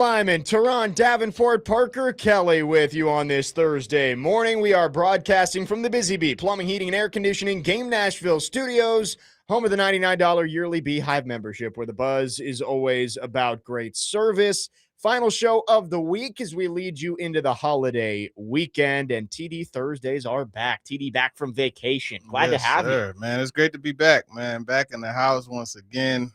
Lyman, Turron Davenport, Parker Kelly with you on this Thursday morning. We are broadcasting from the Busy Bee Plumbing, Heating, and Air Conditioning Game Nashville studios, home of the $99 yearly Beehive membership, where the buzz is always about great service. Final show of the week as we lead you into the holiday weekend, and TD Thursdays are back. TD back from vacation. Glad to have you. Man. It's great to be back, man. Back in the house once again.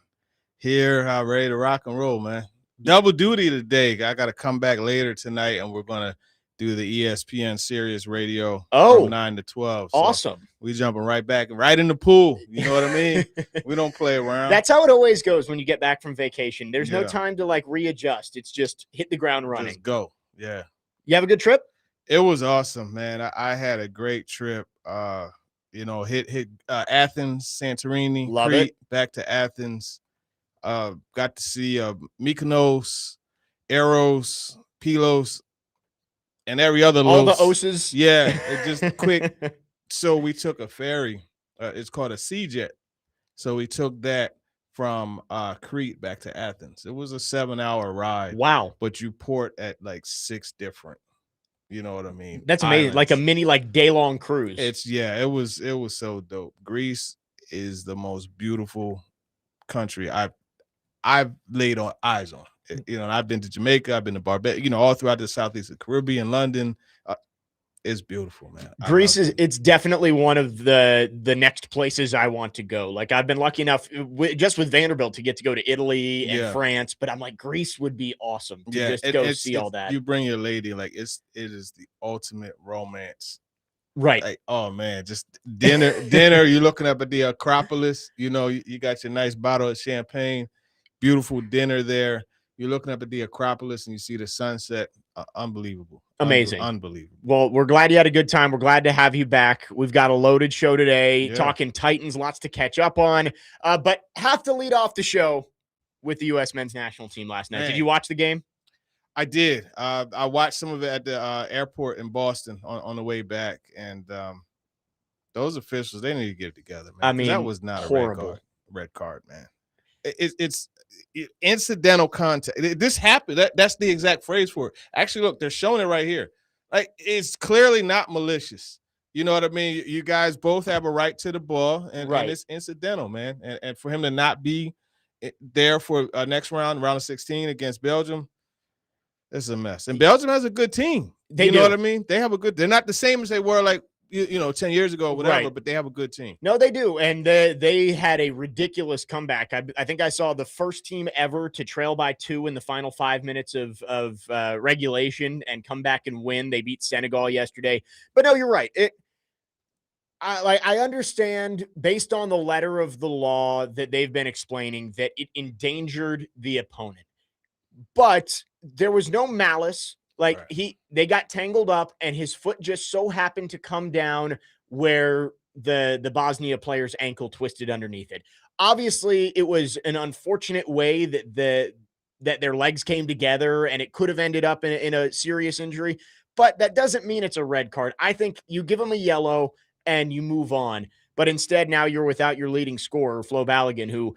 Here, ready to rock and roll, man. Double duty today. I got to come back later tonight, and we're going to do the ESPN Sirius Radio from 9 to 12. So awesome. We jumping right back, right in the pool. You know what I mean? We don't play around. That's how it always goes when you get back from vacation. There's no time to, readjust. It's just hit the ground running. Just go. Yeah. You have a good trip? It was awesome, man. I had a great trip. Hit Athens, Santorini, Love Crete, it. back to Athens. Got to see Mykonos, Eros, Pylos, and every other all los. the oses. Yeah, just quick. So we took a ferry. It's called a sea jet. So we took that from Crete back to Athens. It was a 7-hour ride. Wow. But you port at 6 different. You know what I mean? That's amazing. Islands. Like a mini day-long cruise. It was so dope. Greece is the most beautiful country I've laid eyes on. You know, I've been to Jamaica, I've been to Barbados, all throughout the Southeast of Caribbean, London. It's beautiful, man. Greece it's definitely one of the next places I want to go. I've been lucky enough just with Vanderbilt to get to go to Italy and France, but I'm Greece would be awesome to go see all that. You bring your lady, it is the ultimate romance. Right. Oh man, just dinner. You're looking up at the Acropolis. You got your nice bottle of champagne, beautiful dinner there. You're looking up at the Acropolis and you see the sunset. Unbelievable. Amazing. Unbelievable. Well, we're glad you had a good time. We're glad to have you back. We've got a loaded show today, talking Titans, lots to catch up on. But have to lead off the show with the U.S. men's national team last night. Did you watch the game? I did. I watched some of it at the airport in Boston on the way back, and those officials, they need to get it together, man. I mean, that was not horrible. a red card, man. It's incidental contact. This happened. That's the exact phrase for it. Actually, look, they're showing it right here. It's clearly not malicious. You know what I mean? You guys both have a right to the ball, and it's incidental, man. And for him to not be there for next round of 16 against Belgium, it's a mess. And Belgium has a good team. You know what I mean? They have a good – they're not the same as they were 10 years ago or whatever, but they have a good team. No, they do. And they had a ridiculous comeback. I think I saw the first team ever to trail by 2 in the final 5 minutes of regulation and come back and win. They beat Senegal yesterday. But no, you're right. I understand based on the letter of the law that they've been explaining that it endangered the opponent. But there was no malice. They got tangled up and his foot just so happened to come down where the Bosnia player's ankle twisted underneath it. Obviously, it was an unfortunate way that their legs came together and it could have ended up in a serious injury, but that doesn't mean it's a red card. I think you give them a yellow and you move on. But instead, now you're without your leading scorer, Flo Balogun, who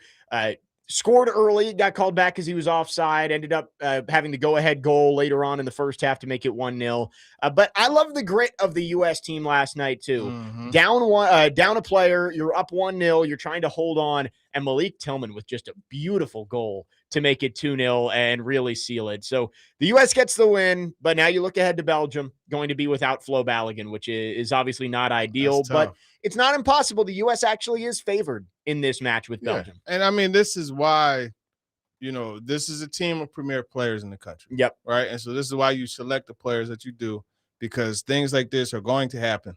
scored early, got called back because he was offside, ended up having the go-ahead goal later on in the first half to make it 1-0. But I love the grit of the U.S. team last night, too. Mm-hmm. Down a player, you're up 1-0, you're trying to hold on, and Malik Tillman with just a beautiful goal to make it 2-0 and really seal it. So the U.S. gets the win, but now you look ahead to Belgium, going to be without Flo Balogun, which is obviously not ideal, but it's not impossible. The U.S. actually is favored in this match with Belgium. And I mean, this is why, this is a team of premier players in the country. Yep. Right. And so this is why you select the players that you do, because things like this are going to happen.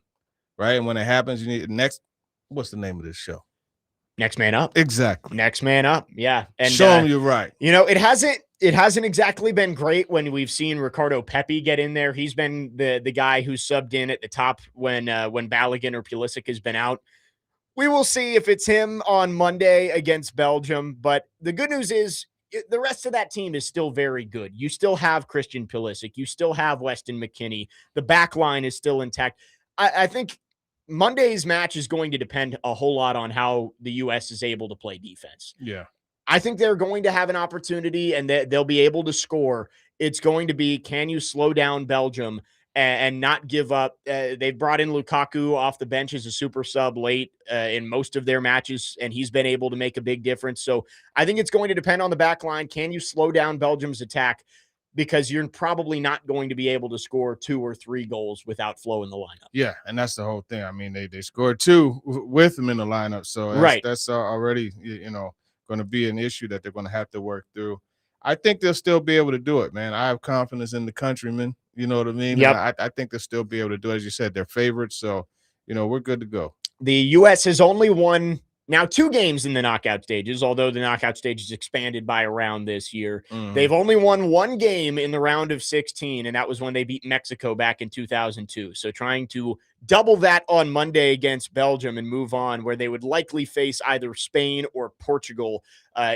Right. And when it happens, you need what's the name of this show? Next Man Up. Exactly. Next Man Up. Yeah. And show them you're right. It hasn't exactly been great when we've seen Ricardo Pepi get in there. He's been the guy who subbed in at the top when Balogun or Pulisic has been out. We will see if it's him on Monday against Belgium. But the good news is the rest of that team is still very good. You still have Christian Pulisic. You still have Weston McKennie. The back line is still intact. I think Monday's match is going to depend a whole lot on how the U.S. is able to play defense. Yeah. I think they're going to have an opportunity and they'll be able to score. It's going to be, can you slow down Belgium and not give up? They've brought in Lukaku off the bench as a super sub late in most of their matches, and he's been able to make a big difference. So I think it's going to depend on the back line. Can you slow down Belgium's attack? Because you're probably not going to be able to score 2 or 3 goals without Flo in the lineup. Yeah, and that's the whole thing. I mean, they scored 2 with him in the lineup, so that's already going to be an issue that they're going to have to work through. I think they'll still be able to do it, man. I have confidence in the countrymen. You know what I mean? Yep. I think they'll still be able to do it. As you said, they're favorites, so we're good to go. The U.S. has only won now 2 games in the knockout stages, although the knockout stage is expanded by a round this year. Mm-hmm. They've only won 1 game in the round of 16, and that was when they beat Mexico back in 2002. So trying to double that on Monday against Belgium and move on, where they would likely face either Spain or Portugal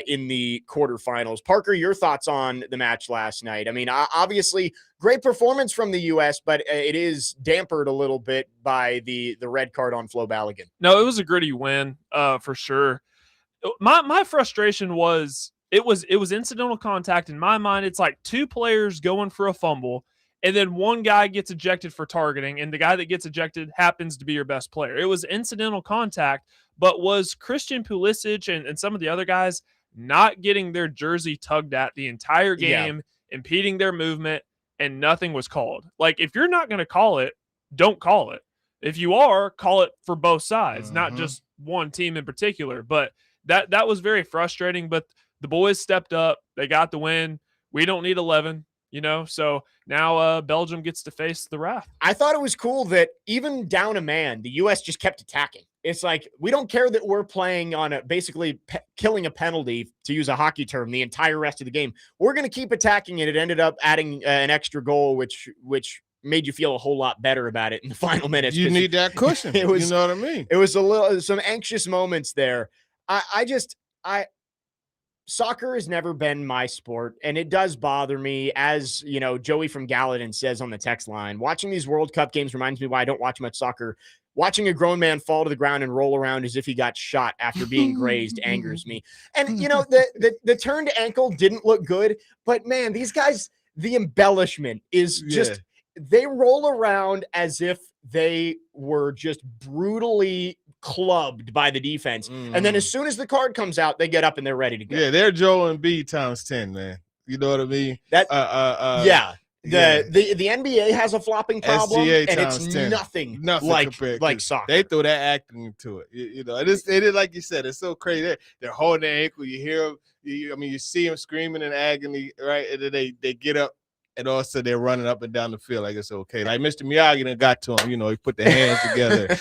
in the quarterfinals. Parker, your thoughts on the match last night? I mean, obviously, great performance from the U.S., but it is dampered a little bit by the red card on Flo Balogun. No, it was a gritty win for sure. My frustration was it was incidental contact. In my mind, it's like 2 players going for a fumble, and then 1 guy gets ejected for targeting, and the guy that gets ejected happens to be your best player. It was incidental contact, but was Christian Pulisic and some of the other guys not getting their jersey tugged at the entire game, impeding their movement, and nothing was called? Like, if you're not going to call it, don't call it. If you are, call it for both sides, not just one team in particular. But that was very frustrating. But the boys stepped up. They got the win. We don't need 11, So now Belgium gets to face the wrath. I thought it was cool that even down a man, the U.S. just kept attacking. It's like, we don't care that we're playing on basically killing a penalty, to use a hockey term, the entire rest of the game. We're going to keep attacking it. It ended up adding an extra goal, which made you feel a whole lot better about it in the final minutes. You need that cushion. You know what I mean? It was some anxious moments there. Soccer has never been my sport, and it does bother me. As Joey from Gallatin says on the text line, watching these World Cup games reminds me why I don't watch much soccer. Watching a grown man fall to the ground and roll around as if he got shot after being grazed angers me. And the turned ankle didn't look good, but man, these guys, the embellishment is just they roll around as if they were just brutally clubbed by the defense. And then as soon as the card comes out, they get up and they're ready to go. Yeah, they're Joel Embiid times 10, man. You know what I mean? The NBA has a flopping problem, SGA and it's 10. nothing like soccer. They throw that acting into it. It is like you said. It's so crazy. They're holding their ankle. You hear them. You see them screaming in agony, right? And then they get up, and all of a sudden they're running up and down the field like it's okay. Like Mr. Miyagi done got to him. He put their hands together,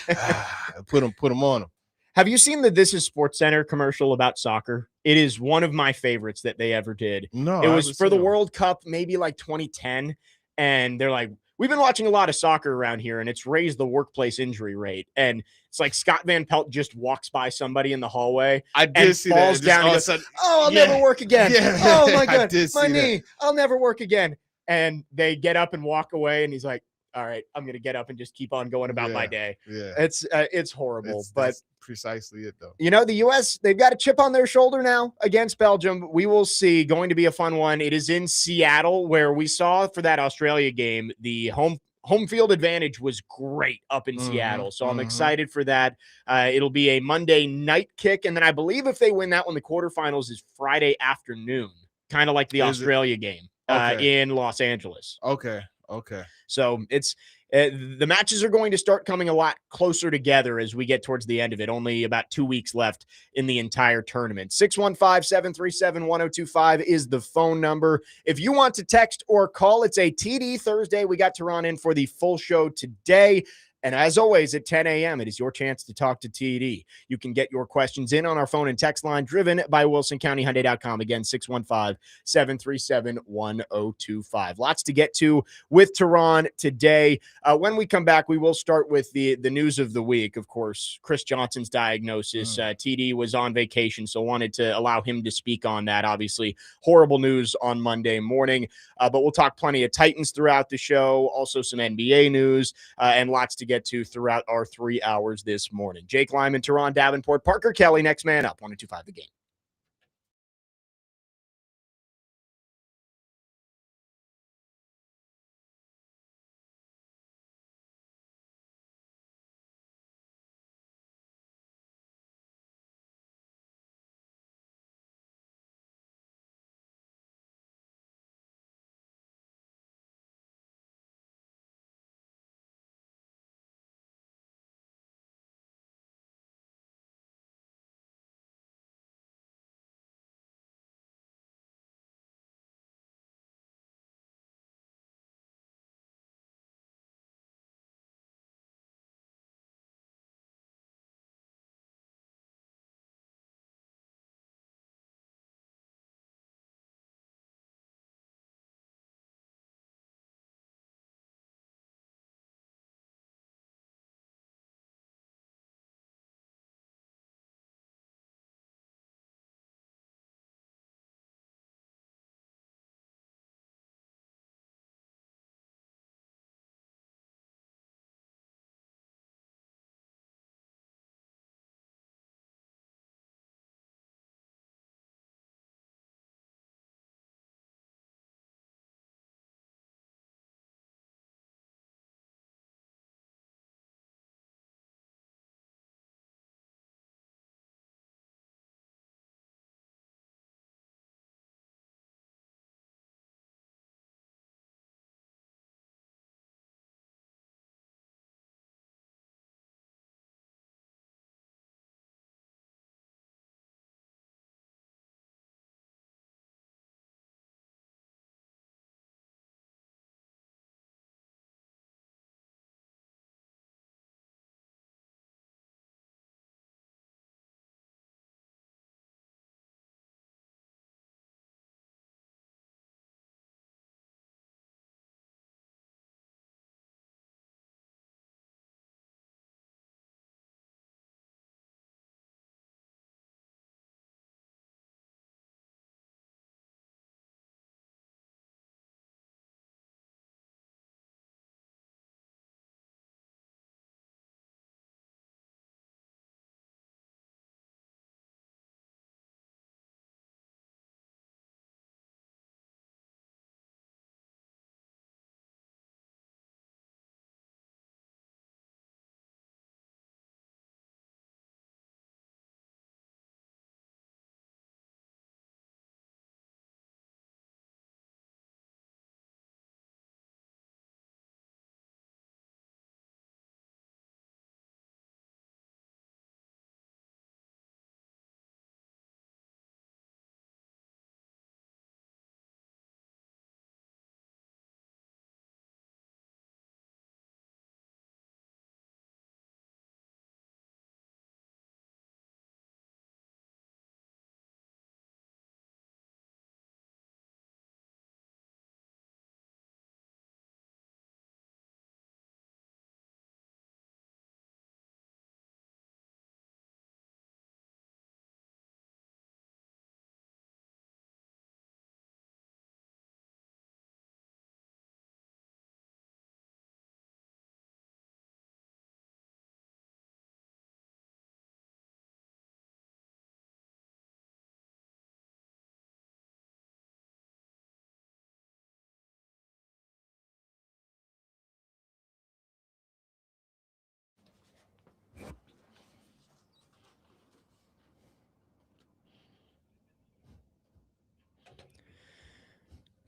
put them on him. Have you seen the This Is SportsCenter commercial about soccer? It is one of my favorites that they ever did. No, it was for the World Cup, maybe like 2010. And they're like, we've been watching a lot of soccer around here, and it's raised the workplace injury rate. And it's like Scott Van Pelt just walks by somebody in the hallway and falls down and goes, I'll never work again. Yeah. Oh, my God, my knee. I'll never work again. And they get up and walk away, and he's like, all right, I'm going to get up and just keep on going about my day. Yeah. It's horrible. That's precisely it, though. The U.S., they've got a chip on their shoulder now against Belgium. We will see. Going to be a fun one. It is in Seattle, where we saw for that Australia game, the home field advantage was great up in Seattle. So I'm excited for that. It'll be a Monday night kick. And then I believe if they win that one, the quarterfinals is Friday afternoon, kind of like the Australia game in Los Angeles. Okay. So it's the matches are going to start coming a lot closer together as we get towards the end of it. Only about 2 weeks left in the entire tournament. 615-737-1025 is the phone number. If you want to text or call, it's a TD Thursday. We got Turron in for the full show today. And as always, at 10 a.m., it is your chance to talk to TD. You can get your questions in on our phone and text line driven by WilsonCountyHyundai.com. Again, 615-737-1025. Lots to get to with Turron today. When we come back, we will start with the news of the week. Of course, Chris Johnson's diagnosis. TD was on vacation, so wanted to allow him to speak on that. Obviously, horrible news on Monday morning. But we'll talk plenty of Titans throughout the show, also some NBA news, and lots to get to throughout our 3 hours this morning. Jake Lyman, Turron Davenport, Parker Kelly, next man up, 102.5 The Game.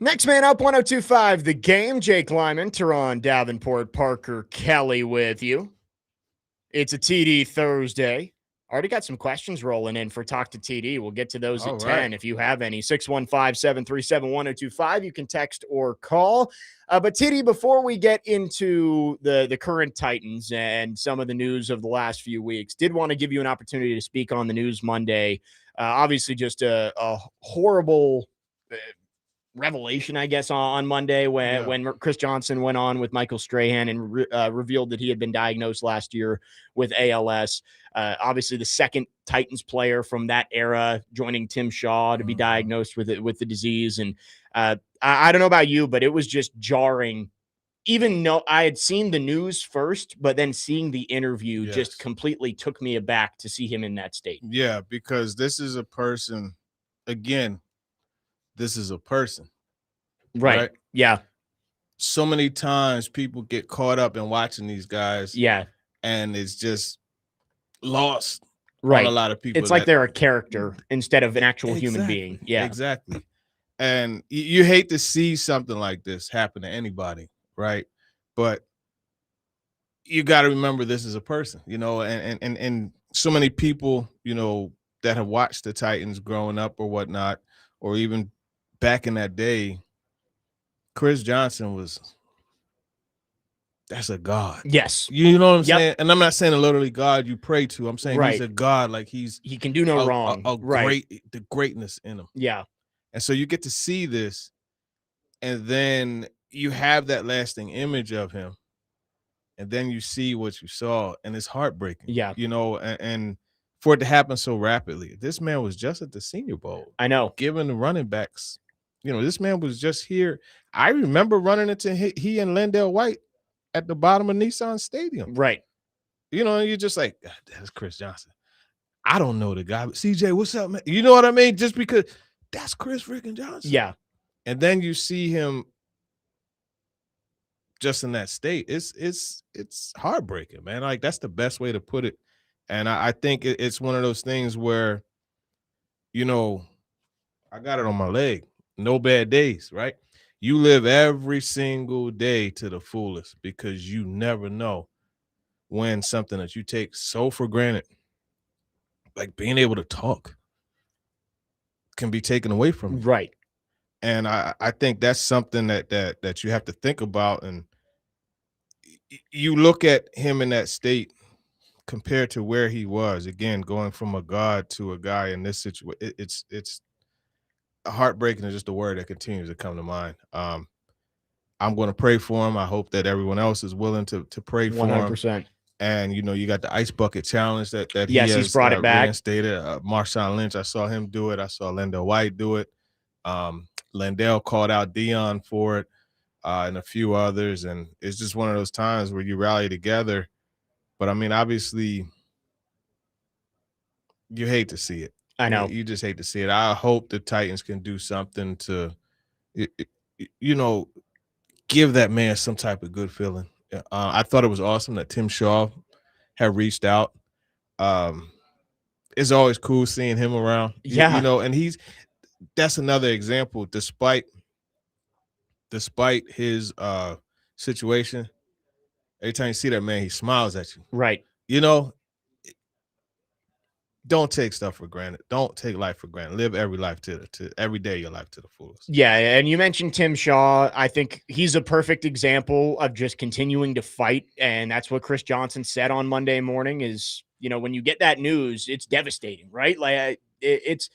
Next man up, 102.5 The Game. Jake Lyman, Turron Davenport, Parker Kelly with you. It's a TD Thursday. Already got some questions rolling in for Talk to TD. We'll get to those at 10 if you have any. 615-737-1025. You can text or call. But TD, before we get into the current Titans and some of the news of the last few weeks, did want to give you an opportunity to speak on the news Monday. Obviously, just a horrible revelation, I guess, on Monday when Chris Johnson went on with Michael Strahan and revealed that he had been diagnosed last year with ALS. Obviously, the second Titans player from that era joining Tim Shaw to be diagnosed with the disease. And I don't know about you, but it was just jarring. Even though I had seen the news first, but then seeing the interview just completely took me aback to see him in that state. Yeah, because this is a person, again, this is a person. Right. Yeah. So many times people get caught up in watching these guys. Yeah. And it's just lost on a lot of people. It's like they're a character instead of an actual human being. Yeah. Exactly. And you hate to see something like this happen to anybody, right? But you got to remember this is a person, and so many people, that have watched the Titans growing up or whatnot, or even back in that day, Chris Johnson that's a God. Yes. You know what I'm saying? And I'm not saying a literally God you pray to. I'm saying he's a God, like he can do no wrong. The greatness in him. Yeah. And so you get to see this, and then you have that lasting image of him, and then you see what you saw, and it's heartbreaking. Yeah. And for it to happen so rapidly. This man was just at the Senior Bowl. I know. Giving the running backs, this man was just here. I remember running into he and Lendell White at the bottom of Nissan Stadium. Right. You're just like, that's Chris Johnson. I don't know the guy, but CJ, what's up, man? You know what I mean? Just because that's Chris freaking Johnson. Yeah. And then you see him just in that state. It's heartbreaking, man. Like, that's the best way to put it. And I think it's one of those things where, I got it on my leg. No bad days, right? You live every single day to the fullest, because you never know when something that you take so for granted, like being able to talk, can be taken away from you. Right. And I think that's something that you have to think about. And you look at him in that state compared to where he was, again, going from a God to a guy in this situation. It's heartbreaking is just a word that continues to come to mind. I'm going to pray for him. I hope that everyone else is willing to pray for 100%. him. And, you got the Ice Bucket Challenge that he's brought it back. Reinstated. Marshawn Lynch, I saw him do it. I saw Lendell White do it. Lendell called out Dion for it, and a few others. And it's just one of those times where you rally together. But, I mean, obviously, you hate to see it. I know. You just hate to see it. I hope the Titans can do something to, give that man some type of good feeling. I thought it was awesome that Tim Shaw had reached out. It's always cool seeing him around. Yeah. And that's another example, despite his situation, every time you see that man, he smiles at you. Right. Don't take stuff for granted. Don't take life for granted. Live every life to every day of your life to the fullest. Yeah, and you mentioned Tim Shaw. I think he's a perfect example of just continuing to fight, and that's what Chris Johnson said on Monday morning is, when you get that news, it's devastating, right? Like, it's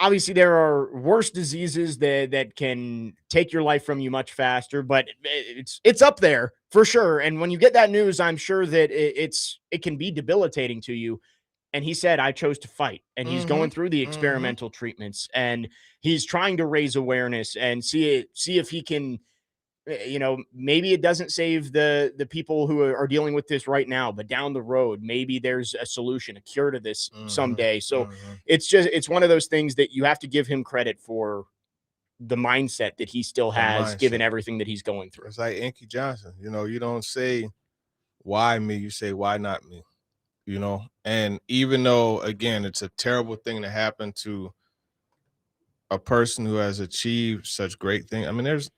obviously there are worse diseases that can take your life from you much faster, but it's up there for sure. And when you get that news, I'm sure that it can be debilitating to you. And he said, I chose to fight. And he's going through the experimental treatments, and he's trying to raise awareness and see if he can, maybe it doesn't save the people who are dealing with this right now, but down the road, maybe there's a solution, a cure to this someday. So it's one of those things that you have to give him credit for, the mindset that he still has, given everything that he's going through. It's like Inky Johnson, you don't say, why me? You say, why not me? And even though, again, it's a terrible thing to happen to a person who has achieved such great things. I mean, there's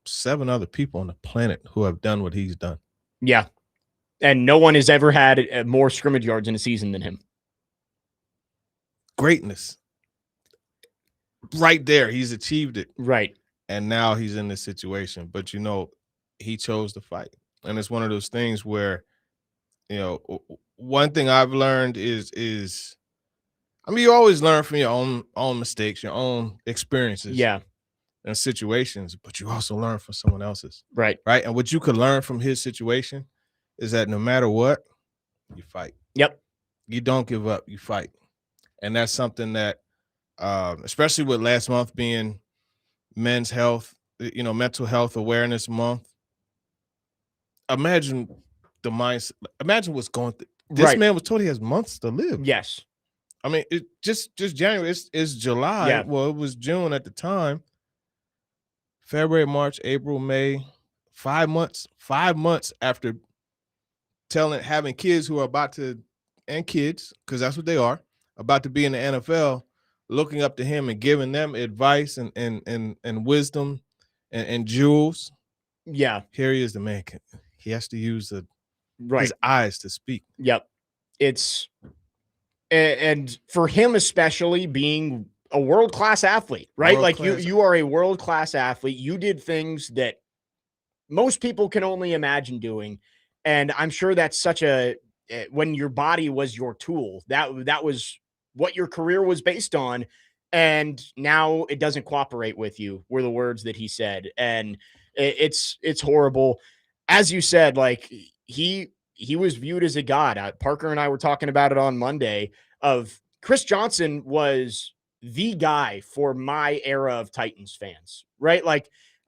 7 other people on the planet who have done what he's done. Yeah. And no one has ever had more scrimmage yards in a season than him. Greatness. Right there. He's achieved it. Right. And now he's in this situation. But, he chose to fight. And it's one of those things where, one thing I've learned is you always learn from your own mistakes, your own experiences. Yeah. And situations, but you also learn from someone else's. Right. Right. And what you could learn from his situation is that no matter what, you fight. Yep. You don't give up, you fight. And that's something that, especially with last month being men's health, mental health awareness month. Imagine the mindset. Imagine what's going through. This man was told he has months to live. Yes. I mean, it just January. It's July. Yeah. Well, it was June at the time. February, March, April, May, 5 months. 5 months after having kids who are about to, and kids, because that's what they are, about to be in the NFL, looking up to him and giving them advice and wisdom and jewels. Yeah. Here he is, the man. He has to use his eyes to speak. Yep. And for him especially, being a world-class athlete, right? You are a world-class athlete. You did things that most people can only imagine doing. And I'm sure that's when your body was your tool, that was what your career was based on. And now it doesn't cooperate with you, were the words that he said. And it's horrible. As you said, he was viewed as a god. Parker and I were talking about it on Monday of Chris Johnson was the guy for my era of Titans fans, right?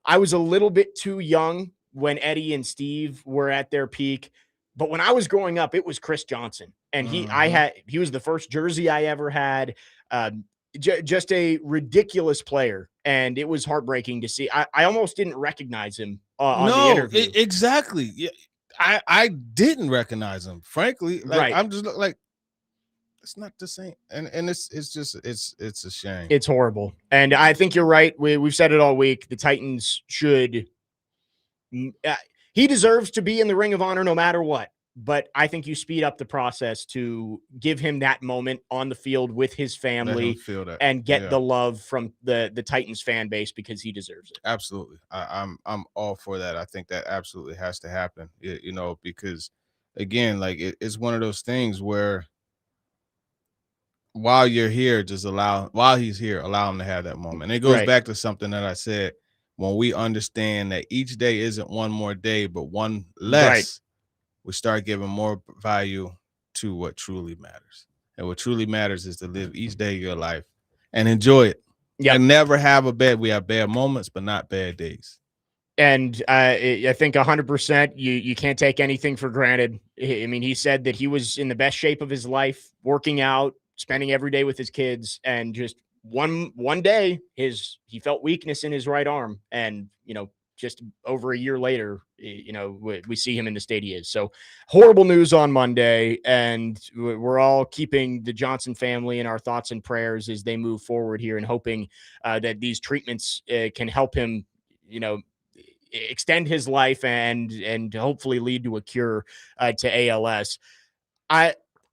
I was a little bit too young when Eddie and Steve were at their peak, but when I was growing up, it was Chris Johnson, and he was the first jersey I ever had. Just a ridiculous player, and it was heartbreaking to see. I almost didn't recognize him on the interview. Exactly. Yeah, I didn't recognize him, frankly. I'm just it's not the same, and it's a shame. It's horrible, and I think you're right. We've said it all week. The Titans should. He deserves to be in the Ring of Honor no matter what. But I think you speed up the process to give him that moment on the field with his family and get the love from the Titans fan base, because he deserves it. Absolutely. I'm all for that. I think that absolutely has to happen, because again, it's one of those things where while you're here, while he's here, allow him to have that moment. And it goes back to something that I said, when we understand that each day isn't one more day, but one less, we start giving more value to what truly matters. And what truly matters is to live each day of your life and enjoy it. Yep. And never have we have bad moments, but not bad days. And I think 100%, you can't take anything for granted. I mean, he said that he was in the best shape of his life, working out, spending every day with his kids, and just one day he felt weakness in his right arm, and just over a year later, we see him in the state he is. So horrible news on Monday, and we're all keeping the Johnson family in our thoughts and prayers as they move forward here, and hoping that these treatments can help him extend his life and hopefully lead to a cure to ALS.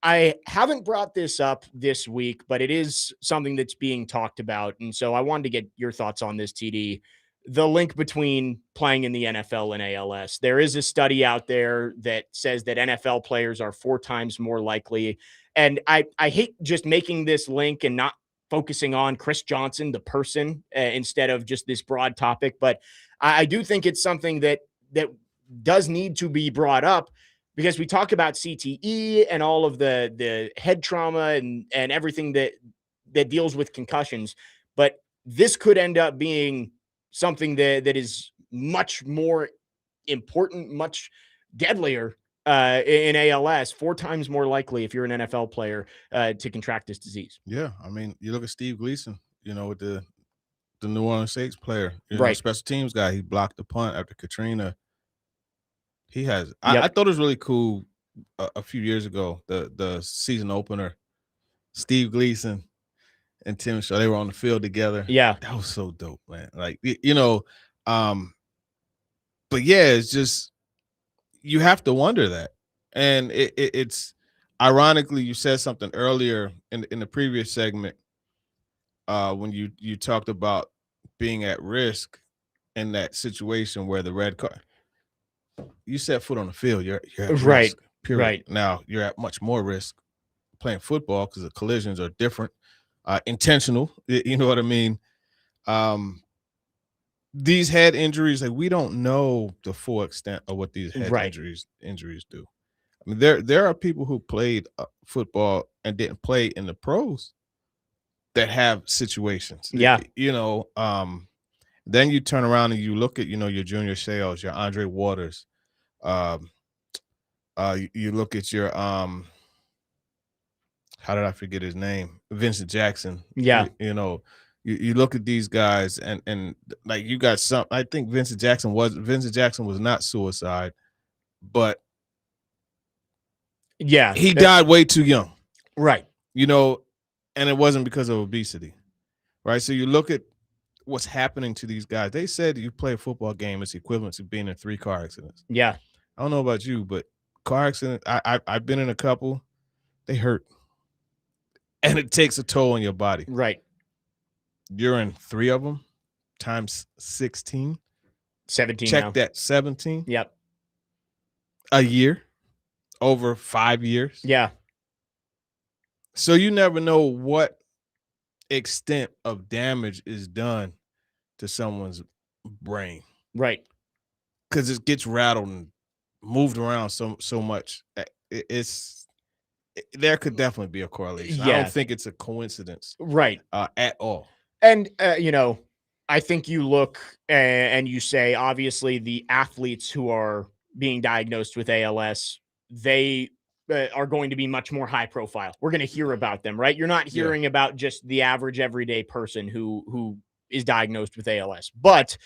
I haven't brought this up this week, but it is something that's being talked about. And so I wanted to get your thoughts on this, TD. The link between playing in the NFL and ALS. There is a study out there that says that NFL players are 4 times more likely. And I hate just making this link and not focusing on Chris Johnson, the person, instead of just this broad topic. But I do think it's something that does need to be brought up, because we talk about CTE and all of the head trauma and everything that deals with concussions. But this could end up being something that is much more important, much deadlier in ALS, 4 times more likely if you're an NFL player to contract this disease. Yeah. I mean, you look at Steve Gleason, with the New Orleans Saints player, special teams guy. He blocked the punt after Katrina. He has. I thought it was really cool a few years ago, the season opener, Steve Gleason and Tim Shaw. They were on the field together. Yeah. That was so dope, man. Like, you know, but yeah, it's just you have to wonder that. And it's ironically, you said something earlier in the previous segment when you talked about being at risk in that situation where the red card. You set foot on the field, you're at Right. risk. Period. Right. Now you're at much more risk playing football because the collisions are different, intentional. You know what I mean? These head injuries, like we don't know the full extent of what these head injuries do. I mean, there are people who played football and didn't play in the pros that have situations. Yeah. You know, then you turn around and you look at, you know, your Junior Seaux, your Andre Waters. You look at your how did I forget his name? Vincent Jackson. Yeah. You know, you look at these guys and like you got some. I think Vincent Jackson was not suicide, but yeah, he died way too young. Right. You know, and it wasn't because of obesity. Right. So you look at what's happening to these guys. They said you play a football game, it's equivalent to being in 3 car accidents. Yeah. I don't know about you, but car accident, I've been in a couple. They hurt. And it takes a toll on your body. Right. You're in 3 of them times 16. 17 Check now. that, 17. Yep. A year. Over 5 years. Yeah. So you never know what extent of damage is done to someone's brain. Right. Because it gets rattled and moved around so much. There could definitely be a correlation. Yeah. I don't think it's a coincidence. Right. At all. And, you know, I think you look and you say, obviously, the athletes who are being diagnosed with ALS, they are going to be much more high profile. We're going to hear about them, right? You're not hearing about just the average everyday person who is diagnosed with ALS. But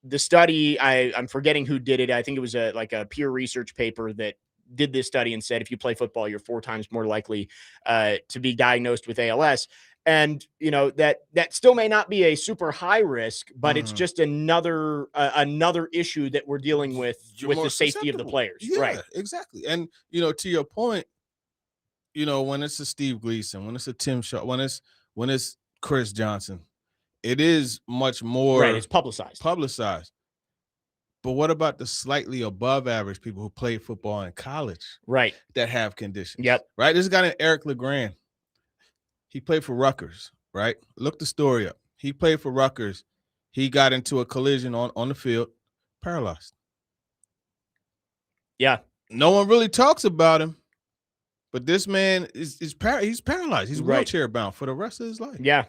the study, I'm forgetting who did it. I think it was a peer research paper that did this study and said if you play football, you're 4 times more likely to be diagnosed with ALS. And, you know, that still may not be a super high risk, but it's just another issue that we're dealing with the safety of the players. Yeah, right. Exactly. And, you know, to your point, you know, when it's a Steve Gleason, when it's a Tim Shaw, when it's Chris Johnson, it is much more right. It's publicized. But what about the slightly above average people who play football in college? Right. That have conditions. Yep. Right. This guy named Eric LeGrand. He played for Rutgers, right? Look the story up. He played for Rutgers. He got into a collision on the field, paralyzed. Yeah. No one really talks about him, but this man he's paralyzed. He's wheelchair bound for the rest of his life. Yeah.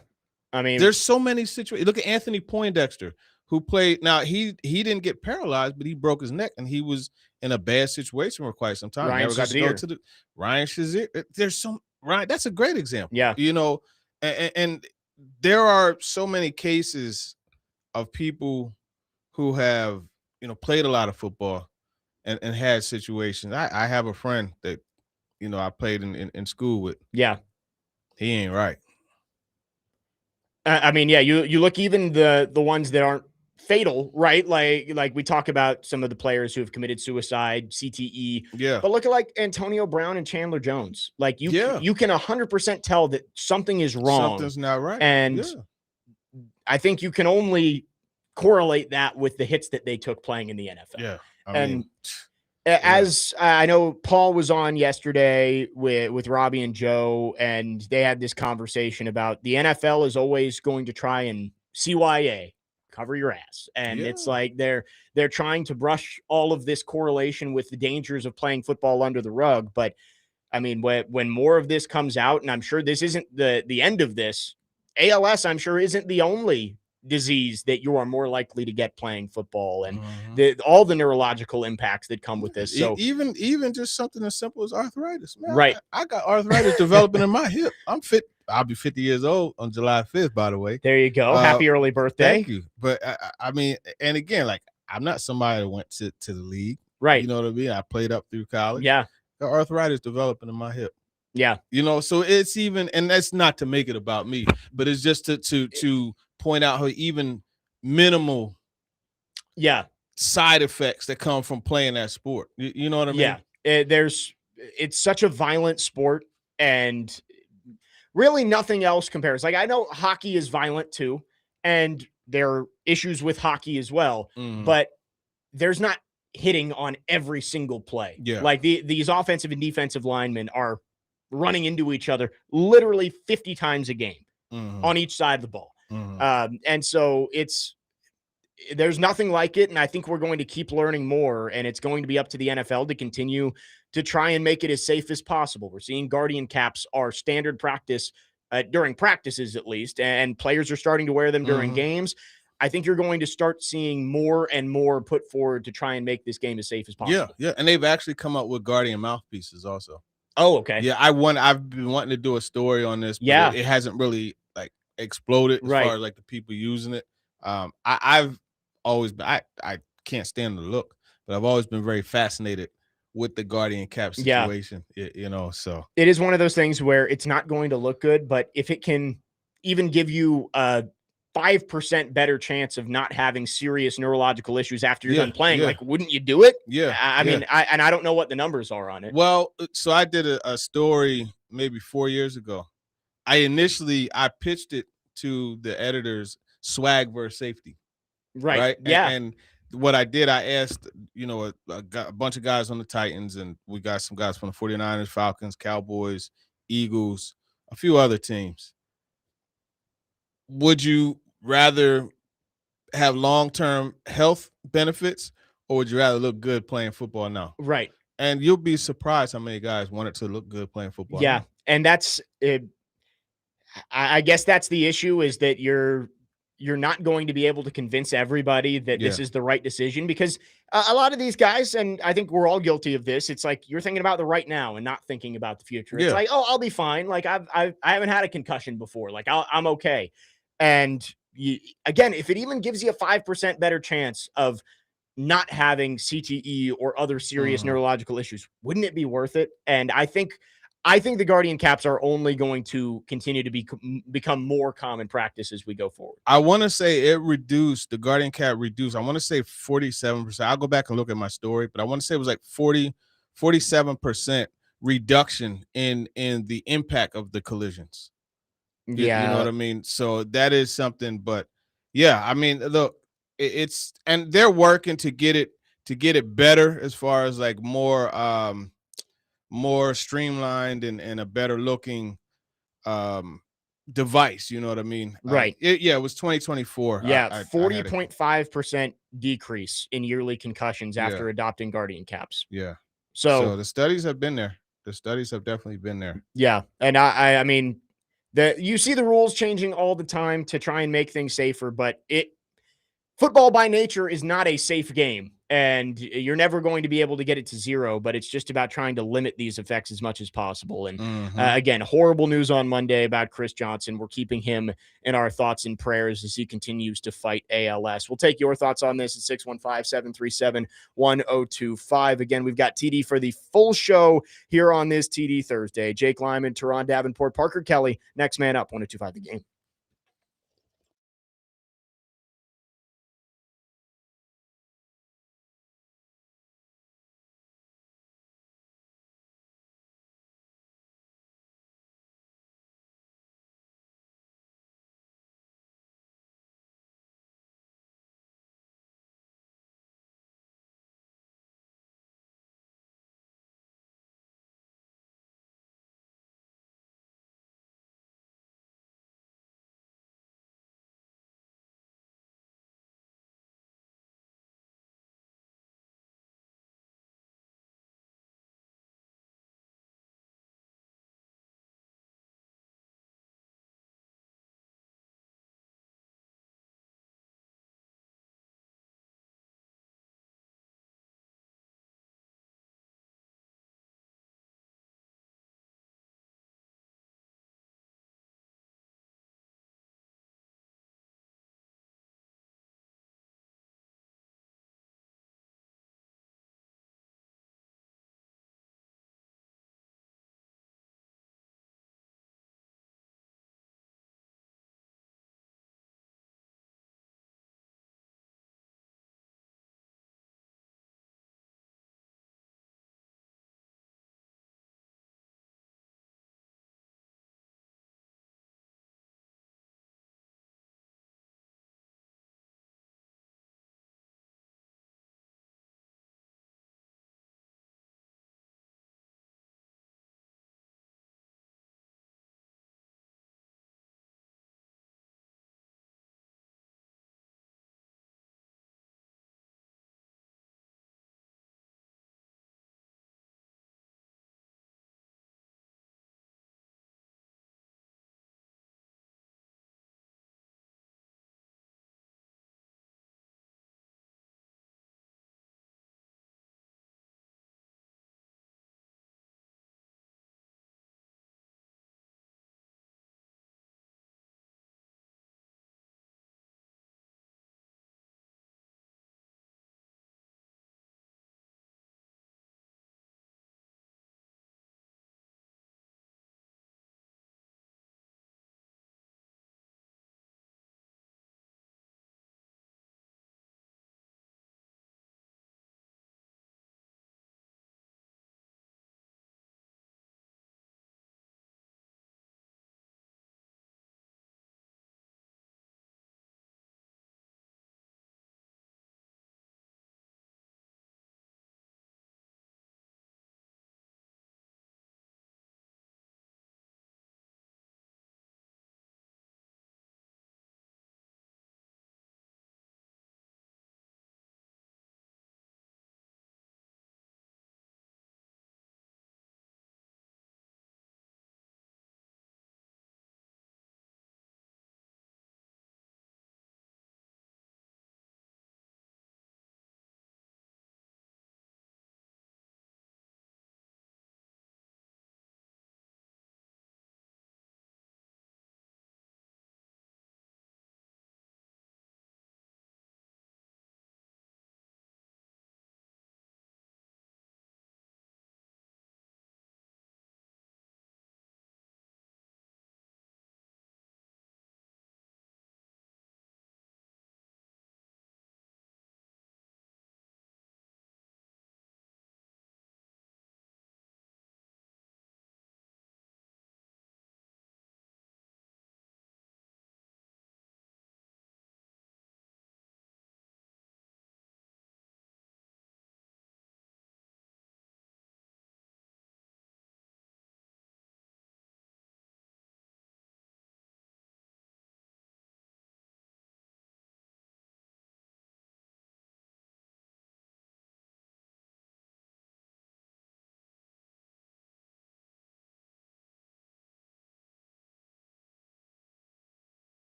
I mean, there's so many situations. Look at Anthony Poindexter, who played. Now he didn't get paralyzed, but he broke his neck, and he was in a bad situation for quite some time. Ryan Never got to go Shazier. to the Ryan Shazier. There's some Ryan. That's a great example. Yeah. You know, and there are so many cases of people who have, you know, played a lot of football and had situations. I have a friend that, you know, I played in school with. Yeah. He ain't right. I mean, yeah, you look even the ones that aren't fatal, right? Like we talk about some of the players who have committed suicide, CTE. Yeah. But look at like Antonio Brown and Chandler Jones. Like you can 100% tell that something is wrong. Something's not right. And I think you can only correlate that with the hits that they took playing in the NFL. Yeah. As I know, Paul was on yesterday with Robbie and Joe, and they had this conversation about the NFL is always going to try and CYA, cover your ass. And it's like they're trying to brush all of this correlation with the dangers of playing football under the rug. But I mean, when more of this comes out, and I'm sure this isn't the end of this, ALS, I'm sure, isn't the only disease that you are more likely to get playing football, and all the neurological impacts that come with this. So even just something as simple as arthritis, man. Right. I got arthritis developing in my hip. I'm fit. I'll be 50 years old on July 5th, by the way. There you go. Happy early birthday. Thank you. But I mean, and again, like, I'm not somebody that went to the league. Right. You know what I mean? I played up through college. Yeah. The arthritis developing in my hip. Yeah. You know, so it's even, and that's not to make it about me, but it's just to point out how even minimal Yeah. side effects that come from playing that sport. You know what I mean? Yeah. It's such a violent sport, and really nothing else compares. Like, I know hockey is violent too, and there are issues with hockey as well, but there's not hitting on every single play. Yeah. Like these offensive and defensive linemen are running into each other literally 50 times a game on each side of the ball. And so there's nothing like it. And I think we're going to keep learning more, and it's going to be up to the NFL to continue to try and make it as safe as possible. We're seeing guardian caps are standard practice during practices, at least, and players are starting to wear them during games. I think you're going to start seeing more and more put forward to try and make this game as safe as possible. Yeah. And they've actually come up with guardian mouthpieces also. Oh, okay. Yeah, I've been wanting to do a story on this, but it hasn't really like exploded as far as like the people using it. I've always been, I can't stand the look, but I've always been very fascinated with the guardian cap situation. You know, so it is one of those things where it's not going to look good, but if it can even give you a 5% better chance of not having serious neurological issues after you're done playing, like, wouldn't you do it? Yeah. I mean, I don't know what the numbers are on it. Well, so I did a story maybe 4 years ago. I pitched it to the editors, swag versus safety. Right. Yeah. And what I did, I asked, you know, a bunch of guys on the Titans, and we got some guys from the 49ers, Falcons, Cowboys, Eagles, a few other teams. Would you rather have long-term health benefits, or would you rather look good playing football now? Right. And you'll be surprised how many guys wanted to look good playing football. Yeah. Now. And that's it. I guess that's the issue, is that you're not going to be able to convince everybody that this is the right decision, because a lot of these guys, and I think we're all guilty of this, it's like you're thinking about the right now and not thinking about the future. It's like, oh, I'll be fine. Like I haven't had a concussion before. Like I'm okay. And again, if it even gives you a 5% better chance of not having CTE or other serious neurological issues, wouldn't it be worth it? And I think the guardian caps are only going to continue to become more common practice as we go forward. I want to say the guardian cap reduced. I want to say 47%. I'll go back and look at my story, but I want to say it was like 47% reduction in the impact of the collisions. Yeah. You know what I mean? So that is something, but yeah, I mean, look, it's, and they're working to get it better as far as like more streamlined and a better looking device. You know what I mean? Right. It was 2024. Yeah. 40.5% decrease in yearly concussions after adopting guardian caps. Yeah. So the studies have been there. The studies have definitely been there. Yeah. And I mean, you see the rules changing all the time to try and make things safer, but football by nature is not a safe game, and you're never going to be able to get it to zero, but it's just about trying to limit these effects as much as possible. And again, horrible news on Monday about Chris Johnson. We're keeping him in our thoughts and prayers as he continues to fight ALS. We'll take your thoughts on this at 615-737-1025. Again, we've got TD for the full show here on this TD Thursday. Jake Lyman, Turron Davenport, Parker Kelly, next man up, 1025 The Game.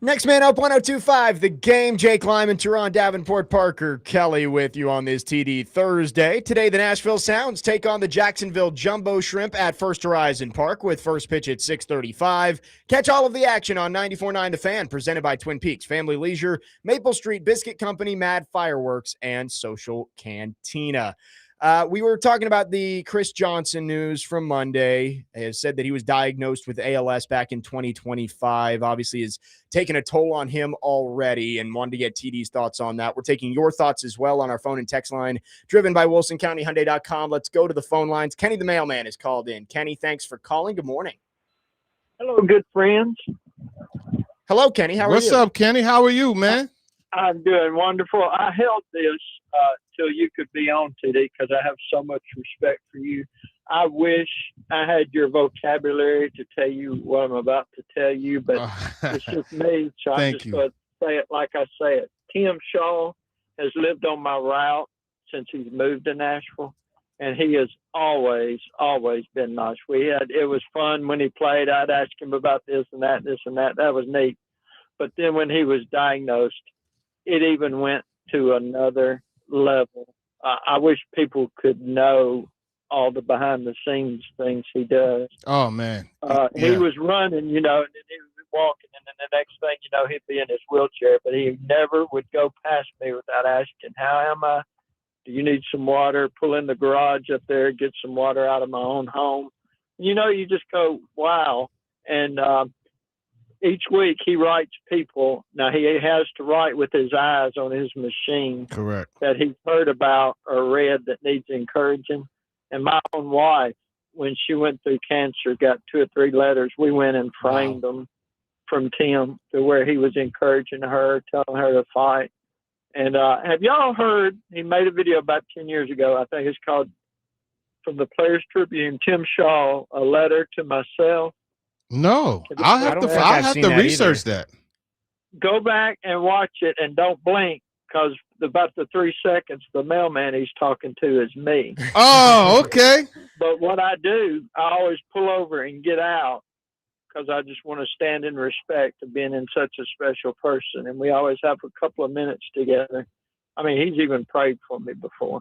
Next man up, 102.5, The Game. Jake Lyman, Turron Davenport, Parker Kelly with you on this TD Thursday. Today, the Nashville Sounds take on the Jacksonville Jumbo Shrimp at First Horizon Park with first pitch at 6:35. Catch all of the action on 94.9 The Fan, presented by Twin Peaks Family Leisure, Maple Street Biscuit Company, Mad Fireworks, and Social Cantina. We were talking about the Chris Johnson news from Monday. It said that he was diagnosed with ALS back in 2025. Obviously, has taken a toll on him already, and wanted to get TD's thoughts on that. We're taking your thoughts as well on our phone and text line, driven by WilsonCountyHyundai.com. Let's go to the phone lines. Kenny the mailman is called in. Kenny, thanks for calling. Good morning. Hello, good friends. Hello, Kenny. How are you? What's up, Kenny? How are you, man? I'm doing wonderful. I held this till you could be on today because I have so much respect for you. I wish I had your vocabulary to tell you what I'm about to tell you, but it's just me, so I'm just going to say it like I say it. Tim Shaw has lived on my route since he's moved to Nashville, and he has always been nice. It was fun when he played. I'd ask him about this and that. That was neat. But then when he was diagnosed, it even went to another level. I wish people could know all the behind the scenes things he does. Oh, man. He was running, and then he was walking, and then the next thing you know, he'd be in his wheelchair, but he never would go past me without asking, how am I? Do you need some water? Pull in the garage up there, get some water out of my own home. You just go, wow. And each week he writes people. Now he has to write with his eyes on his machine. Correct. That he's heard about or read that needs encouraging. And my own wife, when she went through cancer, got 2 or 3 letters. We went and framed them from Tim to where he was encouraging her, telling her to fight. And have y'all heard, he made a video about 10 years ago, I think it's called From the Players Tribune, Tim Shaw, A Letter to Myself. No, I'll have to research that. Go back and watch it and don't blink, because about the 3 seconds, the mailman he's talking to is me. Oh, okay. But what I do, I always pull over and get out, because I just want to stand in respect of being in such a special person. And we always have a couple of minutes together. I mean, he's even prayed for me before.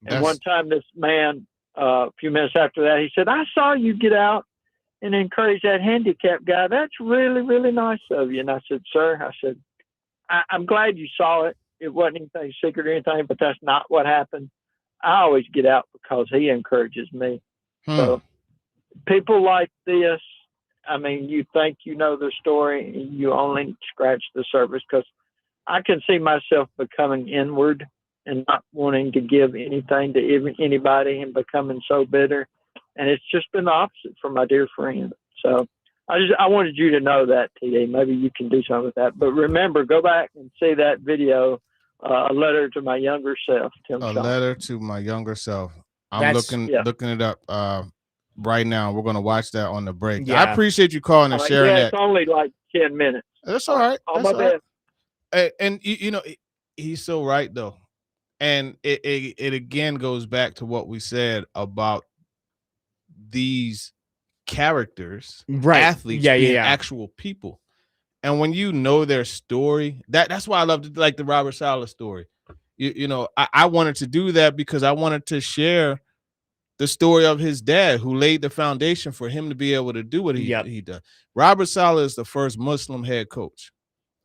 And one time this man, a few minutes after that, he said, I saw you get out and encourage that handicapped guy. That's really, really nice of you. And I said, sir, I'm glad you saw it. It wasn't anything secret or anything, but that's not what happened. I always get out because he encourages me. So people like this, I mean, you think you know the story, and you only scratch the surface, because I can see myself becoming inward and not wanting to give anything to anybody and becoming so bitter. And it's just been the opposite for my dear friend. So I wanted you to know that, TD. Maybe you can do something with that. But remember, go back and see that video, A Letter to My Younger Self, Tim Shaw. Letter to My Younger Self. I'm looking it up right now. We're going to watch that on the break. Yeah. I appreciate you calling and sharing that. It's only like 10 minutes. That's all right. That's all right. And he's so right, though. And it again goes back to what we said about these characters, athletes, being actual people. And when you know their story, that's why I love the Robert Saleh story. I wanted to do that because I wanted to share the story of his dad, who laid the foundation for him to be able to do what he done. Robert Saleh is the first Muslim head coach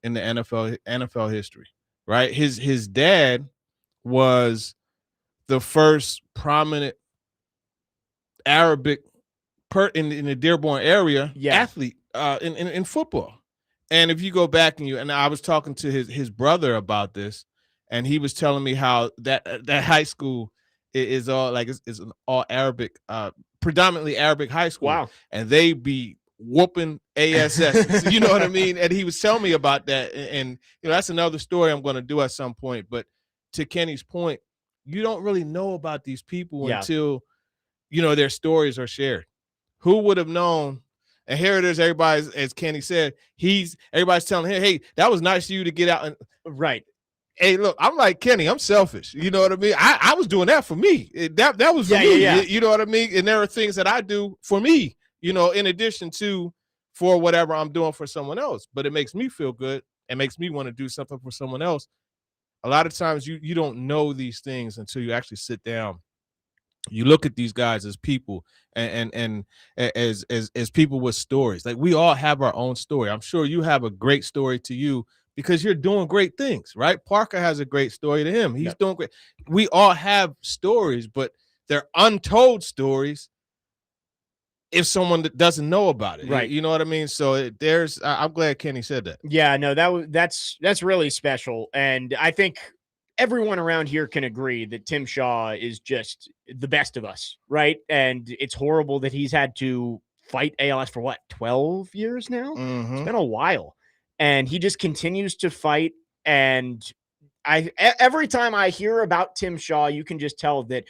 in the NFL history, right? His dad was the first prominent Arabic in the Dearborn area athlete in football. And if you go back and I was talking to his brother about this, and he was telling me how that high school is all it's an all Arabic, predominantly Arabic high school. Wow. And they be whooping ASS. You know what I mean? And he was telling me about that. And that's another story I'm going to do at some point. But to Kenny's point, you don't really know about these people until their stories are shared. Who would have known? And here it is, everybody, as Kenny said, everybody's telling him, hey, that was nice of you to get out. Right. Hey, look, I'm like Kenny, I'm selfish. You know what I mean? I was doing that for me. That was for me. Yeah. You know what I mean? And there are things that I do for me, in addition to for whatever I'm doing for someone else, but it makes me feel good. It makes me want to do something for someone else. A lot of times you don't know these things until you actually sit down. You look at these guys as people and as people with stories. Like, we all have our own story. I'm sure you have a great story to you because you're doing great things, right? Parker has a great story to him. He's doing great. We all have stories, but they're untold stories if someone that doesn't know about it. Right. You know what I mean? So I'm glad Kenny said that. Yeah, no, that's really special. And I think everyone around here can agree that Tim Shaw is just the best of us, right? And it's horrible that he's had to fight ALS for what, 12 years now? It's been a while. And he just continues to fight. And every time I hear about Tim Shaw, you can just tell that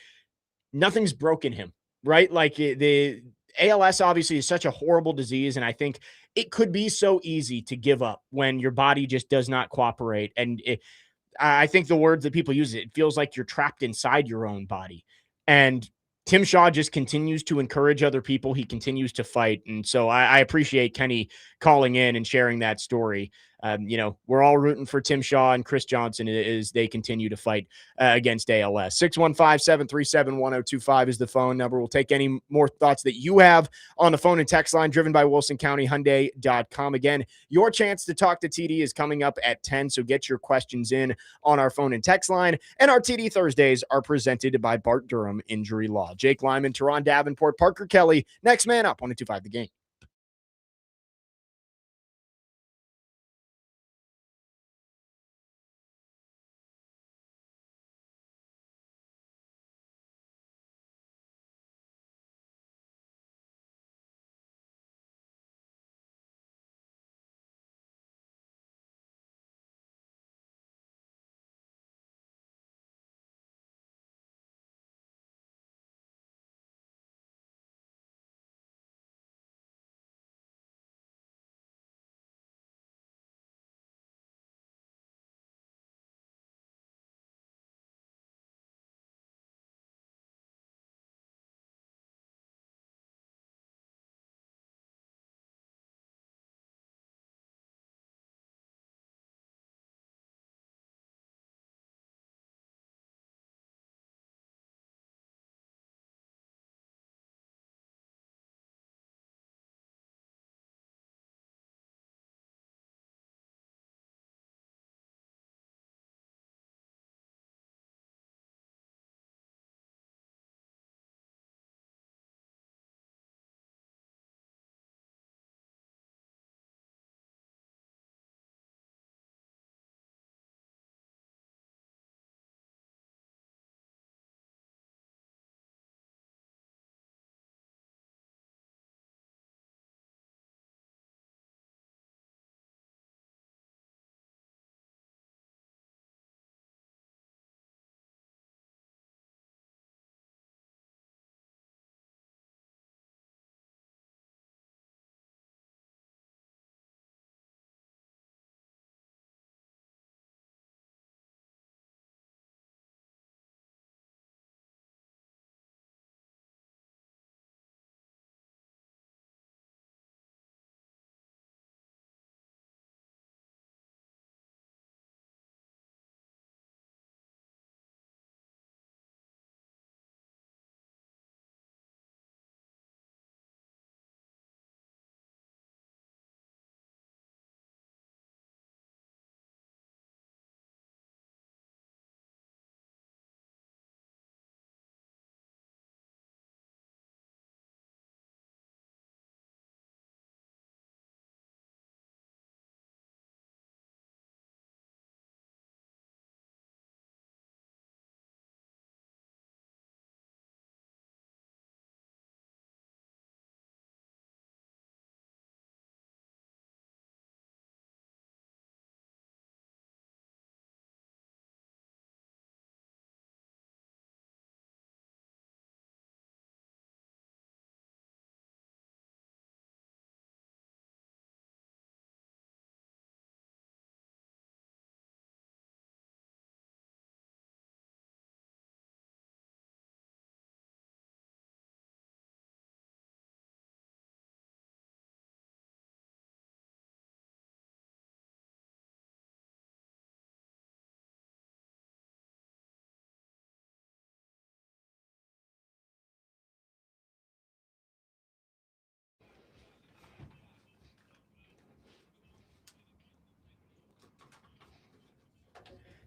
nothing's broken him, right? Like, the ALS obviously is such a horrible disease. And I think it could be so easy to give up when your body just does not cooperate. And I think the words that people use, it feels like you're trapped inside your own body. And Tim Shaw just continues to encourage other people. He continues to fight. And so I appreciate Kenny calling in and sharing that story. We're all rooting for Tim Shaw and Chris Johnson as they continue to fight against ALS. 615-737-1025 is the phone number. We'll take any more thoughts that you have on the phone and text line, driven by WilsonCountyHyundai.com. Again, your chance to talk to TD is coming up at 10, so get your questions in on our phone and text line. And our TD Thursdays are presented by Bart Durham Injury Law. Jake Lyman, Turron Davenport, Parker Kelly, next man up on 102.5 The Game.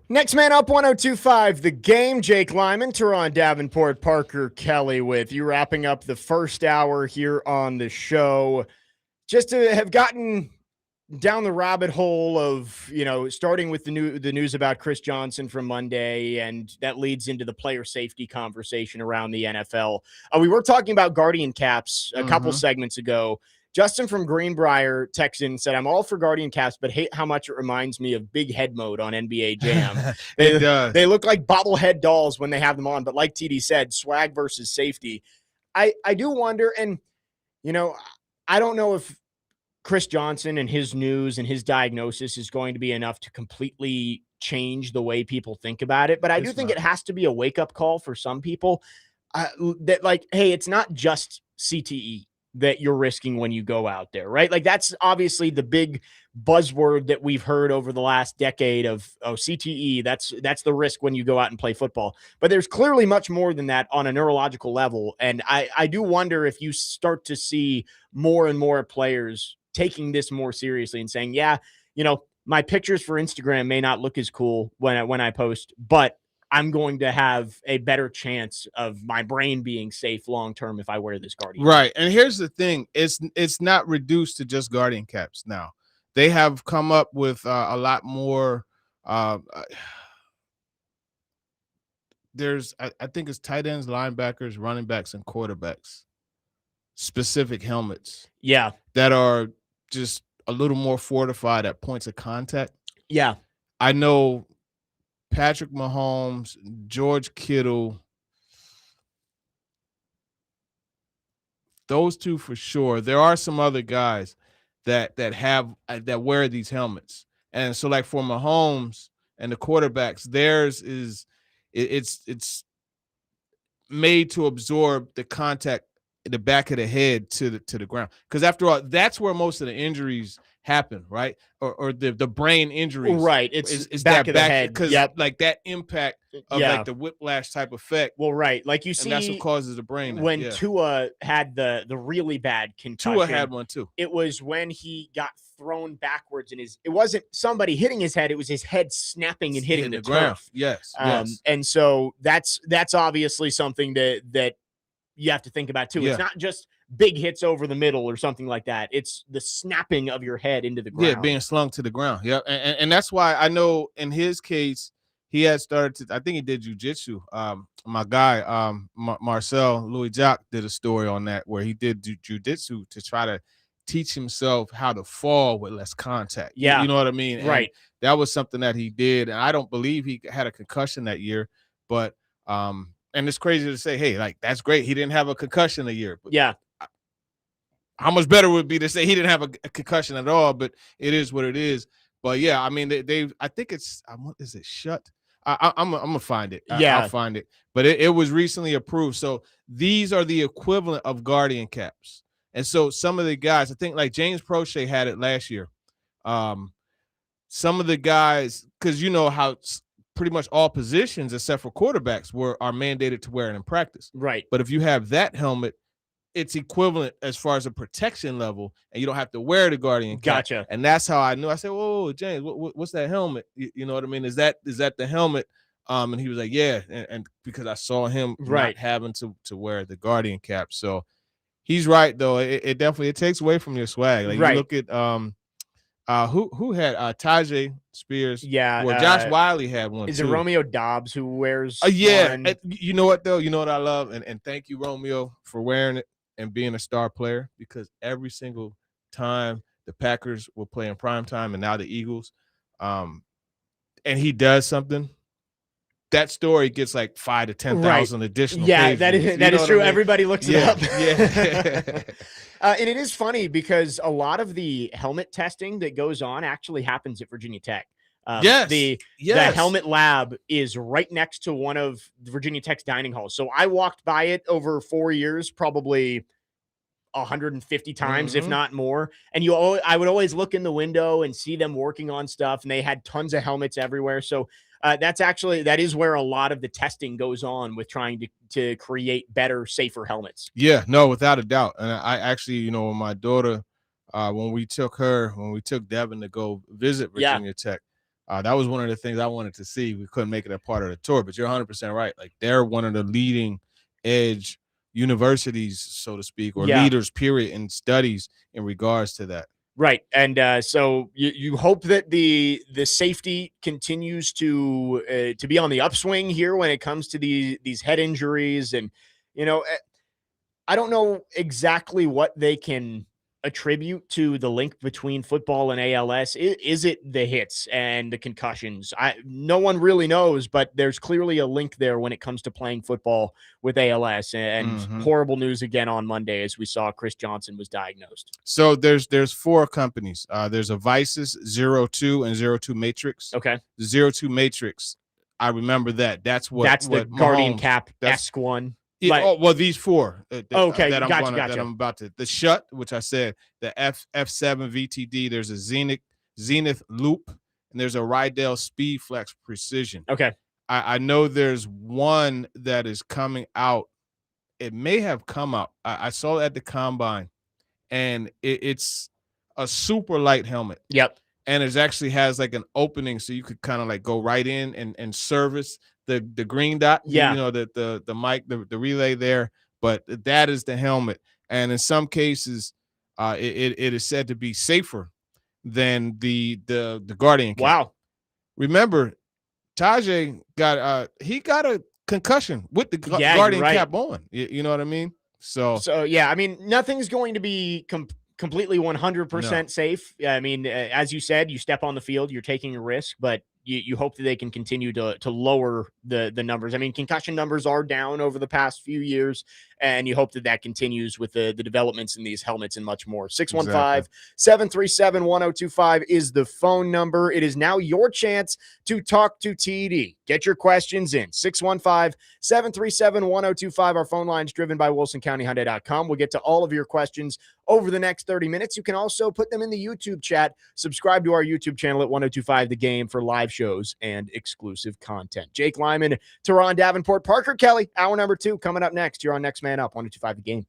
Next man up, 102.5 The Game. Jake Lyman, Turron Davenport, Parker Kelly with you, wrapping up the first hour here on the show. Just to have gotten down the rabbit hole of, starting with the news about Chris Johnson from Monday, and that leads into the player safety conversation around the NFL. We were talking about Guardian caps a couple segments ago. Justin from Greenbrier Texan said, I'm all for Guardian caps, but hate how much it reminds me of Big Head mode on NBA Jam. It does. They look like bobblehead dolls when they have them on, but like TD said, swag versus safety. I do wonder, and, I don't know if Chris Johnson and his news and his diagnosis is going to be enough to completely change the way people think about it, but I do think it has to be a wake-up call for some people that, like, hey, it's not just CTE that you're risking when you go out there, right? Like, that's obviously the big buzzword that we've heard over the last decade of, CTE, that's the risk when you go out and play football. But there's clearly much more than that on a neurological level. And I do wonder if you start to see more and more players taking this more seriously and saying, yeah, my pictures for Instagram may not look as cool when I post, but I'm going to have a better chance of my brain being safe long-term if I wear this Guardian. Right. And here's the thing. It's not reduced to just Guardian caps now. They have come up with a lot more. There's, I think it's tight ends, linebackers, running backs, and quarterbacks. Specific helmets. Yeah. That are just a little more fortified at points of contact. Yeah. I know Patrick Mahomes, George Kittle, those two for sure. There are some other guys that wear these helmets, and so like for Mahomes and the quarterbacks, theirs is it's made to absorb the contact in the back of the head to the ground, because after all, that's where most of the injuries happen, right? Or the brain injuries, right? It's back that of the head, because like that impact of like the whiplash type effect. Well, right, like you see, and that's what causes the brain. When Tua had the really bad concussion, Tua had one too. It was when he got thrown backwards, and it wasn't somebody hitting his head; it was his head snapping and hitting the ground. turf. Yes, and so that's obviously something that you have to think about too. It's not just big hits over the middle or something like that. It's the snapping of your head into the ground. Yeah, being slung to the ground. Yeah, and that's why I know in his case he had started to. I think he did jujitsu. My guy, Marcel Louis Jacques, did a story on that where he did jujitsu to try to teach himself how to fall with less contact. Yeah, you know what I mean. Right. And that was something that he did, and I don't believe he had a concussion that year, but and it's crazy to say, hey, like that's great. He didn't have a concussion a year. But yeah. How much better would it be to say he didn't have a concussion at all? But it is what it is. But yeah, I mean, I think it's, is it shut? I'm gonna find it. I'll find it. But it was recently approved. So these are the equivalent of Guardian caps. And so some of the guys, I think like James Prochet had it last year. Some of the guys, because you know how pretty much all positions except for quarterbacks are mandated to wear it in practice. Right. But if you have that helmet, it's equivalent as far as a protection level, and you don't have to wear the Guardian cap. Gotcha. And that's how I knew. I said, "Whoa, James, what's that helmet? You know what I mean? Is that the helmet?" And he was like, "Yeah," and because I saw him not having to wear the Guardian cap, so he's right though. It definitely takes away from your swag. Like you look at who had Tajay Spears? Yeah, well, Josh Wiley had one. Is too. it Romeo Dobbs who wears? Yeah, you know what though? You know what I love, and thank you, Romeo, for wearing it and being a star player, because every single time the Packers were playing primetime and now the Eagles, and he does something, that story gets like 5,000 to 10,000 additional. Yeah, pages. that is true. I mean? Everybody looks it up. Yeah. And it is funny because a lot of the helmet testing that goes on actually happens at Virginia Tech. The helmet lab is right next to one of Virginia Tech's dining halls. So I walked by it over 4 years, probably 150 times, if not more. And I would always look in the window and see them working on stuff, and they had tons of helmets everywhere. So that is where a lot of the testing goes on with trying to create better, safer helmets. Yeah, no, without a doubt. And I actually, when my daughter, when we took Devin to go visit Virginia Tech, That was one of the things I wanted to see. We couldn't make it a part of the tour, but you're 100% right. Like, they're one of the leading edge universities, so to speak, or Yeah. leaders, period, in studies in regards to that. Right. And so you hope that the safety continues to be on the upswing here when it comes to these head injuries. And, you know, I don't know exactly what they can attribute to the link between football and ALS. Is it the hits and the concussions? No one really knows, but there's clearly a link there when it comes to playing football with ALS. And horrible news again on Monday, as we saw Chris Johnson was diagnosed. So there's 4 companies. There's a Vices, 02 and 02 Matrix. Okay. The 02 Matrix, I remember that. That's the Guardian Mahomes, Cap-esque one. These 4. Okay, that I'm gotcha. that I'm about to. The Shut, which I said, the F7 VTD. There's a Zenith Loop, and there's a Rydell Speed Flex Precision. Okay. I know there's one that is coming out. It may have come out. I saw it at the combine, and it's a super light helmet. Yep. And it actually has like an opening, so you could kind of like go right in and service the green dot. Yeah. You know, the mic, the relay there. But that is the helmet, and in some cases, it is said to be safer than the Guardian Cap. Wow. Remember, Tajay got a concussion with the Guardian Cap on. You know what I mean? So yeah, I mean, nothing's going to be completely 100% safe. I mean, as you said, you step on the field, you're taking a risk, but you hope that they can continue to lower the numbers. I mean, concussion numbers are down over the past few years, and you hope that continues with the developments in these helmets and much more. 615-737-1025 is the phone number. It is now your chance to talk to TD. Get your questions in. 615-737-1025. Our phone line is driven by WilsonCountyHyundai.com. We'll get to all of your questions over the next 30 minutes. You can also put them in the YouTube chat. Subscribe to our YouTube channel at 1025 The Game for live shows and exclusive content. Jake Lyman, Turron Davenport, Parker Kelly, hour number 2 coming up next. You're on Next Man Up, 1025 The Game.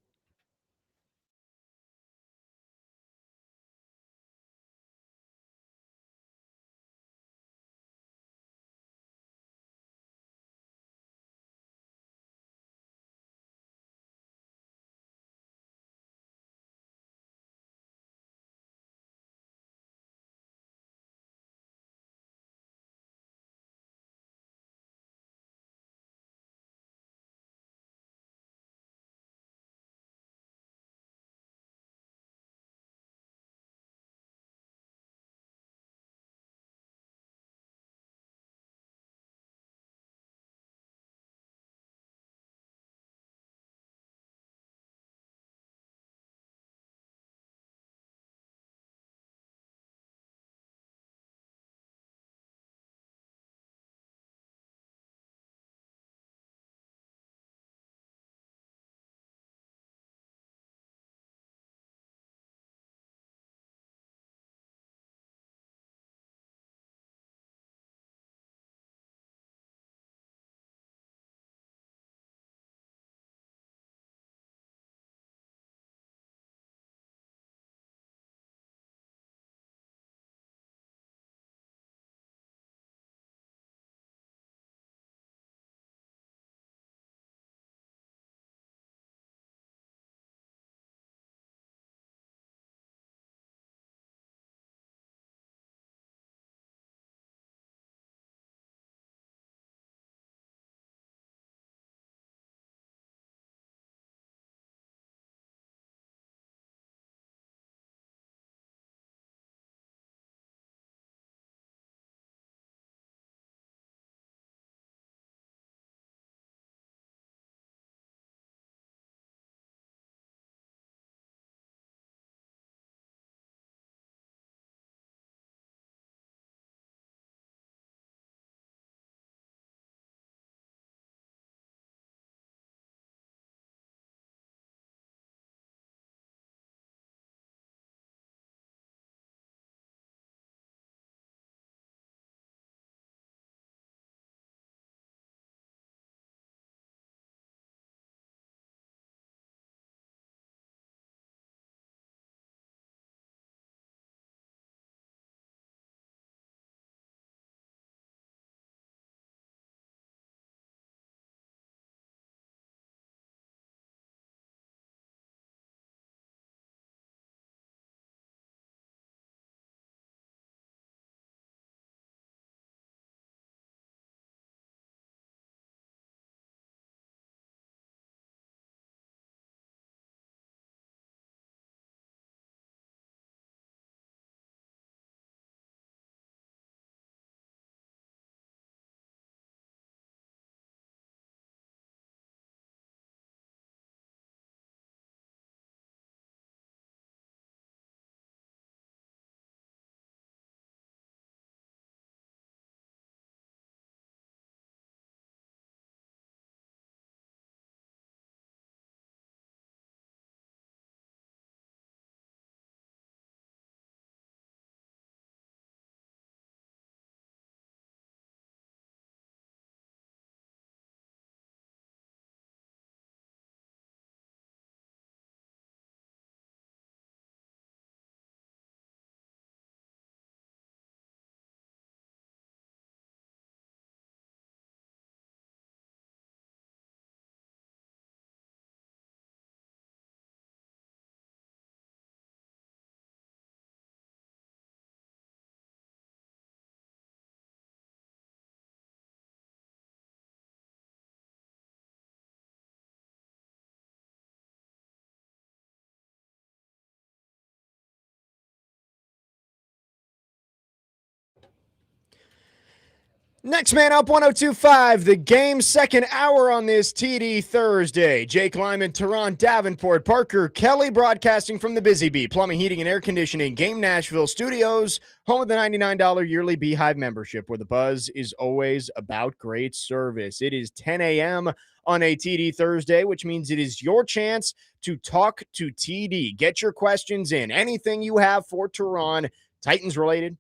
Next man up, 102.5, the game's second hour on this TD Thursday. Jake Lyman, Turron Davenport, Parker Kelly broadcasting from the Busy Bee Plumbing, Heating, and Air Conditioning Game Nashville Studios, home of the $99 yearly Beehive membership, where the buzz is always about great service. It is 10 a.m. on a TD Thursday, which means it is your chance to talk to TD. Get your questions in. Anything you have for Turron, Titans related,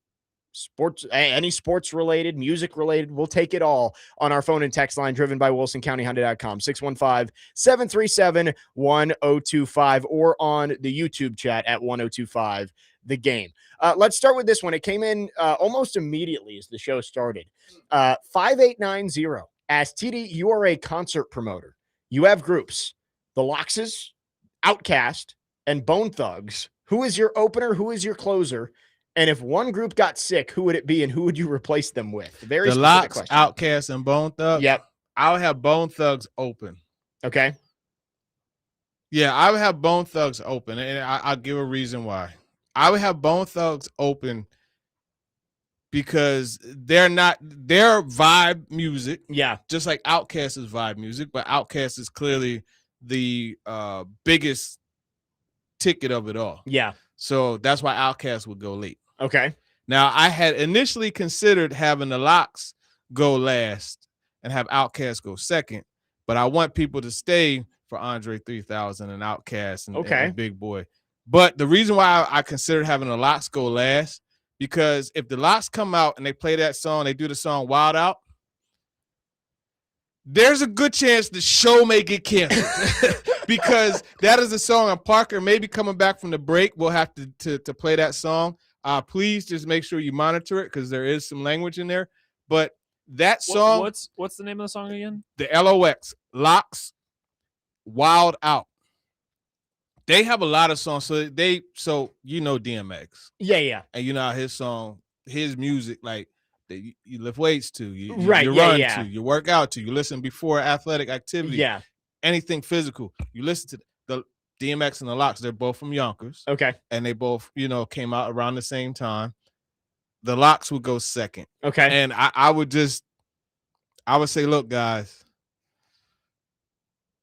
sports, any sports related, music related, we'll take it all on our phone and text line driven by WilsonCountyHonda.com, 615-737-1025, or on the YouTube chat at 1025 the game. Let's start with this one. It came in almost immediately as the show started. 5890 asked, TD, you are a concert promoter. You have groups, the Loxes, Outcast, and Bone Thugs. Who is your opener? Who is your closer? And if one group got sick, who would it be, and who would you replace them with? Very the specific Lox, question. Outcast, and Bone Thugs. Yep. I would have Bone Thugs open. Okay. Yeah, I would have Bone Thugs open, and I'll give a reason why. I would have Bone Thugs open because they're vibe music. Yeah. Just like Outkast is vibe music, but Outkast is clearly the biggest ticket of it all. Yeah. So that's why Outkast would go late. Okay. Now, I had initially considered having the Lox go last and have Outkast go second, but I want people to stay for Andre 3000 and Outkast and Big Boy. But the reason why I considered having the Lox go last, because if the Lox come out and they play that song, they do the song Wild Out, there's a good chance the show may get canceled because that is a song, and Parker may be coming back from the break. We'll have to play that song. Please just make sure you monitor it because there is some language in there. But that song, what's the name of the song again? The LOX, Lox, Wild Out. They have a lot of songs. So you know DMX. Yeah. And you know his song, his music, like you lift weights to, you run to, you work out to, you listen before athletic activity. Yeah. Anything physical. You listen to the DMX and the Lox. They're both from Yonkers. Okay. And they both, came out around the same time. The Lox would go second. Okay. And I would say, look, guys,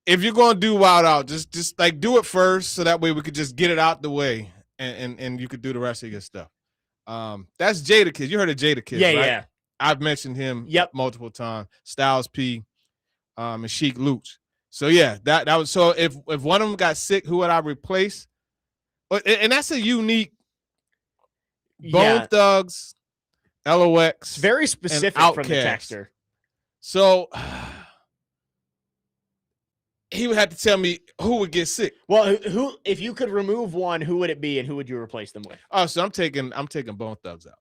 if you're going to do Wild Out, just like do it first so that way we could just get it out the way and you could do the rest of your stuff. That's Jadakiss. You heard of Jadakiss, right? Yeah. I've mentioned him multiple times. Styles P, and Sheik Luch. So yeah, that was so. If one of them got sick, who would I replace? And that's a unique Bone Thugs, LOX, very specific from the texter. So he would have to tell me who would get sick. Well, who if you could remove one, who would it be, and who would you replace them with? Oh, so I'm taking Bone Thugs out.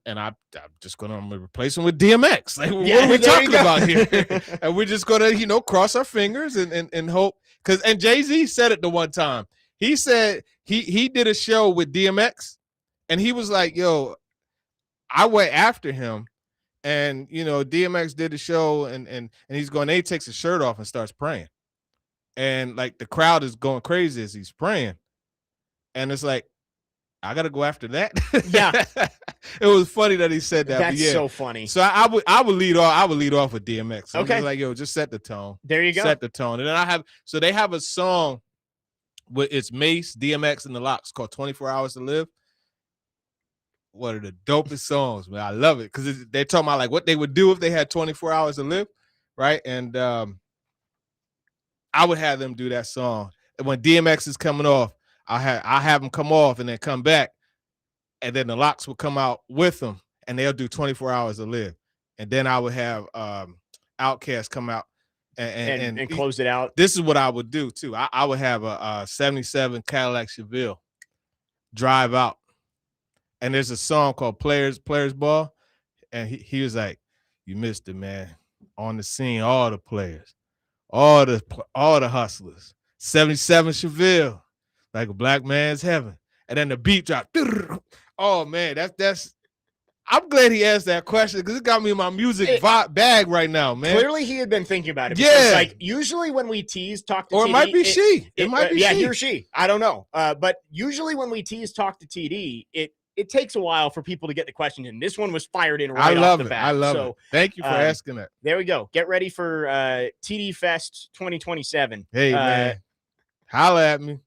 And I'm just gonna replace him with DMX. Like, what are we talking about here? And we're just gonna, cross our fingers and hope. And Jay-Z said it the one time. He said he did a show with DMX, and he was like, "Yo, I went after him." And DMX did the show, and he's going. He takes his shirt off and starts praying, and like the crowd is going crazy as he's praying, and it's like, I gotta go after that. Yeah, it was funny that he said that. That's so funny. So I would lead off with DMX. So okay, like just set the tone. There you go. Set the tone, and then they have a song with it's Mace, DMX, and the Lox called 24 Hours to Live. One of the dopest songs, man. I love it because they're talking about like what they would do if they had 24 hours to live, right? And I would have them do that song. And when DMX is coming off, I have them come off and then come back, and then the Lox will come out with them, and they'll do 24 Hours to Live. And then I would have Outkast come out and close it out. This is what I would do too. I would have a 77 Cadillac Chevelle drive out. And there's a song called Players Ball. And he was like, you missed it, man. On the scene, all the players, all the hustlers. 77 Chevelle, like a black man's heaven. And then the beat drop. Oh, man, that's I'm glad he asked that question because it got me in my music bag right now, man. Clearly, he had been thinking about it. Yeah. Like, usually when we talk to or TD, it might be she. It might be she. he or she. I don't know. But usually when we talk to TD, it it takes a while for people to get the question in. This one was fired in right off the bat. I love it. Thank you for asking that. There we go. Get ready for TD Fest 2027. Hey, man. Holla at me.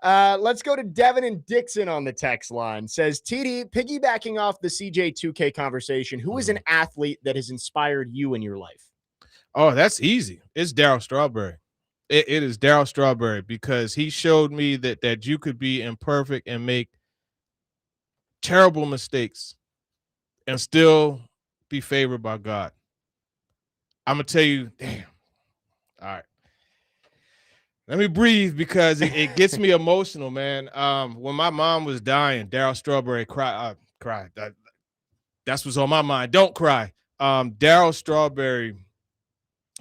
Let's go to Devin and Dixon on the text line. Says, TD, piggybacking off the CJ2K conversation, who is an athlete that has inspired you in your life? Oh, that's easy. It's Darryl Strawberry. It is Darryl Strawberry, because he showed me that you could be imperfect and make terrible mistakes and still be favored by God. I'm going to tell you, damn. All right. Let me breathe, because it gets me emotional, man. When my mom was dying, Darryl Strawberry cried. That's what's on my mind. Don't cry. Darryl Strawberry,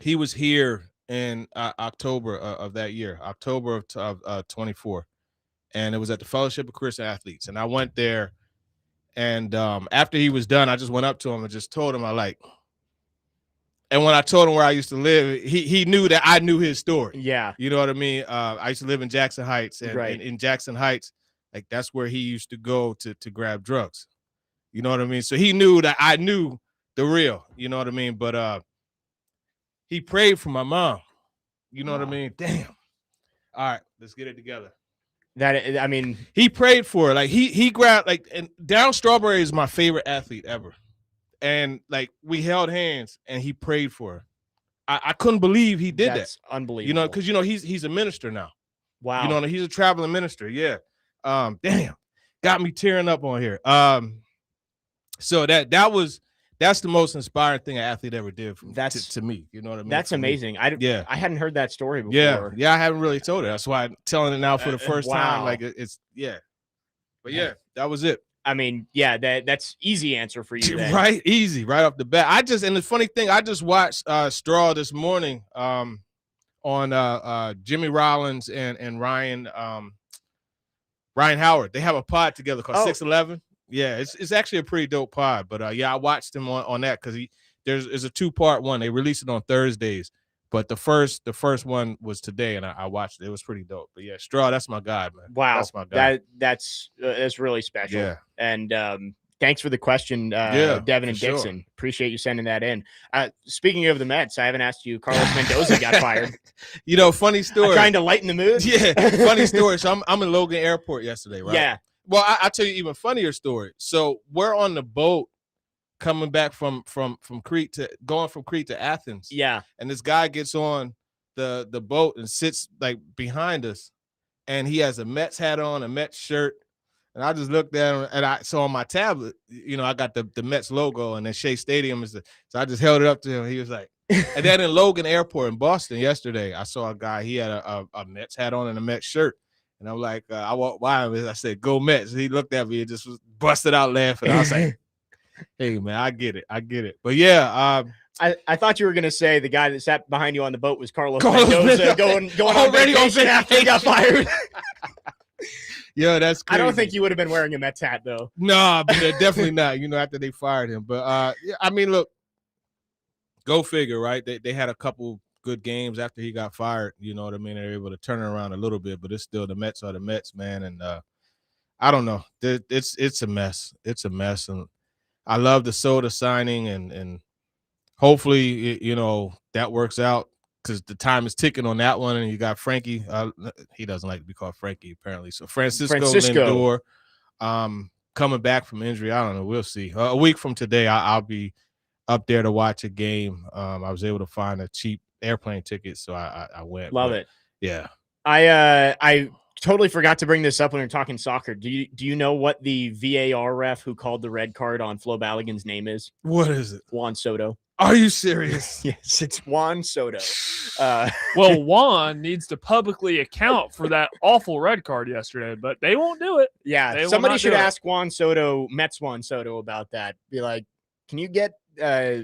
he was here in October of that year, October of 24. And it was at the Fellowship of Christian Athletes. And I went there. And after he was done, I just went up to him and just told him and when I told him where I used to live, he knew that I knew his story. Yeah. You know what I mean? I used to live in Jackson Heights. And in Jackson Heights, like, that's where he used to go to grab drugs. You know what I mean? So he knew that I knew the real. You know what I mean? But he prayed for my mom. You know what I mean? Damn. All right, let's get it together. He prayed for her. Like, he grabbed, like, and Darryl Strawberry is my favorite athlete ever. And, like, we held hands and he prayed for her. I couldn't believe he did that. That's unbelievable. You know, because, you know, he's a minister now. Wow. You know, he's a traveling minister. Yeah. Damn. Got me tearing up on here. So that's the most inspiring thing an athlete ever did to me. You know what I mean? That's amazing. I hadn't heard that story before. Yeah, I haven't really told it. That's why I'm telling it now for the first time. Like, it's But yeah, that was it. I mean, yeah, that's easy answer for you. Then. Right, easy, right off the bat. And the funny thing, I just watched Straw this morning on Jimmy Rollins and Ryan Howard. They have a pod together called 611. Yeah, it's actually a pretty dope pod. But I watched him on that, because there's a 2-part one. They release it on Thursdays, but the first one was today, and I watched it. It was pretty dope. But yeah, Straw, that's my guy, man. Wow, that's my guy. That's really special. Yeah, and thanks for the question, Devin and Dixon. Sure. Appreciate you sending that in. Speaking of the Mets, I haven't asked you. Carlos Mendoza got fired. You know, funny story. I'm trying to lighten the mood. Yeah, funny story. So I'm in Logan Airport yesterday, right? Yeah. Well, I'll tell you even funnier story. So we're on the boat coming back from Crete to Athens. Yeah. And this guy gets on the boat and sits, like, behind us, and he has a Mets hat on, a Mets shirt. And I just looked at him, and I saw on my tablet, you know, I got the Mets logo, and then Shea Stadium so I just held it up to him. He was like, and then in Logan Airport in Boston yesterday, I saw a guy, he had a Mets hat on and a Mets shirt. And I'm like, I walked by him and I said, "Go Mets." And he looked at me and just was busted out laughing. I was like, "Hey, man, I get it." But yeah, I thought you were gonna say the guy that sat behind you on the boat was Carlos Mendoza going already on vacation after he got fired. Yeah, that's crazy. I don't think you would have been wearing a Mets hat though. No, but definitely not. You know, after they fired him. But yeah, I mean, look, go figure, right? They had a couple good games after he got fired. You know what I mean? They're able to turn it around a little bit, but it's still the Mets are the Mets, man. And I don't know. It's a mess. It's a mess. And I love the Soda signing, and hopefully, you know, that works out, because the time is ticking on that one. And you got Frankie. He doesn't like to be called Frankie, apparently. So Francisco Lindor coming back from injury. I don't know. We'll see. A week from today, I'll be up there to watch a game. I was able to find a cheap airplane ticket, so I went. Love it. Yeah. I totally forgot to bring this up when we were talking soccer. Do you know what the VAR ref who called the red card on Flo Balogun's name is? What is it? Juan Soto. Are you serious? Yes, it's Juan Soto. Well, Juan needs to publicly account for that awful red card yesterday, but they won't do it. Yeah, somebody should ask Juan Soto, Mets Juan Soto, about that. Be like, can you get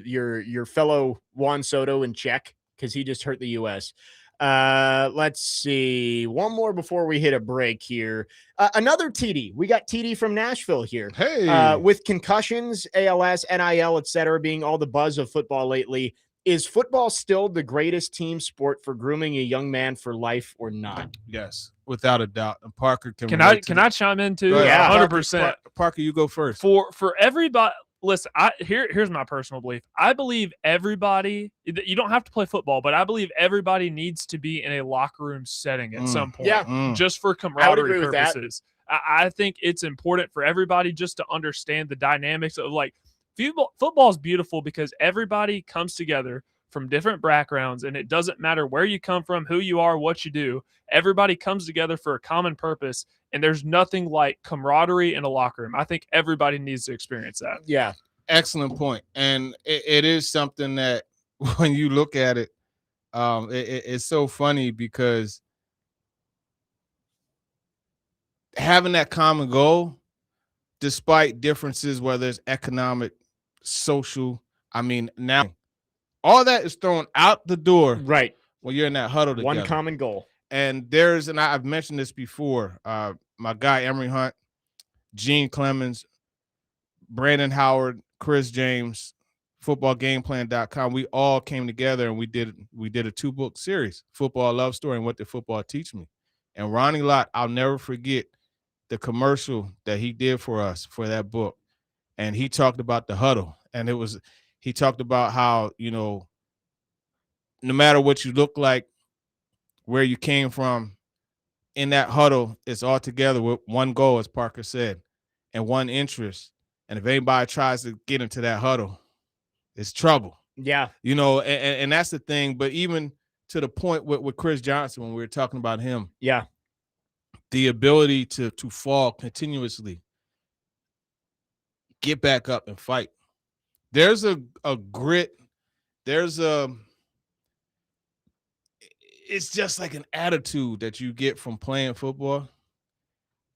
your fellow Juan Soto in check? Because he just hurt the U.S. Let's see. One more before we hit a break here. Another TD. We got TD from Nashville here. Hey. With concussions, ALS, NIL, etc., being all the buzz of football lately, Is football still the greatest team sport for grooming a young man for life or not? Yes, without a doubt. And Parker Can I chime in too? Yeah. 100%. Parker, you go first. For everybody, listen. Here's my personal belief. I believe everybody. You don't have to play football, but I believe everybody needs to be in a locker room setting at some point. Yeah. Just for camaraderie purposes. I think it's important for everybody just to understand the dynamics of like football is beautiful because everybody comes together from different backgrounds, and it doesn't matter where you come from, who you are, what you do. Everybody comes together for a common purpose, and there's nothing like camaraderie in a locker room. I think everybody needs to experience that. Yeah. Excellent point. And it is something that when you look at it, it's so funny because having that common goal, despite differences, whether it's economic, social, now all that is thrown out the door Right. when you're in that huddle together. One common goal. And I've mentioned this before, my guy Emery Hunt, Gene Clemens, Brandon Howard, Chris James, footballgameplan.com, we all came together and we did a 2-book series, Football Love Story and What Did Football Teach Me? And Ronnie Lott, I'll never forget the commercial that he did for us for that book. And he talked about the huddle. And he talked about how, no matter what you look like, where you came from, in that huddle, it's all together with one goal, as Parker said, and one interest. And if anybody tries to get into that huddle, it's trouble. Yeah. And that's the thing. But even to the point with Chris Johnson, when we were talking about him, Yeah. the ability to fall continuously, get back up and fight. There's a grit. It's just like an attitude that you get from playing football.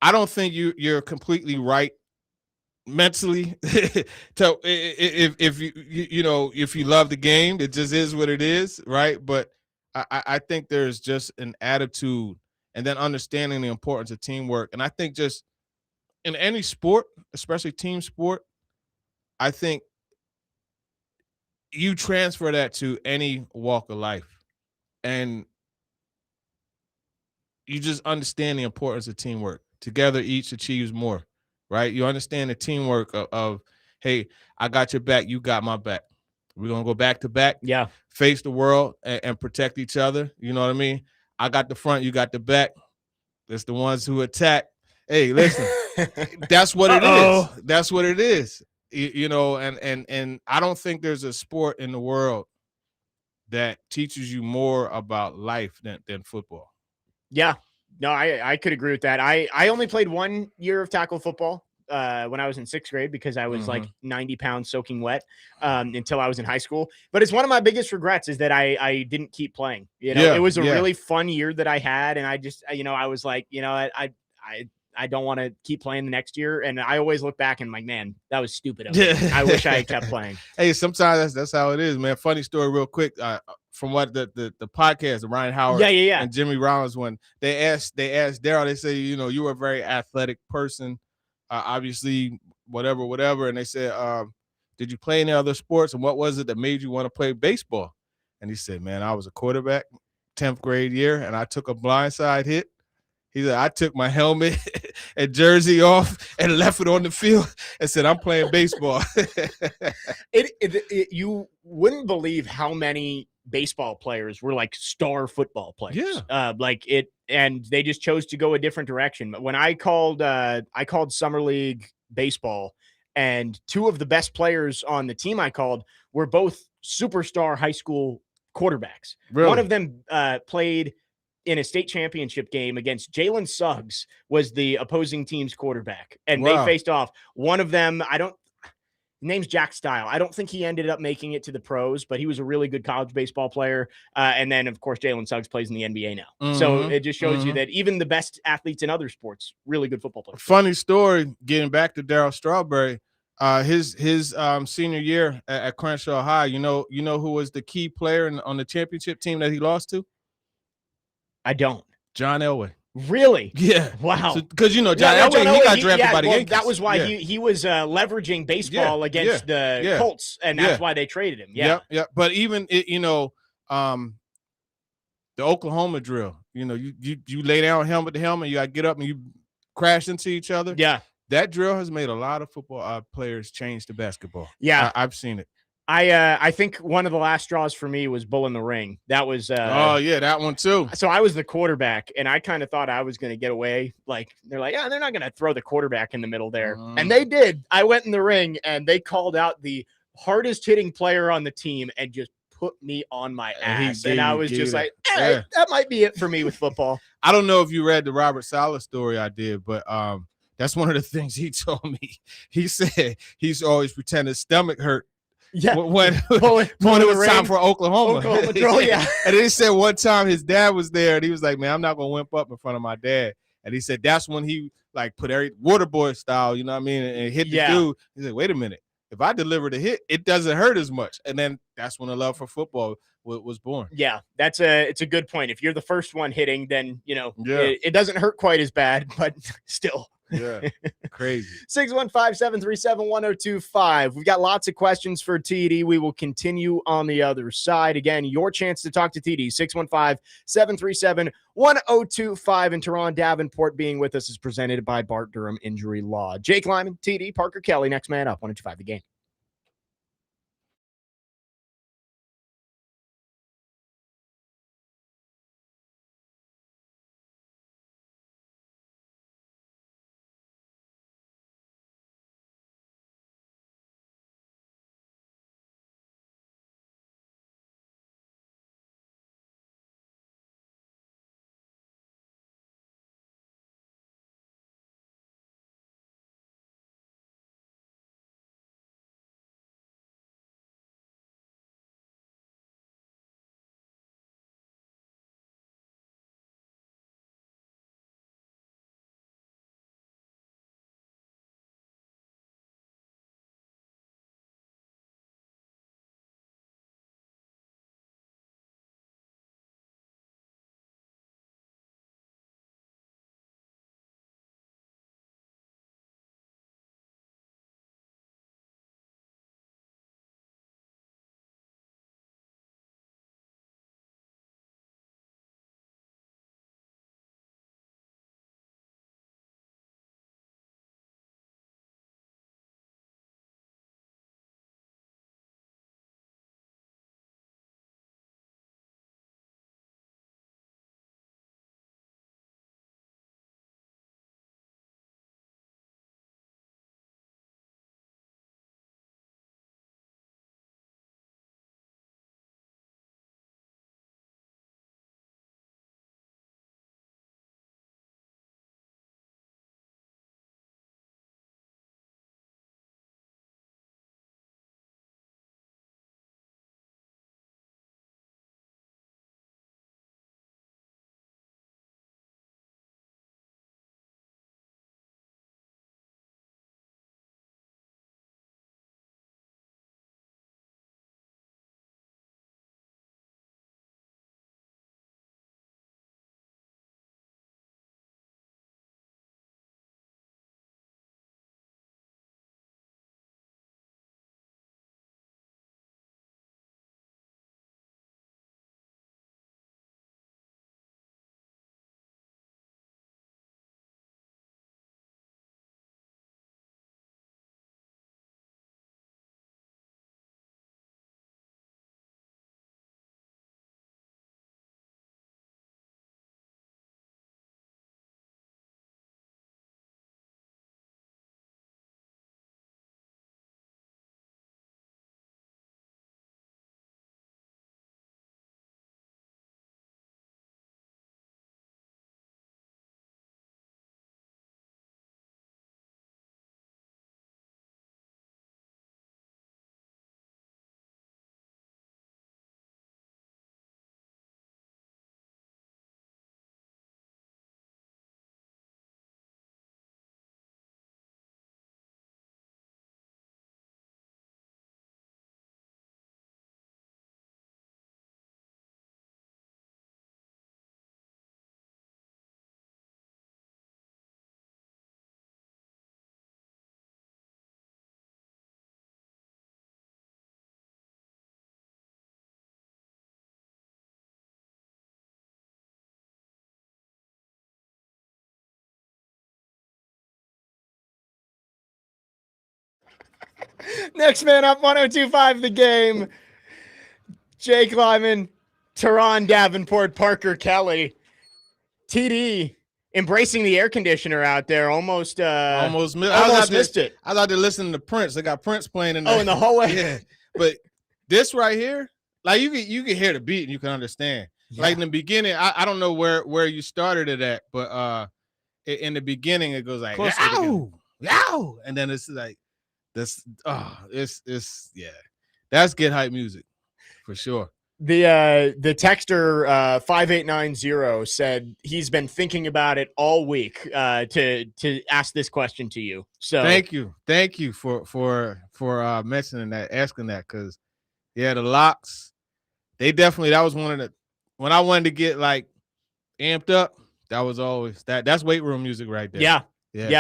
I don't think you're completely right mentally. If you love the game, it just is what it is, right? But I think there's just an attitude and then understanding the importance of teamwork. And I think just in any sport, especially team sport, I think you transfer that to any walk of life. And you just understand the importance of teamwork. Together, each achieves more, right? You understand the teamwork of hey, I got your back, you got my back. We're going to go back to back, face the world and protect each other. You know what I mean? I got the front, you got the back. It's the ones who attack. Hey, listen, that's what it is. That's what it is. And I don't think there's a sport in the world that teaches you more about life than football. Yeah. No, I could agree with that. I only played 1 year of tackle football when I was in 6th grade because I was like 90 pounds soaking wet until I was in high school. But it's one of my biggest regrets is that I didn't keep playing. It was a really fun year that I had. And I just, I was like, I don't want to keep playing the next year. And I always look back and I'm like, man, that was stupid of me. I wish I had kept playing. Hey, sometimes that's how it is, man. Funny story real quick. From what the podcast, the Ryan Howard and Jimmy Rollins, when they asked Daryl, they say, you were a very athletic person, obviously, whatever. And they said, did you play any other sports? And what was it that made you want to play baseball? And he said, man, I was a quarterback 10th grade year, and I took a blindside hit. He said, I took my helmet and jersey off and left it on the field and said, I'm playing baseball. You wouldn't believe how many baseball players were like star football players. And they just chose to go a different direction. But when I called summer league baseball, and 2 of the best players on the team I called were both superstar high school quarterbacks. Really? One of them played in a state championship game against Jalen Suggs, was the opposing team's quarterback. And they faced off. One of them, name's Jack Stile. I don't think he ended up making it to the pros, but he was a really good college baseball player. And then, of course, Jalen Suggs plays in the NBA now. So it just shows you that even the best athletes in other sports, really good football players. Funny story, getting back to Darryl Strawberry, his senior year at Crenshaw High, you know who was the key player on the championship team that he lost to? I don't. John Elway. Really? Yeah. Wow. Because John Yeah, Elway, John he Elway, got drafted by the well, Yankees. that was why Yeah. he was leveraging baseball against the Colts, and that's why they traded him. Yeah. Yep. But even the Oklahoma drill, you lay down helmet to helmet, you got to get up and you crash into each other. Yeah. That drill has made a lot of football players change to basketball. Yeah. I've seen it. I think one of the last straws for me was Bull in the Ring. That was that one too. So I was the quarterback, and I kind of thought I was going to get away. Like, they're like, they're not going to throw the quarterback in the middle there. And they did. I went in the ring, and they called out the hardest hitting player on the team and just put me on my ass. And I was just like, that might be it for me with football. I don't know if you read the Robert Saleh story I did, but that's one of the things he told me. He said he's always pretend his stomach hurt. Yeah, when it was time for Oklahoma drill, yeah. And then he said one time his dad was there, and he was like, "Man, I'm not gonna wimp up in front of my dad." And he said that's when he like put every water boy style, you know what I mean, and hit the dude. He said, "Wait a minute, if I deliver the hit, it doesn't hurt as much." And then that's when the love for football was born. Yeah, it's a good point. If you're the first one hitting, then it doesn't hurt quite as bad, but still. Yeah, crazy. 615-737-1025. We've got lots of questions for TD. We will continue on the other side. Again, your chance to talk to TD, 615-737-1025. And Turron Davenport being with us is presented by Bart Durham Injury Law. Jake Lyman, TD, Parker Kelly, next man up, 102.5 The Game. Next man up, 102.5 The Game. Jake Lyman, Turron Davenport, Parker Kelly. TD embracing the air conditioner out there. Almost missed it. I was out there listening to Prince. They got Prince playing in there. Oh, in the hallway? Yeah. But this right here, like you can hear the beat and you can understand. Yeah. Like in the beginning, I don't know where you started it at, but in the beginning it goes like yow, yow, and then it's like this. Oh, it's yeah. That's get hype music for sure. The texter 5890 said he's been thinking about it all week to ask this question to you. So thank you for mentioning that, asking that, because yeah, the Locks, they definitely, that was one of the, when I wanted to get like amped up, that was always that's weight room music right there. Yeah.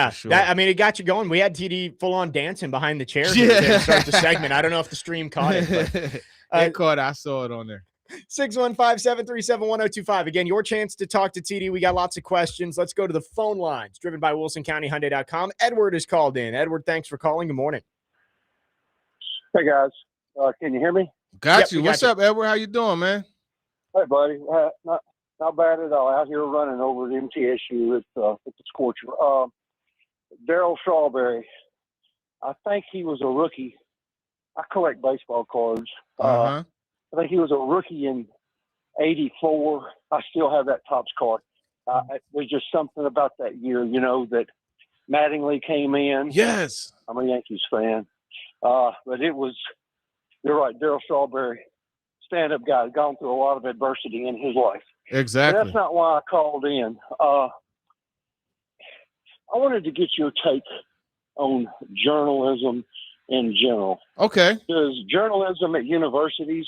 For sure. I mean, it got you going. We had TD full on dancing behind the chair here to start the segment. I don't know if the stream caught it, but it caught. I saw it on there. 615-737-1025. Again, your chance to talk to TD. We got lots of questions. Let's go to the phone lines, driven by WilsonCountyHyundai.com. Edward is called in. Edward, thanks for calling. Good morning. Hey, guys. Can you hear me? Got you. What's up, Edward? How you doing, man? Hey, buddy. Not bad at all. Out here running over the MTSU. It's the scorcher. Daryl Strawberry. I think he was a rookie. I collect baseball cards. I think he was a rookie in '84. I still have that Topps card. There's just something about that year, that Mattingly came in. Yes. I'm a Yankees fan. But it was, you're right, Daryl Strawberry, stand-up guy, gone through a lot of adversity in his life. Exactly. But that's not why I called in. I wanted to get your take on journalism in general. Okay. Does journalism at universities,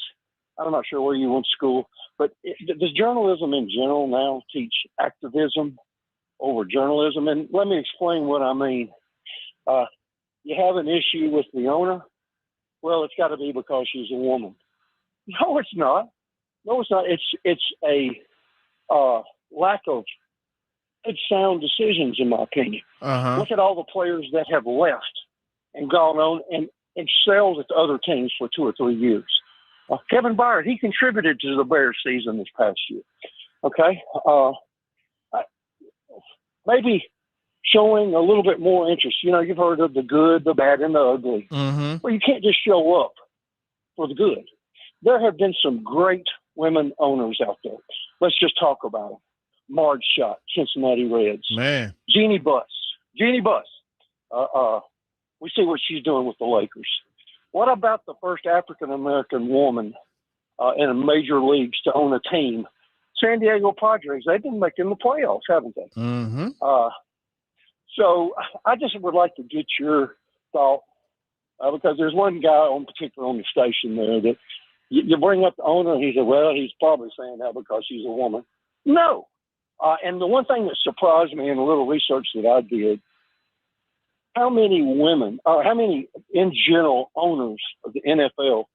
I'm not sure where you went to school, but does journalism in general now teach activism over journalism? And let me explain what I mean. You have an issue with the owner? Well, it's got to be because she's a woman. No, it's not. It's a lack of good sound decisions, in my opinion. Look at all the players that have left and gone on and excelled at other teams for 2 or 3 years. Kevin Byard, he contributed to the Bears season this past year. Okay? Maybe showing a little bit more interest. You've heard of the good, the bad, and the ugly. Well, you can't just show up for the good. There have been some great women owners out there. Let's just talk about them. Marge Schott, Cincinnati Reds. Man. Jeannie Buss. We see what she's doing with the Lakers. What about the first African-American woman in major leagues to own a team? San Diego Padres, they've been making the playoffs, haven't they? So I just would like to get your thought, because there's one guy on the station there that you bring up the owner, and he said, well, he's probably saying that because she's a woman. No. And the one thing that surprised me in a little research that I did, how many women, or how many in general owners of the NFL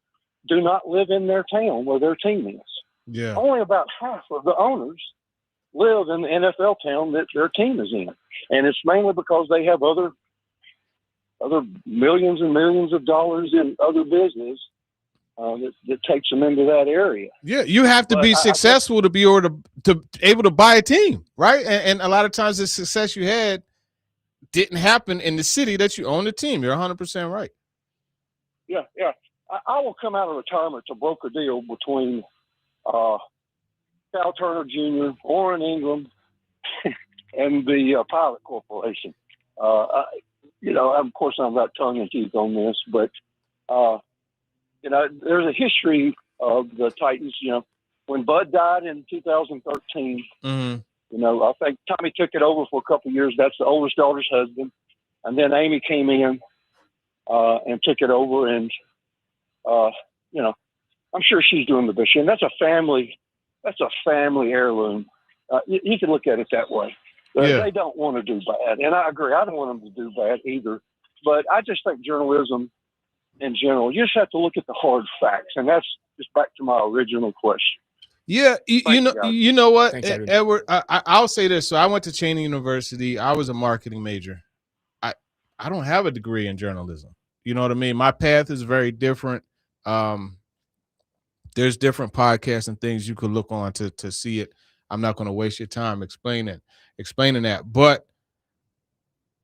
do not live in their town where their team is? Yeah. Only about half of the owners live in the NFL town that their team is in. And it's mainly because they have other millions and millions of dollars in other business that takes them into that area. Yeah, you have to be successful to be able to buy a team, right? And a lot of times the success you had didn't happen in the city that you own the team. You're 100% right. Yeah. I will come out of retirement to broker a deal between Cal Turner Jr., Orrin Ingram, and the Pilot Corporation. Of course, I'm not tongue in cheek on this, but there's a history of the Titans. When Bud died in 2013, I think Tommy took it over for a couple of years. That's the oldest daughter's husband, and then Amy came in and took it over, and I'm sure she's doing the best. And that's a family heirloom. You can look at it that way. They don't want to do bad, and I agree. I don't want them to do bad either. But I just think journalism in general, you just have to look at the hard facts, and that's just back to my original question. Yeah, you know what, Thanks, Edward, I'll say this. So I went to Cheney University. I was a marketing major. I don't have a degree in journalism. You know what I mean? My path is very different. There's different podcasts and things you could look on to see it. I'm not going to waste your time explaining that. But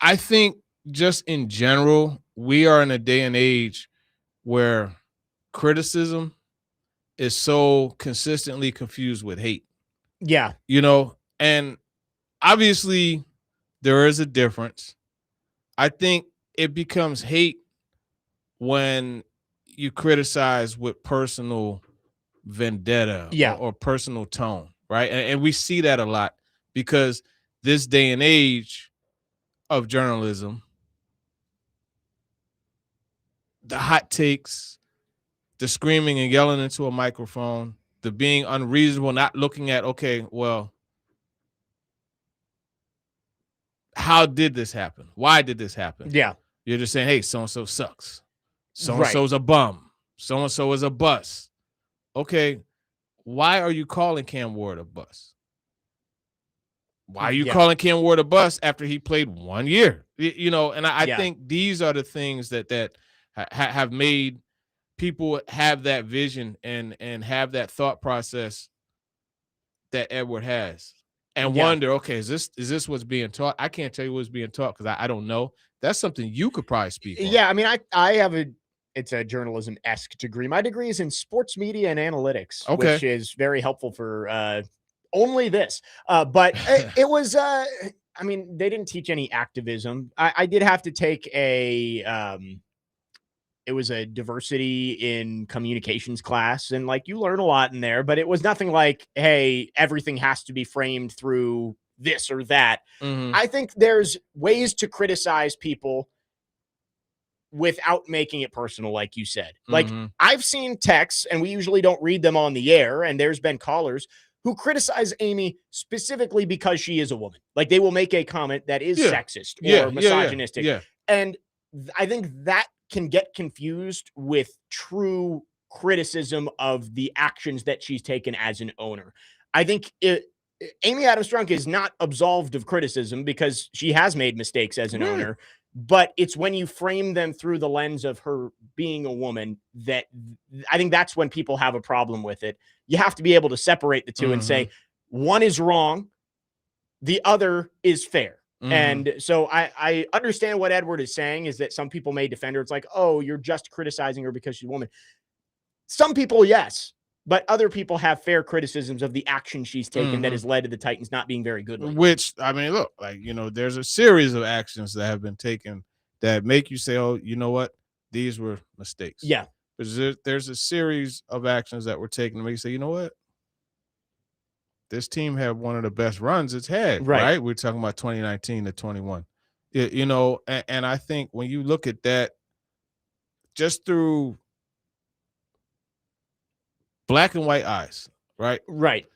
I think just in general, we are in a day and age where criticism is so consistently confused with hate. Yeah. You know, and obviously there is a difference. I think it becomes hate when you criticize with personal vendetta or personal tone, right? And we see that a lot because this day and age of journalism, the hot takes, the screaming and yelling into a microphone, the being unreasonable, not looking at, okay, well, how did this happen? Why did this happen? Yeah. You're just saying, hey, so-and-so sucks. So-and-so's a bum. So-and-so is a bust. Okay, why are you calling Cam Ward a bust? Why are you calling Cam Ward a bust after he played 1 year? You know, and I think these are the things that have made people have that vision and have that thought process that Edward has. And wonder, okay, is this what's being taught? I can't tell you what's being taught because I don't know. That's something you could probably speak on. Yeah, I mean, I have it's a journalism-esque degree. My degree is in sports media and analytics, which is very helpful for only this. But it was, I mean, they didn't teach any activism. I did have to take it was a diversity in communications class, and like you learn a lot in there, but it was nothing like, hey, everything has to be framed through this or that. Mm-hmm. I think there's ways to criticize people without making it personal, like you said. Like I've seen texts, and we usually don't read them on the air, and there's been callers who criticize Amy specifically because she is a woman. Like they will make a comment that is sexist or misogynistic. Yeah. And I think that can get confused with true criticism of the actions that she's taken as an owner. I think Amy Adams-Strunk is not absolved of criticism because she has made mistakes as an owner, but it's when you frame them through the lens of her being a woman that I think that's when people have a problem with it. You have to be able to separate the two and say one is wrong, the other is fair. And so I understand what Edward is saying is that some people may defend her. It's like, oh, you're just criticizing her because she's a woman. Some people, yes, but other people have fair criticisms of the action she's taken that has led to the Titans not being very good lately. Which, I mean, look, like, you know, there's a series of actions that have been taken that make you say, oh, you know what? These were mistakes. Yeah. There's a series of actions that were taken to make you say, you know what? This team had one of the best runs it's had, right? We're talking about 2019 to 21. You know, and I think when you look at that just through black and white eyes, right? Right.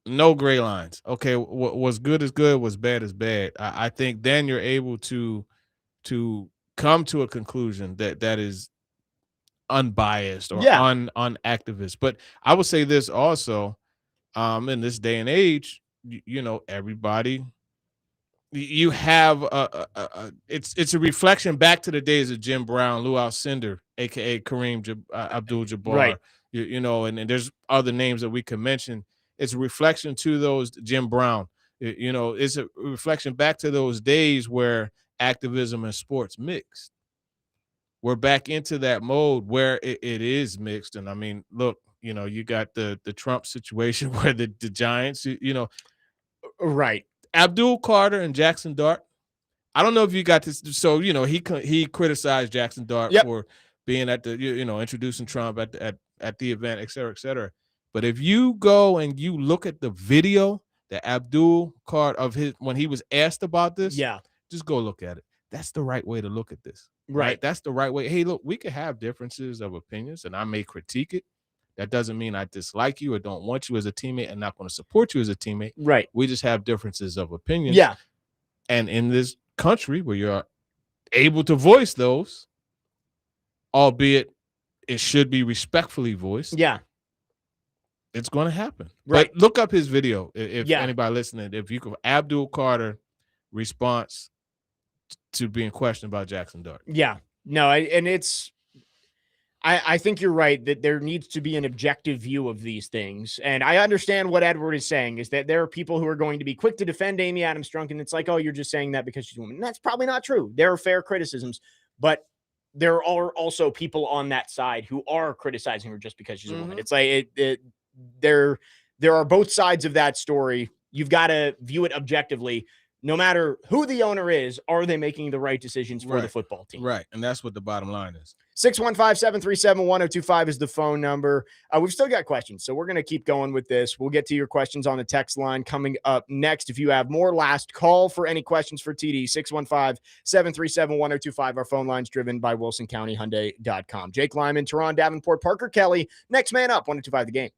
No gray lines. Okay, what was good is good, was bad is bad. I think then you're able to come to a conclusion that is unbiased or unactivist. But I would say this also, in this day and age, you know, everybody, you have it's a reflection back to the days of Jim Brown, Lou Alcindor, aka Kareem Abdul-Jabbar, right? You know, and there's other names that we can mention. It's a reflection to those Jim Brown. You know, it's a reflection back to those days where activism and sports mixed. We're back into that mode where it is mixed, and I mean, look. You know, you got the Trump situation where the Giants, you know. Right. Abdul Carter and Jackson Dart. I don't know if you got this. So, you know, he criticized Jackson Dart for being at the, you know, introducing Trump at the event, et cetera, et cetera. But if you go and you look at the video that Abdul Carter of his, when he was asked about this, just go look at it. That's the right way to look at this. Right. That's the right way. Hey, look, we could have differences of opinions and I may critique it. That doesn't mean I dislike you or don't want you as a teammate and not going to support you as a teammate. Right. We just have differences of opinions. Yeah. And in this country where you're able to voice those, albeit it should be respectfully voiced. Yeah. It's going to happen. Right. But look up his video if anybody listening. If you could, Abdul Carter response to being questioned about Jackson Dart. Yeah. No, and I think you're right that there needs to be an objective view of these things. And I understand what Edward is saying is that there are people who are going to be quick to defend Amy Adams Strunk. And it's like, oh, you're just saying that because she's a woman. And that's probably not true. There are fair criticisms, but there are also people on that side who are criticizing her just because she's a woman. It's like there are both sides of that story. You've got to view it objectively. No matter who the owner is, are they making the right decisions for the football team? Right. And that's what the bottom line is. 615-737-1025 is the phone number. We've still got questions, so we're going to keep going with this. We'll get to your questions on the text line coming up next. If you have more, last call for any questions for TD, 615-737-1025. Our phone line's driven by WilsonCountyHyundai.com. Jake Lyman, Turron Davenport, Parker Kelly. Next man up, 1025 The Game.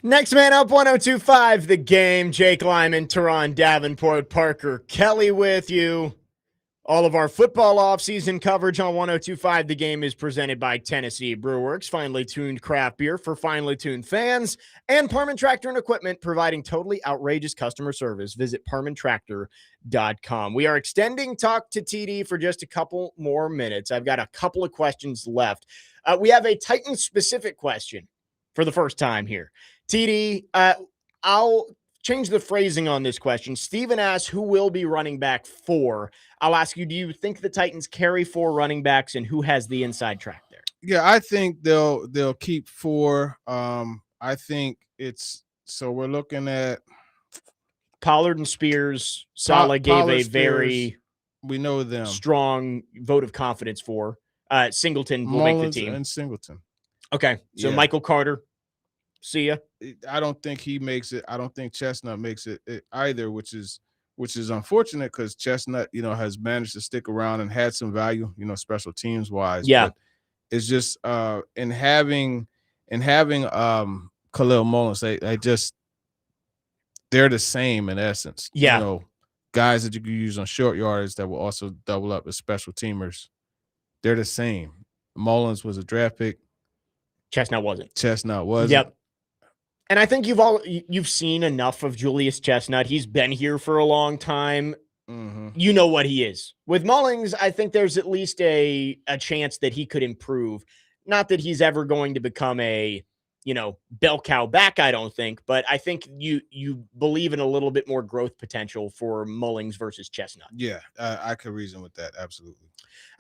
Next man up, 102.5 The Game. Jake Lyman, Turron Davenport, Parker Kelly with you. All of our football offseason coverage on 102.5 The Game is presented by Tennessee Brewworks, finely tuned craft beer for finely tuned fans, and Parman Tractor and Equipment, providing totally outrageous customer service. Visit parmantractor.com. We are extending Talk to TD for just a couple more minutes. I've got a couple of questions left. We have a Titans-specific question for the first time here. TD, I'll change the phrasing on this question. Steven asks, who will be running back 4? I'll ask you, do you think the Titans carry 4 running backs, and who has the inside track there? Yeah, I think they'll keep 4. I think we're looking at Pollard and Spears. Saleh gave a very we know them strong vote of confidence for. Singleton will Mullins make the team. and Singleton. Okay, so Yeah. Michael Carter. See ya. I don't think he makes it. I don't think Chestnut makes it either, which is unfortunate because Chestnut, has managed to stick around and had some value, special teams wise. Yeah. But it's just in having Khalil Mullins, they're the same in essence. Yeah. Guys that you can use on short yardage that will also double up as special teamers. They're the same. Mullins was a draft pick. Chestnut wasn't. Yep. And I think you've seen enough of Julius Chestnut. He's been here for a long time. Mm-hmm. You know what he is. With Mullins, I think there's at least a chance that he could improve. Not that he's ever going to become a, bell cow back, I don't think. But I think you believe in a little bit more growth potential for Mullins versus Chestnut. Yeah, I could reason with that. Absolutely.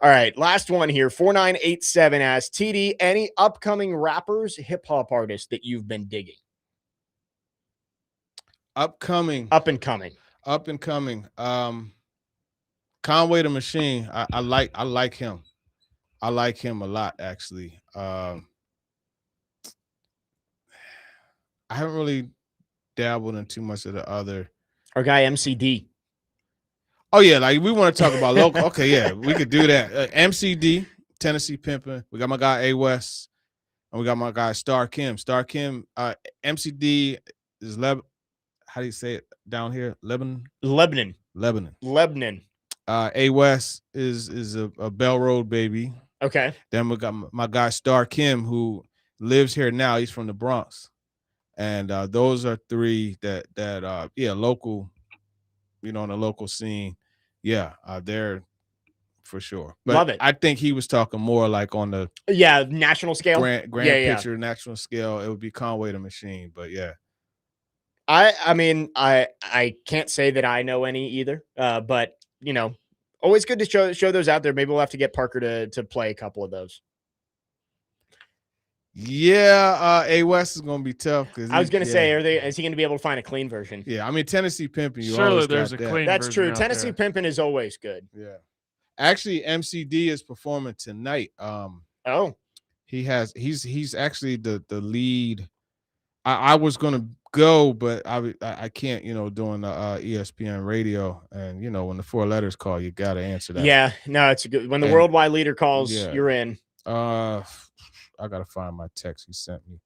All right, last one here. 4987 asks, TD, any upcoming rappers, hip-hop artists that you've been digging? Up and coming. Conway the Machine. I like him. I like him a lot, actually. I haven't really dabbled in too much of the other. Our guy MCD. Oh yeah, like we want to talk about local. Okay, yeah, we could do that. MCD, Tennessee Pimpin'. We got my guy A West, and we got my guy Star Kim. MCD is how do you say it down here? Lebanon. A West is a Bell Road baby. Okay. Then we got my guy Star Kim, who lives here now. He's from the Bronx, and those are 3 that local, on the local scene. Yeah, they're for sure. But love it. I think he was talking more like on the national scale, grand picture, national scale. It would be Conway the Machine, but yeah. I mean, I can't say that I know any either, but always good to show those out there. Maybe we'll have to get Parker to play a couple of those. Yeah, A West is gonna be tough because I was gonna say, is he gonna be able to find a clean version? Yeah, I mean Tennessee Pimpin'. Surely there's a clean. That's version true. out Tennessee there. Pimpin' is always good. Yeah, actually, MCD is performing tonight. He's actually the lead. I was gonna go, but I can't. Doing the ESPN radio, and when the 4 letters call, you got to answer that. Yeah, no, it's a good. When the worldwide leader calls, you're in. I gotta find my text he sent me.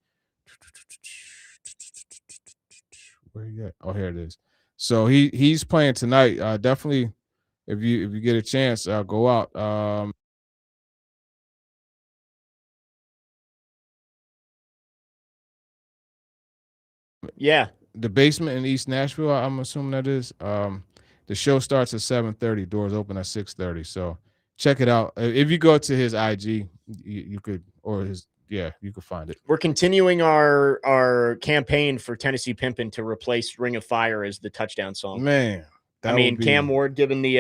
Where you at? Oh, here it is. So he's playing tonight. Definitely, if you get a chance, go out. Yeah, the Basement in East Nashville. I'm assuming that is. The show starts at 7:30. Doors open at 6:30. So check it out. If you go to his IG, you could, or his, you could find it. We're continuing our campaign for Tennessee Pimpin' to replace Ring of Fire as the touchdown song. Man, Cam Ward giving the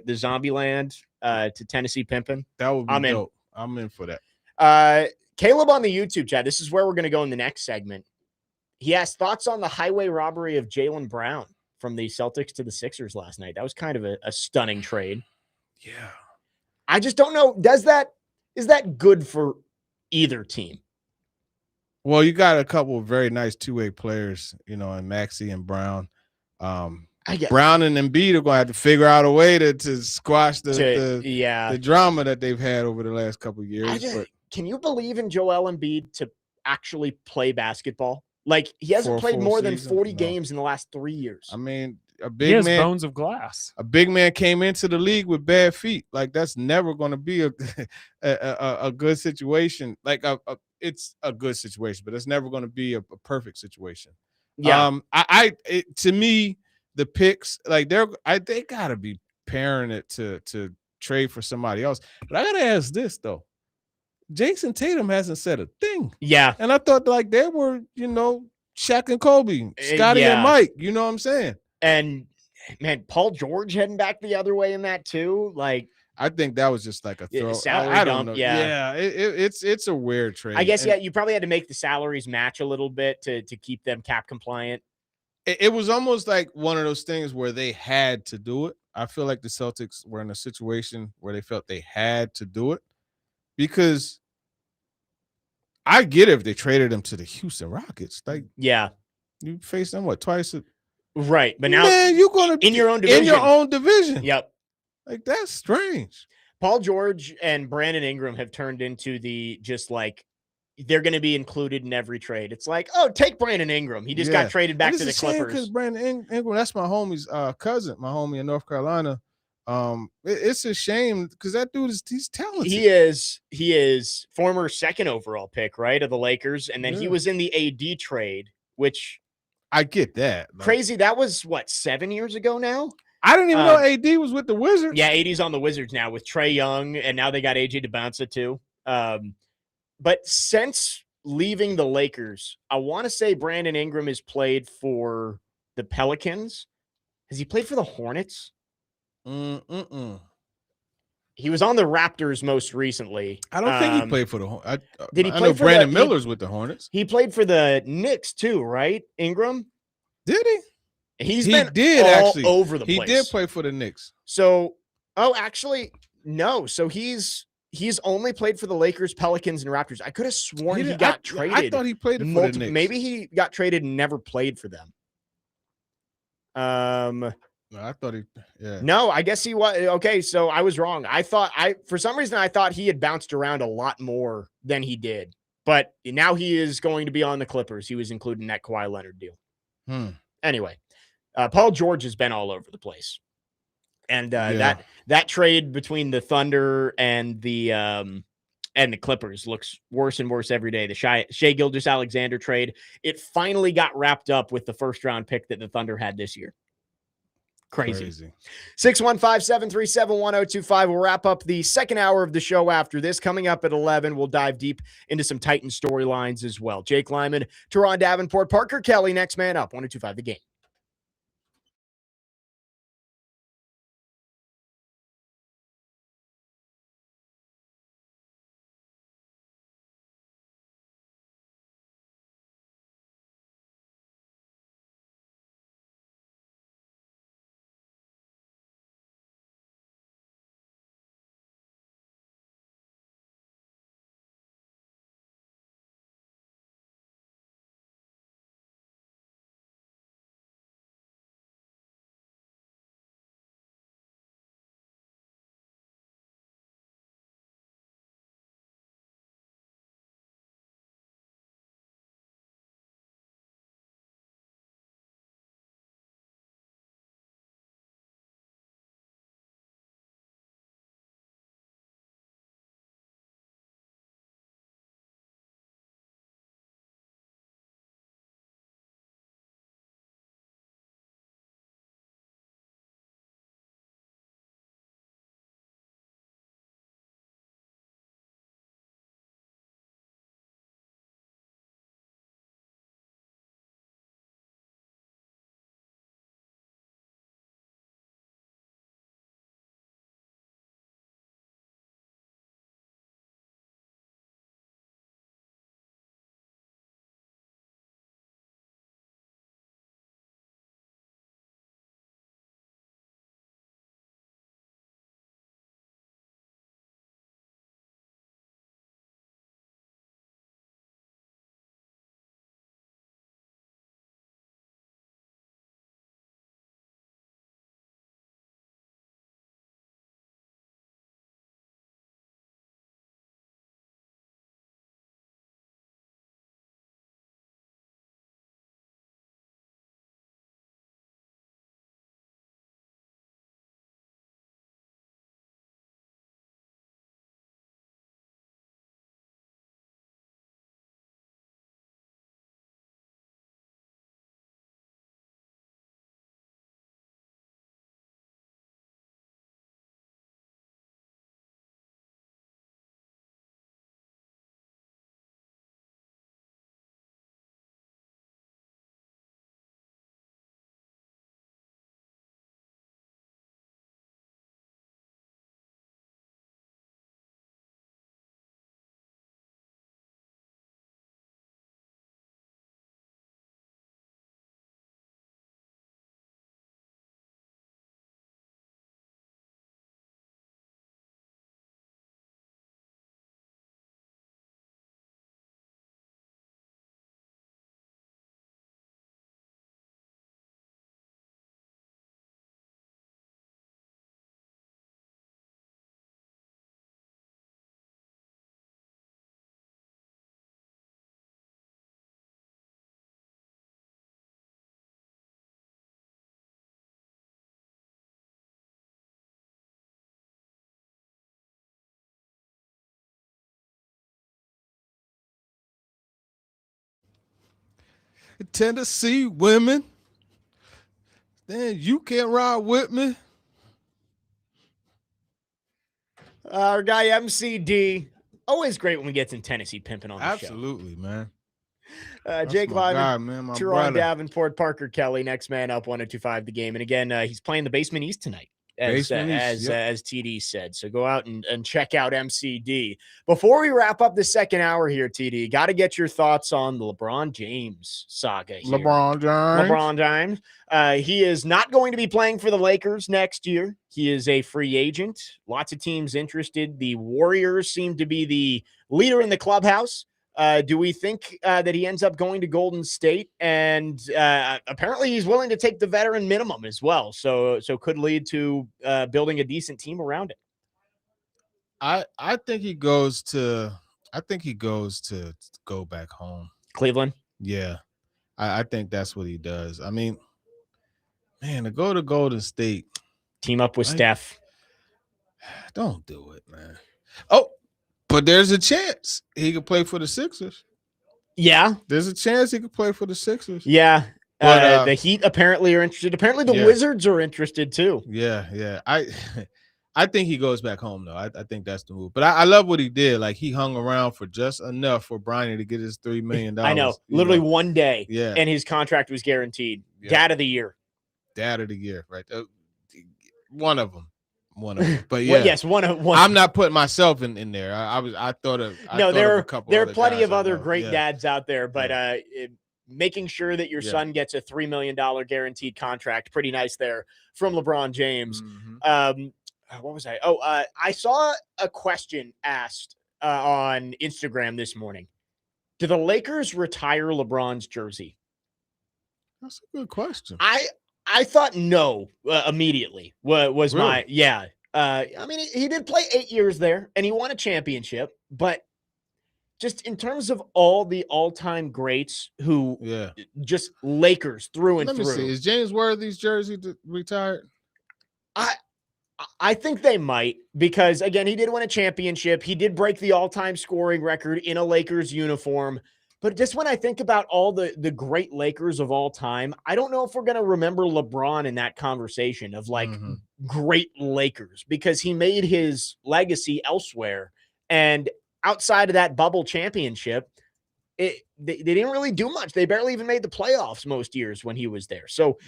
Zombieland to Tennessee Pimpin'. That would be dope. I'm in for that. Caleb on the YouTube chat. This is where we're going to go in the next segment. He asked thoughts on the highway robbery of Jaylen Brown from the Celtics to the Sixers last night. That was kind of a stunning trade. Yeah. I just don't know. Is that good for either team? Well, you got a couple of very nice 2-way players, in Maxey and Brown. Brown and Embiid are going to have to figure out a way to squash the drama that they've had over the last couple of years. can you believe in Joel Embiid to actually play basketball? Like, he hasn't For a played full more than season? 40 No. games in the last 3 years. I mean, a He big has man. bones of glass. A big man came into the league with bad feet. Like, that's never going to be a good situation. Like, it's a good situation, but it's never going to be a perfect situation. Yeah. To me, the picks, like, they gotta be pairing it to trade for somebody else. But I gotta ask this though: Jason Tatum hasn't said a thing. Yeah. And I thought, like, they were, Shaq and Kobe, Scotty and Mike. You know what I'm saying? And man, Paul George heading back the other way in that too. Like, I think that was just like a throw. Salary I don't dump. know. Yeah. It's a weird trade. I guess, you probably had to make the salaries match a little bit to keep them cap compliant. It was almost like one of those things where they had to do it. I feel like the Celtics were in a situation where they felt they had to do it, because I get it if they traded him to the Houston Rockets. Like, yeah, you face them twice? Right. But now, man, you're gonna in your own division. In your own division. Yep. Like, that's strange. Paul George and Brandon Ingram have turned into they're going to be included in every trade. It's like, oh, take Brandon Ingram. He just got traded back to the Clippers. Because Brandon Ingram, that's my homie's cousin, my homie in North Carolina. It's a shame because that dude he's talented. He is former second overall pick, right, of the Lakers, and then he was in the AD trade, which I get that. Crazy. That was 7 years ago now. I didn't even know AD was with the Wizards. Yeah, AD's on the Wizards now with Trae Young, and now they got AJ DeBounce too. But since leaving the Lakers, I want to say Brandon Ingram has played for the Pelicans. Has he played for the Hornets? He was on the Raptors most recently. I don't think he played for the Hornets. Did he play know for Brandon Miller's with the Hornets. He played for the Knicks too, right? Ingram? Did he? He did all actually over the place. He did play for the Knicks. So, actually, no. So he's only played for the Lakers, Pelicans, and Raptors. I could have sworn he got traded. I thought he played for the Knicks. Maybe he got traded and never played for them. No, I thought he. Yeah. No, I guess he was. Okay, so I was wrong. For some reason I thought he had bounced around a lot more than he did. But now he is going to be on the Clippers. He was included in that Kawhi Leonard deal. Anyway, Paul George has been all over the place. And that trade between the Thunder and the Clippers looks worse and worse every day. The Shai Gilgeous-Alexander trade, it finally got wrapped up with the first round pick that the Thunder had this year. Crazy. 615-737-1025. We'll wrap up the second hour of the show after this. Coming up at 11, we'll dive deep into some Titan storylines as well. Jake Lyman, Turron Davenport, Parker Kelly, next man up. 102.5 The Game. Tennessee women. Then you can't ride with me. Our guy MCD. Always great when we get some Tennessee pimping on the Absolutely, man. show. Jake my Lyman, guy, man, my Turron brother. Davenport, Parker Kelly, next man up, 102.5 The Game. And again, he's playing the Basement East tonight, as TD said. So go out and check out MCD. Before we wrap up the second hour here, TD, got to get your thoughts on the LeBron James saga here. LeBron James. He is not going to be playing for the Lakers next year. He is a free agent. Lots of teams interested. The Warriors seem to be the leader in the clubhouse. Do we think that he ends up going to Golden State? And apparently he's willing to take the veteran minimum as well. So could lead to building a decent team around it. I think he goes to go back home. Cleveland? Yeah. I think that's what he does. I mean, man, to go to Golden State. Team up with Steph. Don't do it, man. Oh, but there's a chance he could play for the Sixers. Yeah. There's a chance he could play for the Sixers. Yeah. But, the Heat apparently are interested. Apparently the Wizards are interested too. Yeah. I think he goes back home, though. I think that's the move. But I love what he did. Like, he hung around for just enough for Bronny to get his $3 million. I know. Literally one day. Yeah. And his contract was guaranteed. Yeah. Dad of the year. Right? One of them. But yeah. Well, yes, one. I'm not putting myself in there. I thought of there a couple. There are plenty of other great dads out there, but making sure that your son gets a $3 million guaranteed contract, pretty nice there from LeBron James. Mm-hmm. What was I? I saw a question asked on Instagram this morning. Do the Lakers retire LeBron's jersey? That's a good question. I thought no immediately was really? I mean, he did play 8 years there and he won a championship, but just in terms of all the all-time greats who just Lakers through and through. Let me see. Is James Worthy's jersey retired? I think they might, because again, he did win a championship. He did break the all-time scoring record in a Lakers uniform. But just when I think about all the great Lakers of all time, I don't know if we're going to remember LeBron in that conversation of like great Lakers, because he made his legacy elsewhere. And outside of that bubble championship, they didn't really do much. They barely even made the playoffs most years when he was there. So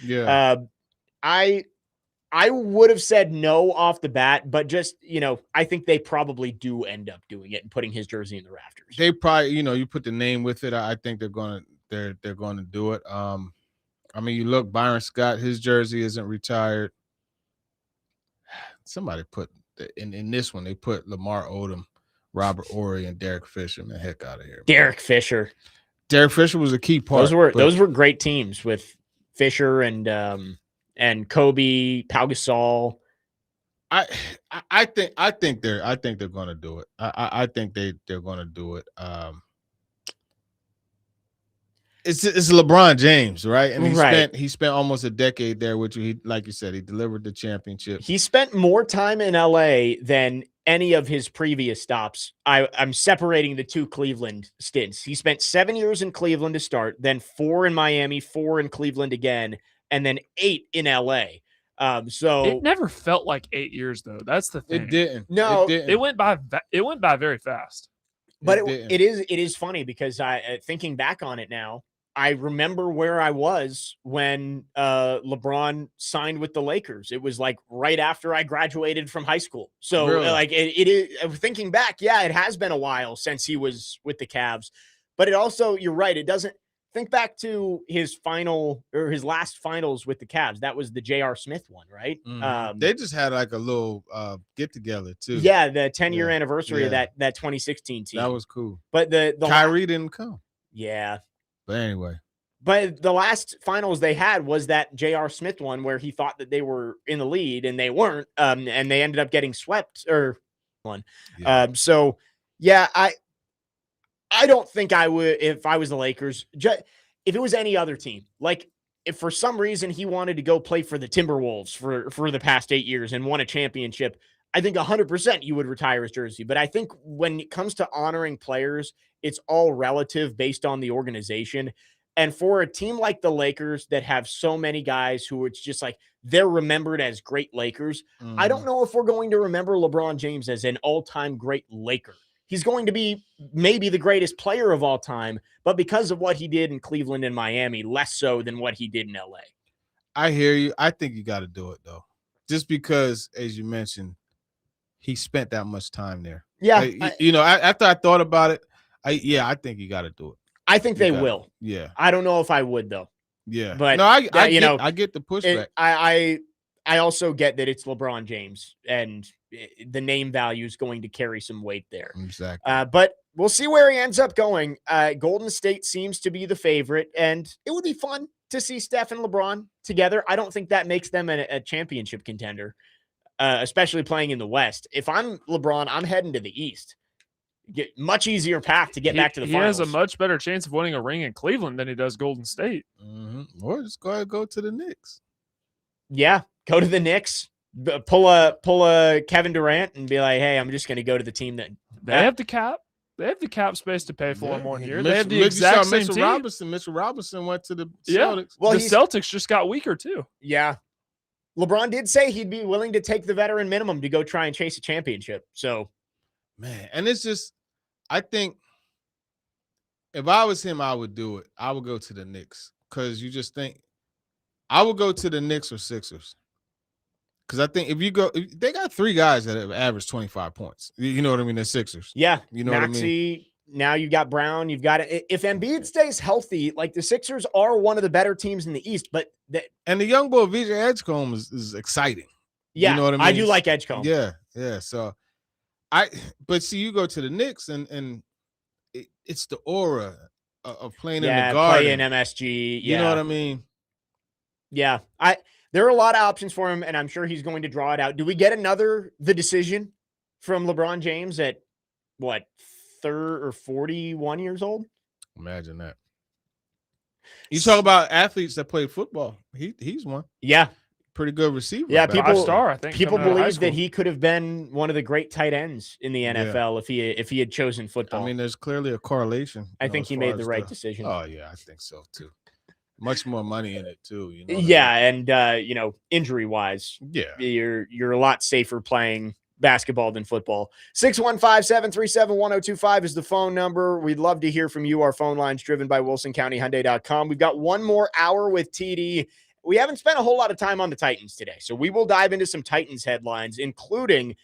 I would have said no off the bat, but just, I think they probably do end up doing it and putting his jersey in the rafters. They probably, you put the name with it. I think they're going to do it. I mean, you look, Byron Scott, his jersey isn't retired. Somebody put in this one, they put Lamar Odom, Robert Horry, and Derek Fisher. Man, heck out of here. Man. Derek Fisher was a key part. Those were great teams with Fisher and Kobe, Pau Gasol. I think they're going to do it. I think they're going to do it. It's LeBron James, right? And he spent almost a decade there, which he, like you said, he delivered the championship. He spent more time in LA than any of his previous stops. I'm separating the two Cleveland stints. He spent 7 years in Cleveland to start, then 4 in Miami, 4 in Cleveland again, and then 8 in LA. So it never felt like 8 years though. That's the thing. It didn't. No, it went by very fast. But it is funny because thinking back on it now, I remember where I was when LeBron signed with the Lakers. It was like right after I graduated from high school. So really? Like it is thinking back. Yeah, it has been a while since he was with the Cavs, but it also, you're right. It doesn't. Think back to his last finals with the Cavs. That was the J.R. Smith one, right? Mm-hmm. They just had like a little get together too. Yeah, the 10-year anniversary of that 2016 team. That was cool. But the Kyrie didn't come. Yeah. But anyway. But the last finals they had was that J.R. Smith one where he thought that they were in the lead and they weren't. And they ended up getting swept or one. Yeah. So yeah, I don't think I would, if I was the Lakers, if it was any other team, like if for some reason he wanted to go play for the Timberwolves for the past 8 years and won a championship, I think 100% you would retire his jersey. But I think when it comes to honoring players, it's all relative based on the organization. And for a team like the Lakers that have so many guys who it's just like they're remembered as great Lakers, I don't know if we're going to remember LeBron James as an all-time great Laker. He's going to be maybe the greatest player of all time, but because of what he did in Cleveland and Miami, less so than what he did in LA. I hear you. I think you got to do it, though. Just because, as you mentioned, he spent that much time there. Yeah. After I thought about it, I think you got to do it. I think they will. Yeah. I don't know if I would, though. Yeah. But no, I get the pushback. I also get that it's LeBron James, and the name value is going to carry some weight there. Exactly. But we'll see where he ends up going. Golden State seems to be the favorite, and it would be fun to see Steph and LeBron together. I don't think that makes them a championship contender, especially playing in the West. If I'm LeBron, I'm heading to the East. Get much easier path to get back to the finals. He has a much better chance of winning a ring in Cleveland than he does Golden State. Or just go ahead and go to the Knicks. Yeah, go to the Knicks. Pull a Kevin Durant and be like, hey, I'm just going to go to the team that they have the cap. They have the cap space to pay for him 1 year. They have the exact same team. Mitchell Robinson went to the Celtics. Well, the Celtics just got weaker too. Yeah. LeBron did say he'd be willing to take the veteran minimum to go try and chase a championship. So, man, and it's just, I think if I was him, I would do it. I would go to the Knicks because you just think I would go to the Knicks or Sixers. Because I think if they got 3 guys that have averaged 25 points. You know what I mean? The Sixers. Yeah. You know what I mean? Now you've got Brown. You've got it. If Embiid stays healthy, like the Sixers are one of the better teams in the East. And the young boy, VJ Edgecombe, is exciting. Yeah. You know what I mean? I do like Edgecombe. Yeah. Yeah. So but see, you go to the Knicks and it's the aura of playing in the Garden. Playing MSG. You know what I mean? Yeah. There are a lot of options for him, and I'm sure he's going to draw it out. Do we get the decision from LeBron James at what, 30 or 41 years old? Imagine that. You talk about athletes that play football. He's one. Yeah. Pretty good receiver. Yeah, Five-star, I think. People believe that he could have been one of the great tight ends in the NFL if he had chosen football. I mean, there's clearly a correlation. I think he made the right decision. Oh, yeah, I think so, too. Much more money in it, too. You know and, injury-wise, you're a lot safer playing basketball than football. 615-737-1025 is the phone number. We'd love to hear from you. Our phone line's driven by WilsonCountyHyundai.com. We've got one more hour with TD. We haven't spent a whole lot of time on the Titans today, so we will dive into some Titans headlines, including,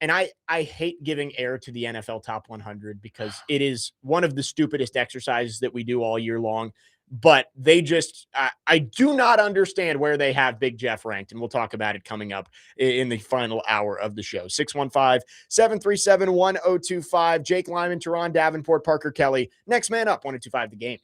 and I hate giving air to the NFL Top 100 because it is one of the stupidest exercises that we do all year long, but they just, I do not understand where they have Big Jeff ranked, and we'll talk about it coming up in the final hour of the show. 615-737-1025, Jake Lyman, Turron Davenport, Parker Kelly, next man up, 102.5 The Game.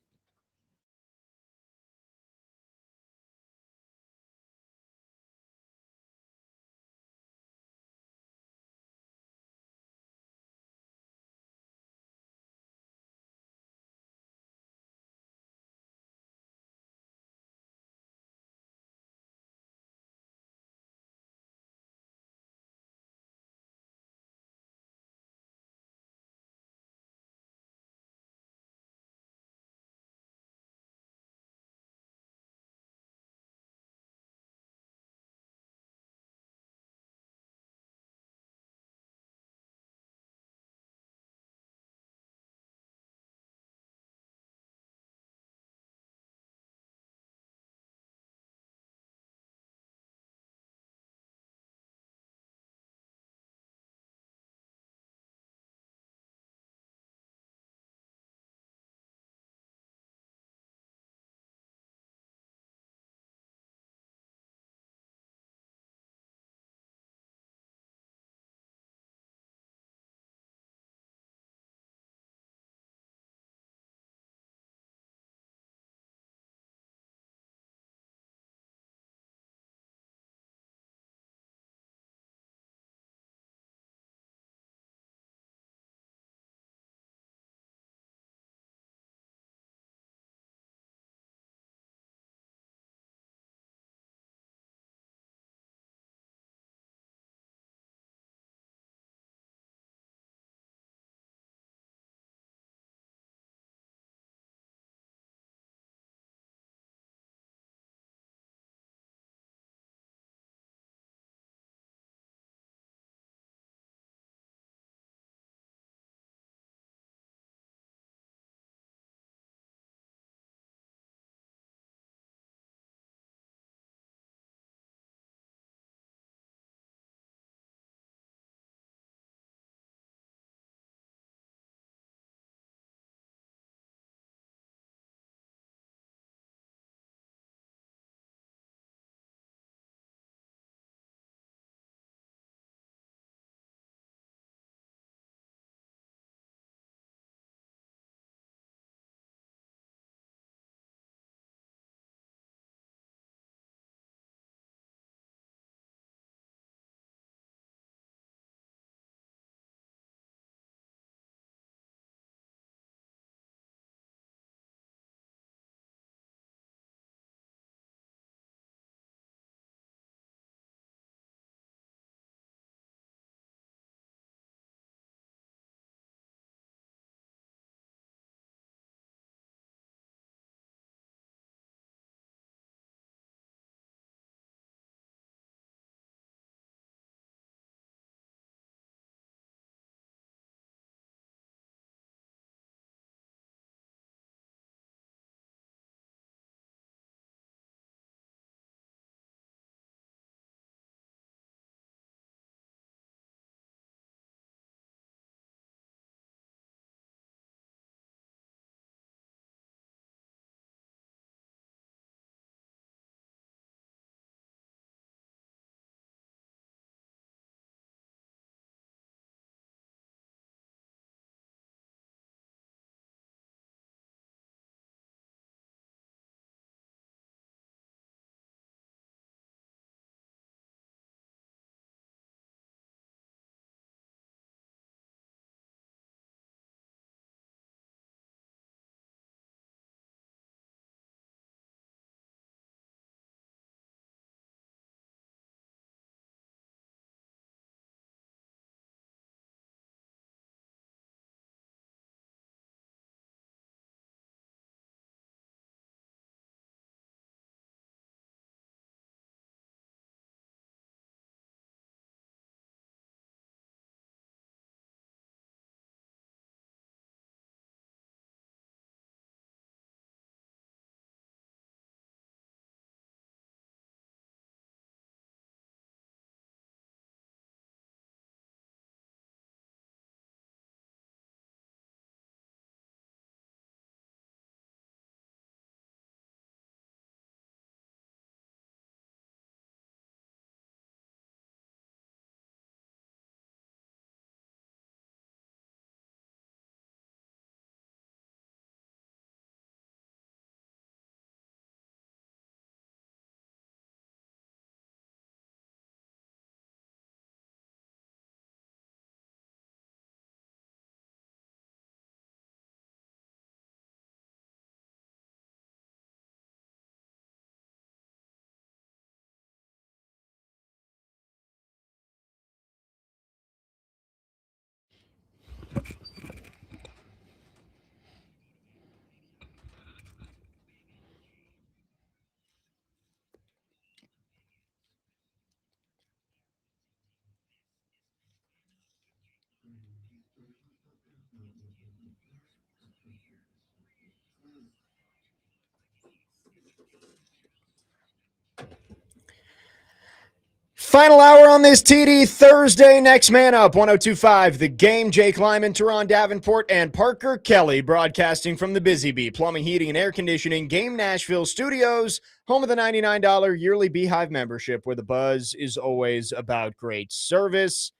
Final hour on this TD Thursday. Next man up, 102.5 The Game. Jake Lyman, Turron Davenport, and Parker Kelly broadcasting from the Busy Bee Plumbing, Heating, and Air Conditioning Game Nashville Studios, home of the $99 yearly Beehive membership, where the buzz is always about great service.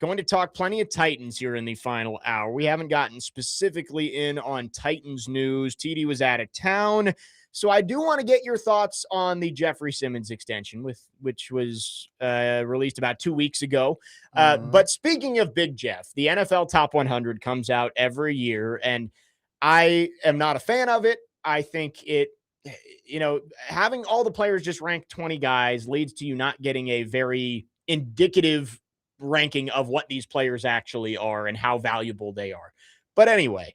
Going to talk plenty of Titans here in the final hour. We haven't gotten specifically in on Titans news. TD was out of town. So I do want to get your thoughts on the Jeffrey Simmons extension, which was released about 2 weeks ago. But speaking of Big Jeff, the NFL Top 100 comes out every year, and I am not a fan of it. I think it, having all the players just rank 20 guys leads to you not getting a very indicative ranking of what these players actually are and how valuable they are. But anyway,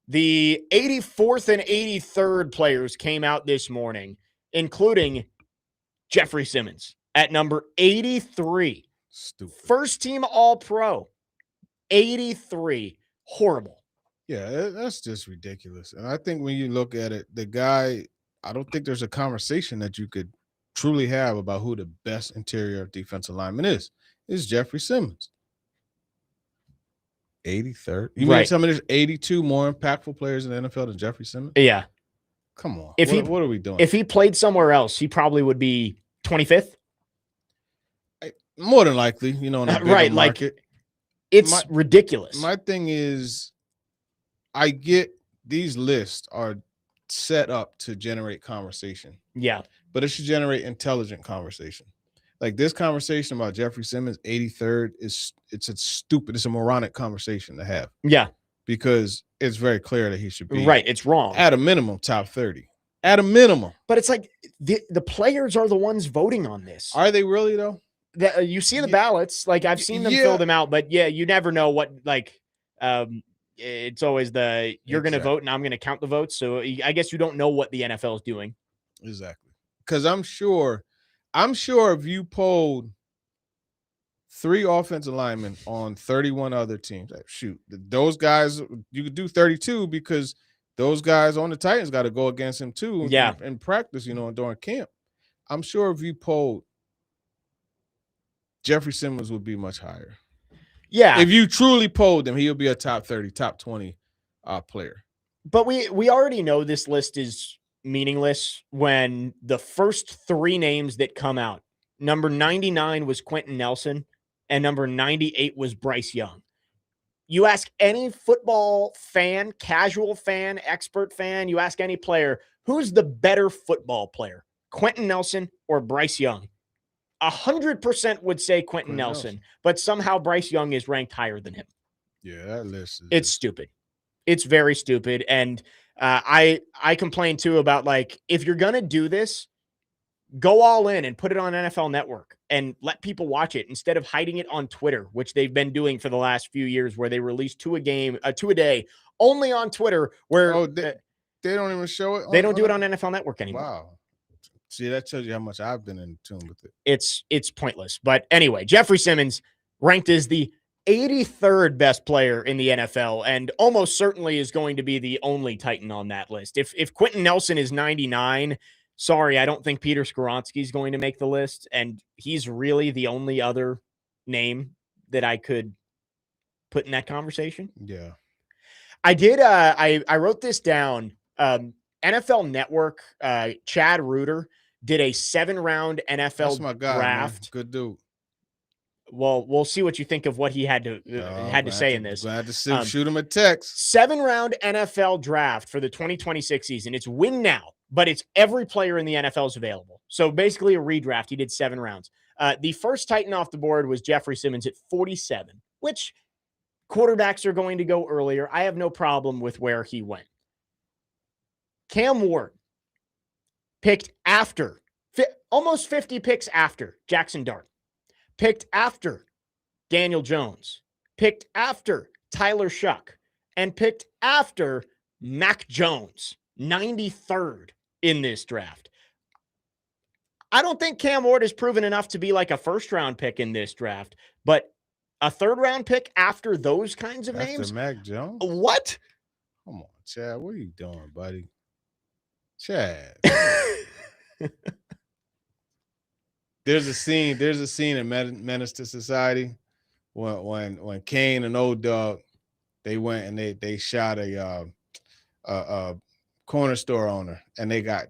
the 84th and 83rd players came out this morning, including Jeffrey Simmons at number 83. Stupid. First team All-Pro. 83. Horrible. Yeah, that's just ridiculous. And I think when you look at it, the guy, I don't think there's a conversation that you could truly have about who the best interior defensive lineman is. It's Jeffrey Simmons. 83rd. You mean some of there's 82 more impactful players in the NFL than Jeffrey Simmons? Yeah. Come on. What are we doing? If he played somewhere else, he probably would be 25th. More than likely, in a bigger right, market. Like it's ridiculous. My thing is, I get these lists are set up to generate conversation. Yeah. But it should generate intelligent conversation. Like this conversation about Jeffrey Simmons, 83rd, it's a moronic conversation to have. Yeah. Because it's very clear that he should be. Right. It's wrong. At a minimum, top 30. At a minimum. But it's like the players are the ones voting on this. Are they really, though? You see the ballots. Like I've seen them fill them out, but yeah, you never know what, it's always you're going to vote and I'm going to count the votes. So I guess you don't know what the NFL is doing. Exactly. Because I'm sure if you polled 3 offensive linemen on 31 other teams, those guys, you could do 32 because those guys on the Titans got to go against him too in practice, during camp. I'm sure if you polled, Jeffrey Simmons would be much higher. Yeah. If you truly polled him, he'll be a top 30, top 20 player. But we already know this list is meaningless when the first 3 names that come out, number 99 was Quentin Nelson and number 98 was Bryce Young. You ask any football fan, casual fan, expert fan, you ask any player, who's the better football player, Quentin Nelson or Bryce Young? 100% would say Quentin Nelson, but somehow Bryce Young is ranked higher than him. Yeah, that list it's stupid. It's very stupid. And I complain too about if you're going to do this, go all in and put it on NFL Network and let people watch it instead of hiding it on Twitter, which they've been doing for the last few years, where they release 2 a day only on Twitter, where they don't even show it. They don't do it on NFL Network anymore. Wow. See, that tells you how much I've been in tune with it. It's pointless. But anyway, Jeffrey Simmons ranked as the 83rd best player in the NFL, and almost certainly is going to be the only Titan on that list. If Quentin Nelson is 99, sorry, I don't think Peter Skoronski is going to make the list, and he's really the only other name that I could put in that conversation. Yeah. I did. I wrote this down. NFL Network, Chad Reuter did a 7-round NFL That's my guy, draft. Man. Good dude. Well, we'll see what you think of what he had to say in this. Glad to shoot him a text. 7-round NFL draft for the 2026 season. It's win now, but it's every player in the NFL is available. So basically a redraft. He did 7 rounds. The first Titan off the board was Jeffrey Simmons at 47, which quarterbacks are going to go earlier. I have no problem with where he went. Cam Ward picked after, almost 50 picks after Jackson Dart. Picked after Daniel Jones. Picked after Tyler Shuck. And picked after Mac Jones. 93rd in this draft. I don't think Cam Ward has proven enough to be like a first-round pick in this draft, but a third-round pick after those kinds of names? After Mac Jones? What? Come on, Chad. What are you doing, buddy? Chad. There's a scene in Menace to Society when Kane and Old Dog they went and they shot a corner store owner and they got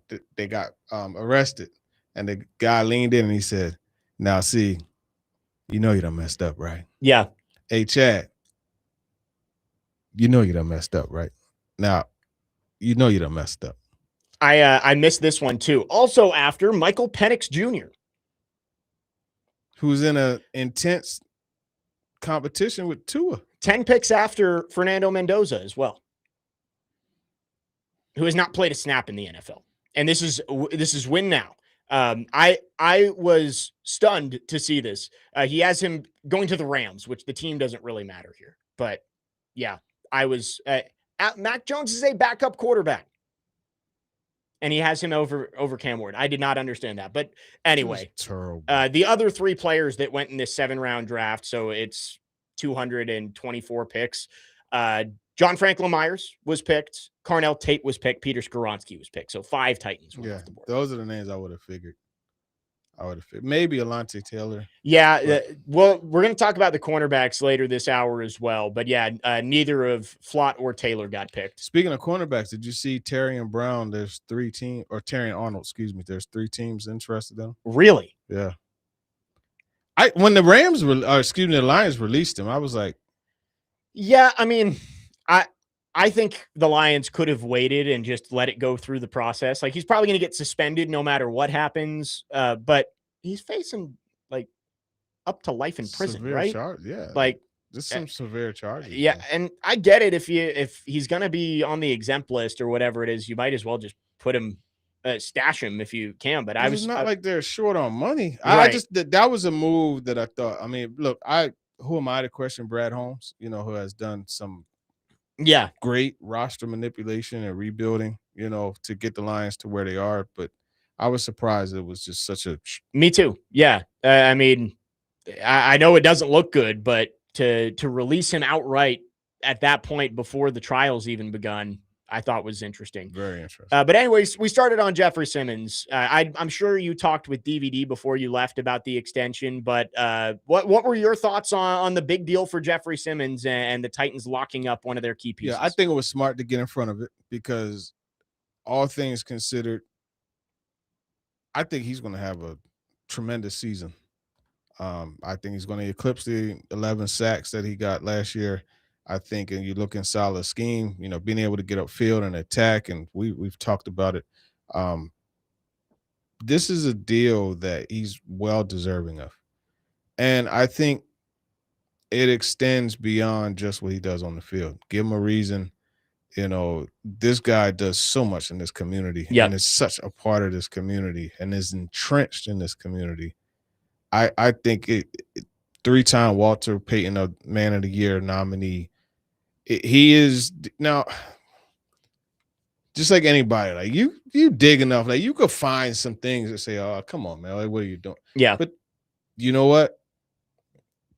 arrested, and the guy leaned in and he said, "Now see, you know you done messed up, right? Yeah. Hey Chad, you know you done messed up, right? Now, you know you done messed up." I missed this one too. Also after Michael Penix Jr., who's in a intense competition with Tua. 10 picks after Fernando Mendoza as well, who has not played a snap in the NFL. And this is win now. I was stunned to see this. He has him going to the Rams, which the team doesn't really matter here. But yeah, I was Mac Jones is a backup quarterback, and he has him over Cam Ward. I did not understand that. But anyway, the other 3 players that went in this 7-round draft, so it's 224 picks. John Franklin Myers was picked. Carnell Tate was picked. Peter Skoronski was picked. So 5 Titans were off the board. Those are the names I would have figured. Maybe Alontae Taylor. Yeah. Well, we're going to talk about the cornerbacks later this hour as well. But yeah, neither of Flott or Taylor got picked. Speaking of cornerbacks, did you see Terry and Brown? There's 3 teams, or Terry and Arnold, excuse me. There's 3 teams interested in them. Really? Yeah. When the the Lions released him, I was like, yeah, I mean, I think the Lions could have waited and just let it go through the process. Like, he's probably going to get suspended no matter what happens. But he's facing like up to life in prison, severe right? Yeah. Like, just some severe charges. Yeah. Man. And I get it. If he's going to be on the exempt list or whatever it is, you might as well just put him, stash him if you can. But it's not like they're short on money. Right. That was a move that I thought, I mean, look, who am I to question Brad Holmes, who has done some great roster manipulation and rebuilding, to get the Lions to where they are. But I was surprised it was just such a. Me too. Yeah. I mean, I know it doesn't look good, but to release him outright at that point before the trials even begun, I thought was interesting. Very interesting. But anyways, we started on Jeffrey Simmons. I'm sure you talked with DVD before you left about the extension, but what were your thoughts on the big deal for Jeffrey Simmons and the Titans locking up one of their key pieces? Yeah, I think it was smart to get in front of it because all things considered, I think he's going to have a tremendous season. I think he's going to eclipse the 11 sacks that he got last year. I think, and you look in solid scheme, being able to get upfield and attack, and we've talked about it. This is a deal that he's well deserving of. And I think it extends beyond just what he does on the field. Give him a reason. This guy does so much in this community and is such a part of this community and is entrenched in this community. I think 3-time Walter Payton Man of the Year nominee. He is now just like anybody. Like you dig enough, like you could find some things that say, "Oh, come on, man! Like, what are you doing?" Yeah, but you know what?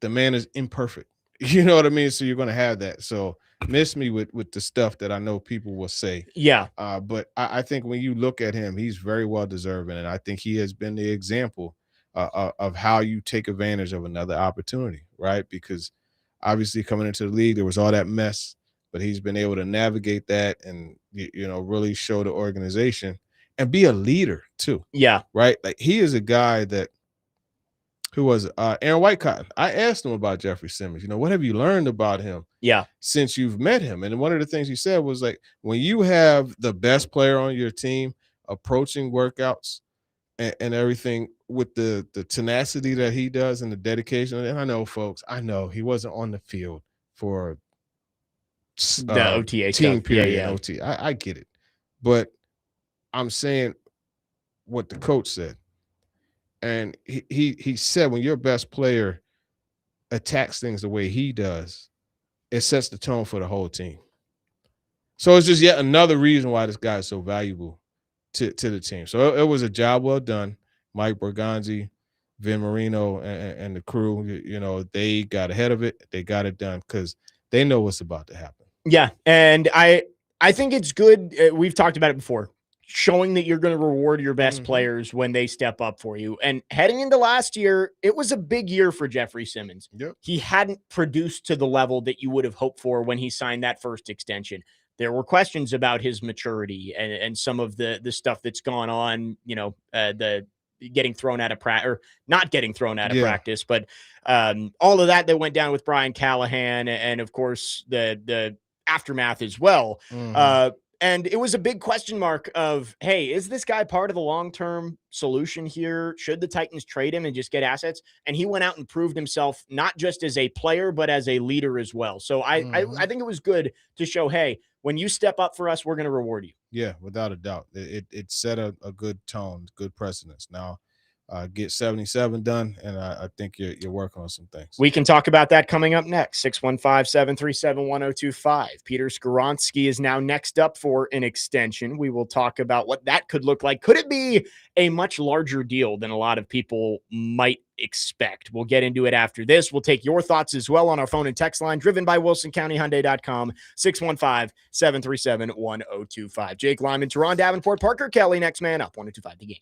The man is imperfect. You know what I mean? So you're going to have that. So miss me with the stuff that I know people will say. Yeah. But I think when you look at him, he's very well deserving, and I think he has been the example of how you take advantage of another opportunity, right? Because obviously coming into the league, there was all that mess, but he's been able to navigate that and, really show the organization and be a leader too. Yeah. Right. Like he is a guy that, who was Aaron Whitecotton. I asked him about Jeffrey Simmons. What have you learned about him? Yeah. Since you've met him? And one of the things he said was like, when you have the best player on your team approaching workouts and everything with the tenacity that he does and the dedication. And I know, folks, he wasn't on the field for the OTA team stuff. period. Yeah. OT. I get it. But I'm saying what the coach said. And he said when your best player attacks things the way he does, it sets the tone for the whole team. So it's just yet another reason why this guy is so valuable to the team. So it was a job well done. Mike Berganzi, Vin Marino, and the crew, they got ahead of it. They got it done because they know what's about to happen. Yeah, and I think it's good. We've talked about it before. showing that you're going to reward your best players when they step up for you. And heading into last year, it was a big year for Jeffrey Simmons. Yep. He hadn't produced to the level that you would have hoped for when he signed that first extension. There were questions about his maturity and some of the stuff that's gone on, the getting thrown out of practice, or not getting thrown out of practice, but all of that went down with Brian Callahan, and of course the aftermath as well. And it was a big question mark of, hey, is this guy part of the long-term solution here? Should the Titans trade him and just get assets? And he went out and proved himself not just as a player, but as a leader as well. So I think it was good to show, hey, when you step up for us, we're going to reward you. Yeah, without a doubt. It set a good tone, good precedence. Now, get 77 done, and I think you're working on some things. We can talk about that coming up next. 615-737-1025. Peter Skoronski is now next up for an extension. We will talk about what that could look like. Could it be a much larger deal than a lot of people might expect? We'll get into it after this. We'll take your thoughts as well on our phone and text line, driven by WilsonCountyHyundai.com, 615-737-1025. Jake Lyman, Turron Davenport, Parker Kelly, next man up, 1025 The Game.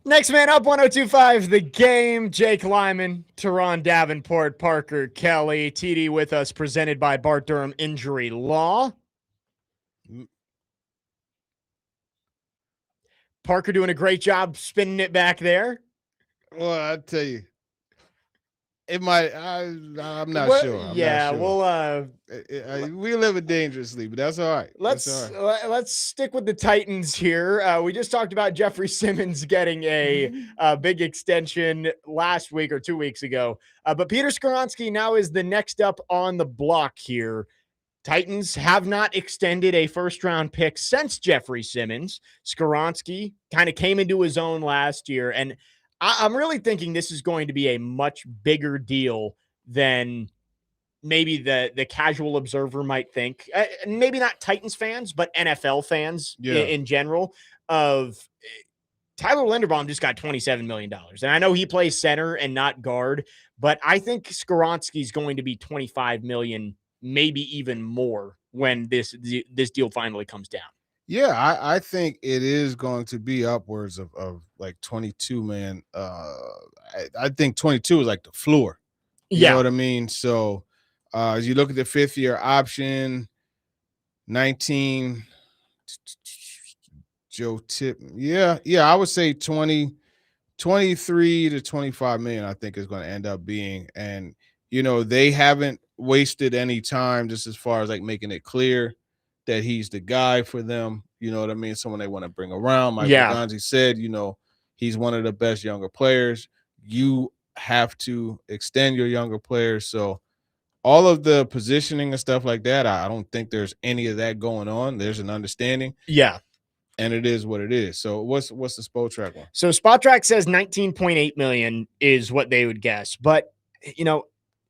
Next man up, 102.5 The Game. Jake Lyman, Turron Davenport, Parker Kelly. TD with us, presented by Bart Durham Injury Law. Parker doing a great job spinning it back there. Well, I tell you, it might. I'm not sure. I'm yeah, not sure. We live it dangerously, but that's all right. Let's stick with the Titans here. We just talked about Jeffrey Simmons getting a big extension last week or 2 weeks ago, but Peter Skoronski now is the next up on the block here. Titans have not extended a first-round pick since Jeffrey Simmons. Skoronski kind of came into his own last year, and I'm really thinking this is going to be a much bigger deal than maybe the casual observer might think. Maybe not Titans fans, but NFL fans in general. Of Tyler Linderbaum just got $27 million, and I know he plays center and not guard, but I think Skoronski is going to be $25 million, maybe even more, when this deal finally comes down. Yeah, I think it is going to be upwards of like 22, man. I think 22 is like the floor. You know what I mean? So as you look at the 5th-year option, 19, Joe Tip. Yeah, I would say 23 to 25 million, I think, is going to end up being. And, they haven't wasted any time just as far as like making it clear that he's the guy for them. You know what I mean? Someone they want to bring around. Mike Berganzi said, he's one of the best younger players. You have to extend your younger players. So all of the positioning and stuff like that, I don't think there's any of that going on. There's an understanding. Yeah. And it is what it is. So what's the Spotrac one? So Spotrac says 19.8 million is what they would guess. But,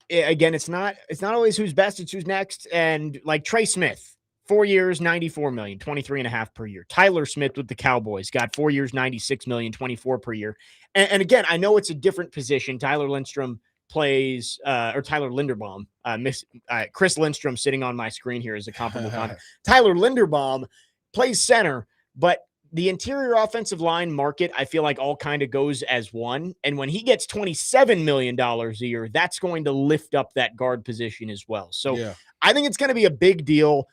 again, it's not always who's best, it's who's next. And like Trey Smith, 4 years, 94 million, 23.5 per year. Tyler Smith with the Cowboys got 4 years, 96 million, 24 per year. And again, I know it's a different position. Tyler Linderbaum, Chris Lindstrom sitting on my screen here is a comparable contract. Tyler Linderbaum plays center, but the interior offensive line market, I feel like all kind of goes as one. And when he gets $27 million a year, that's going to lift up that guard position as well. So I think it's going to be a big deal.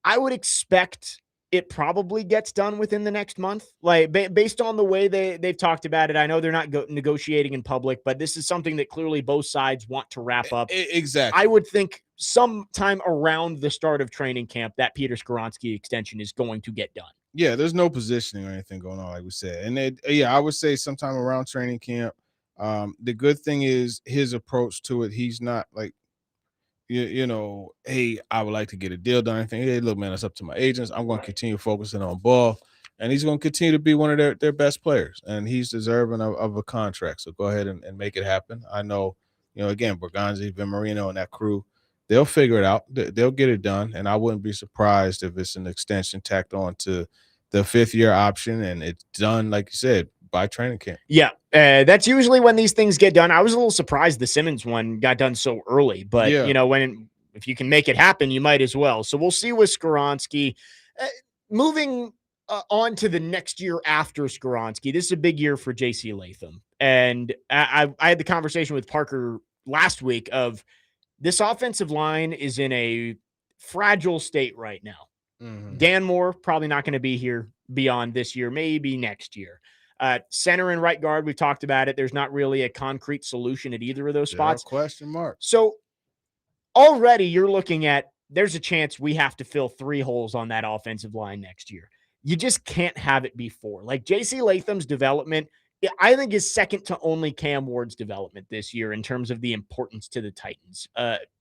I would expect it probably gets done within the next month, like based on the way they've talked about it. I know they're not negotiating in public, but this is something that clearly both sides want to wrap up. Exactly. I would think sometime around the start of training camp, that Peter Skoronski extension is going to get done. Yeah, there's no positioning or anything going on, like we said. And I would say sometime around training camp. The good thing is his approach to it. He's not like, hey, I would like to get a deal done. Anything. Hey, look, man, it's up to my agents. I'm going to continue focusing on ball. And he's going to continue to be one of their best players. And he's deserving of a contract. So go ahead and make it happen. I know, again, Berganzi, Vin Marino, and that crew, they'll figure it out. They'll get it done. And I wouldn't be surprised if it's an extension tacked on to the 5th-year option. And it's done, like you said, by training camp. Yeah, that's usually when these things get done. I was a little surprised the Simmons one got done so early, but if you can make it happen, you might as well. So we'll see with Skoronski. Moving on to the next year after Skoronski, this is a big year for J.C. Latham. And I had the conversation with Parker last week of this offensive line is in a fragile state right now. Mm-hmm. Dan Moore probably not going to be here beyond this year, maybe next year. Center and right guard, we've talked about it. There's not really a concrete solution at either of those spots. Question mark. So already you're looking at, there's a chance we have to fill 3 holes on that offensive line next year. You just can't have it be 4. Like J.C. Latham's development, I think is second to only Cam Ward's development this year in terms of the importance to the Titans.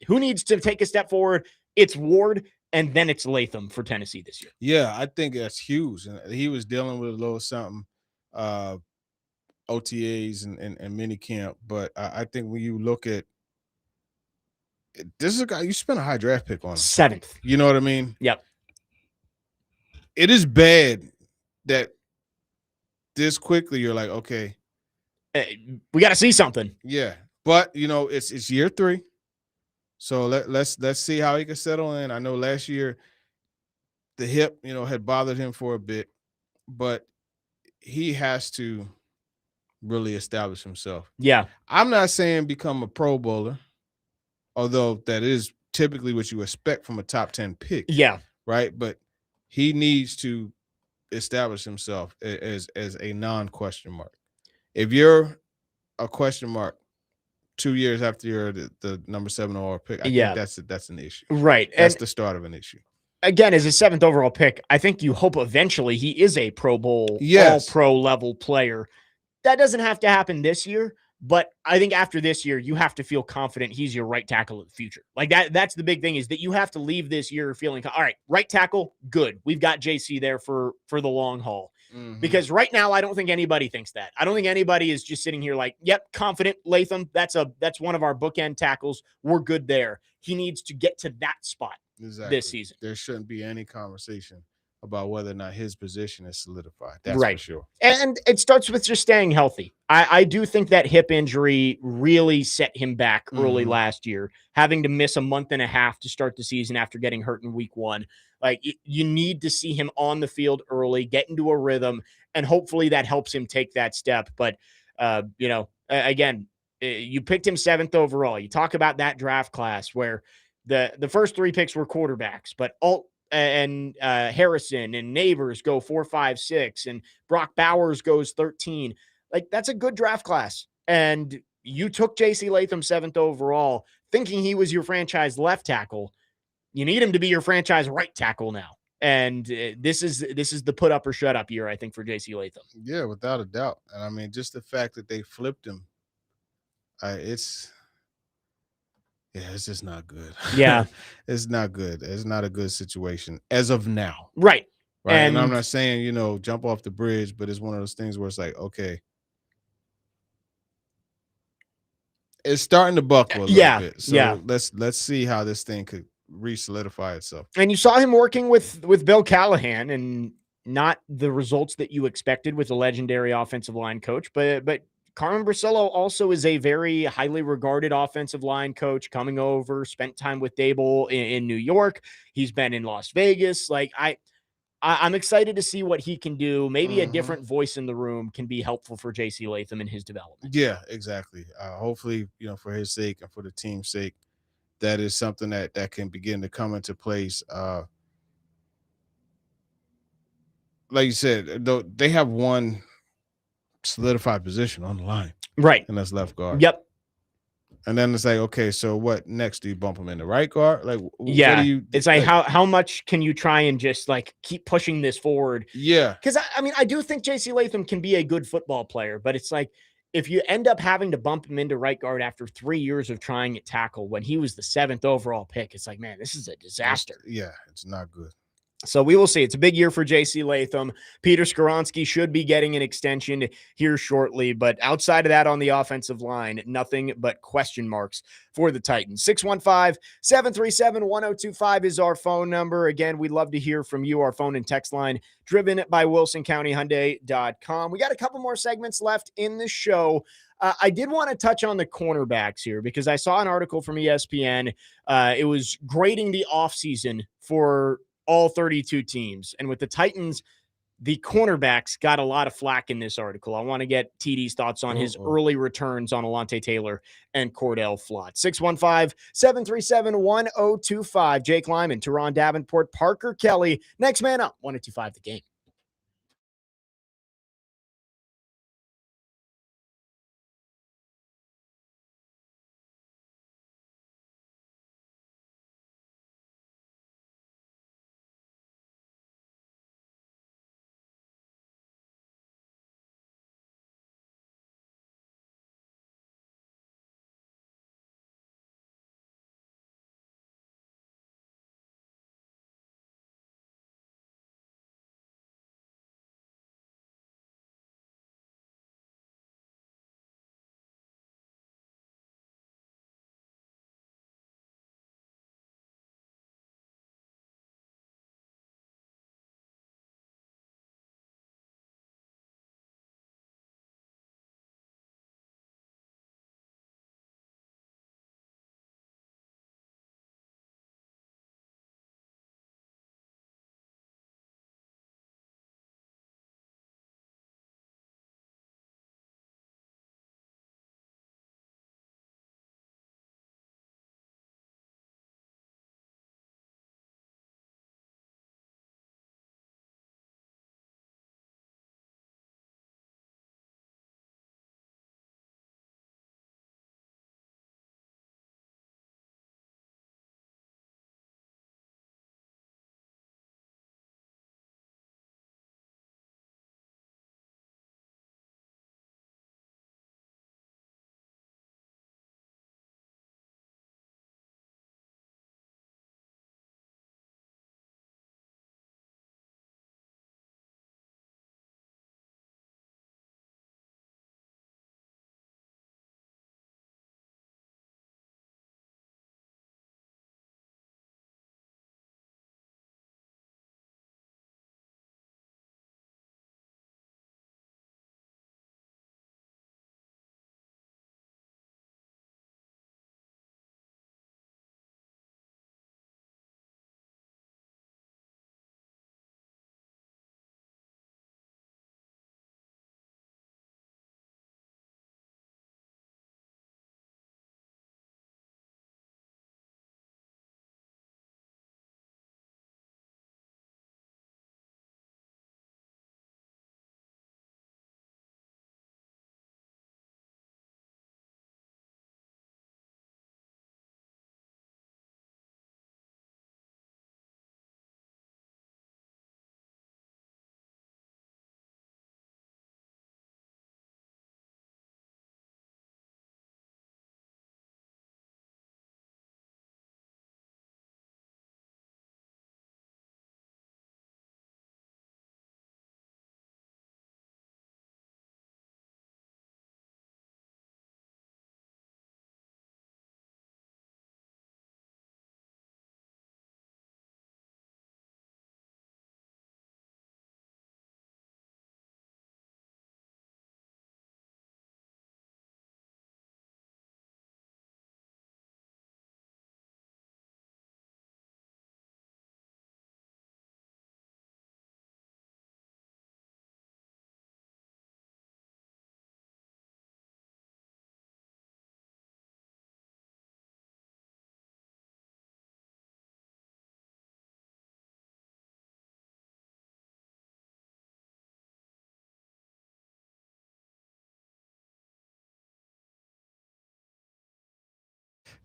Who needs to take a step forward? It's Ward, and then it's Latham for Tennessee this year. Yeah, I think that's huge. And he was dealing with a little something. OTAs and mini camp, but I think when you look at this is a guy you spent a high draft pick on him. 7th. You know what I mean? Yep. It is bad that this quickly you're like, okay, we got to see something. Yeah, but it's year 3, so let's see how he can settle in. I know last year the hip had bothered him for a bit, but he has to really establish himself. Yeah. I'm not saying become a Pro Bowler, although that is typically what you expect from a top 10 pick. Yeah. Right. But he needs to establish himself as a non-question mark. If you're a question mark 2 years after you're the number 7 overall pick, I think that's an issue. Right. That's And the start of an issue. again, as a 7th overall pick, I think you hope eventually he is a Pro Bowl, all pro level player. That doesn't have to happen this year, but I think after this year, you have to feel confident he's your right tackle of the future. Like that's the big thing, is that you have to leave this year feeling, all right, right tackle, good. We've got JC there for the long haul. Mhm. Because right now, I don't think anybody thinks that. I don't think anybody is just sitting here like, yep, confident Latham. That's one of our bookend tackles. We're good there. He needs to get to that spot this season. There shouldn't be any conversation about whether or not his position is solidified. That's Right. for sure. And it starts with just staying healthy. I do think that hip injury really set him back early last year, having to miss a month and a half to start the season after getting hurt in week 1. Like, you need to see him on the field early, get into a rhythm, and hopefully that helps him take that step. But, again, you picked him 7th overall. You talk about that draft class where the first 3 picks were quarterbacks, but Harrison and Neighbors go 4, 5, 6, and Brock Bowers goes 13. Like, that's a good draft class. And you took JC Latham 7th overall, thinking he was your franchise left tackle. You need him to be your franchise right tackle now. And this is the put up or shut up year, I think, for JC Latham. Yeah, without a doubt. And I mean, just the fact that they flipped him, it's just not good. Yeah. It's not good. It's not a good situation as of now. Right. Right. And I'm not saying, jump off the bridge, but it's one of those things where it's like, okay, it's starting to buckle a little bit. So let's see how this thing could re-solidify itself. And you saw him working with Bill Callahan, and not the results that you expected with a legendary offensive line coach, but Carmen Brasillo also is a very highly regarded offensive line coach, coming over, spent time with Dable in New York. He's been in Las Vegas. Like, I'm excited to see what he can do. Maybe a different voice in the room can be helpful for JC Latham in his development. Yeah, exactly. Hopefully, for his sake and for the team's sake, that is something that can begin to come into place. Like you said, though, they have one solidified position on the line, right? And that's left guard. Yep. And then it's like, okay, so what next? Do you bump him in the right guard? Like, yeah, what do you? It's like how much can you try and just like keep pushing this forward? Yeah, because I do think JC Latham can be a good football player, but it's like, if you end up having to bump him into right guard after 3 years of trying at tackle when he was the 7th overall pick, it's like, man, this is a disaster. It's not good. So we will see. It's a big year for JC Latham. Peter Skoronski should be getting an extension here shortly, but outside of that on the offensive line, nothing but question marks for the Titans. 615-737-1025 is our phone number. Again, we'd love to hear from you. Our phone and text line driven by WilsonCountyHyundai.com. We got a couple more segments left in the show. I did want to touch on the cornerbacks here because I saw an article from ESPN. It was grading the offseason for all 32 teams. And with the Titans, the cornerbacks got a lot of flack in this article. I want to get TD's thoughts on his early returns on Alontae Taylor and Cordell Flott. 615-737-1025. Jake Lyman, Turron Davenport, Parker Kelly. Next man up, 102.5 The Game.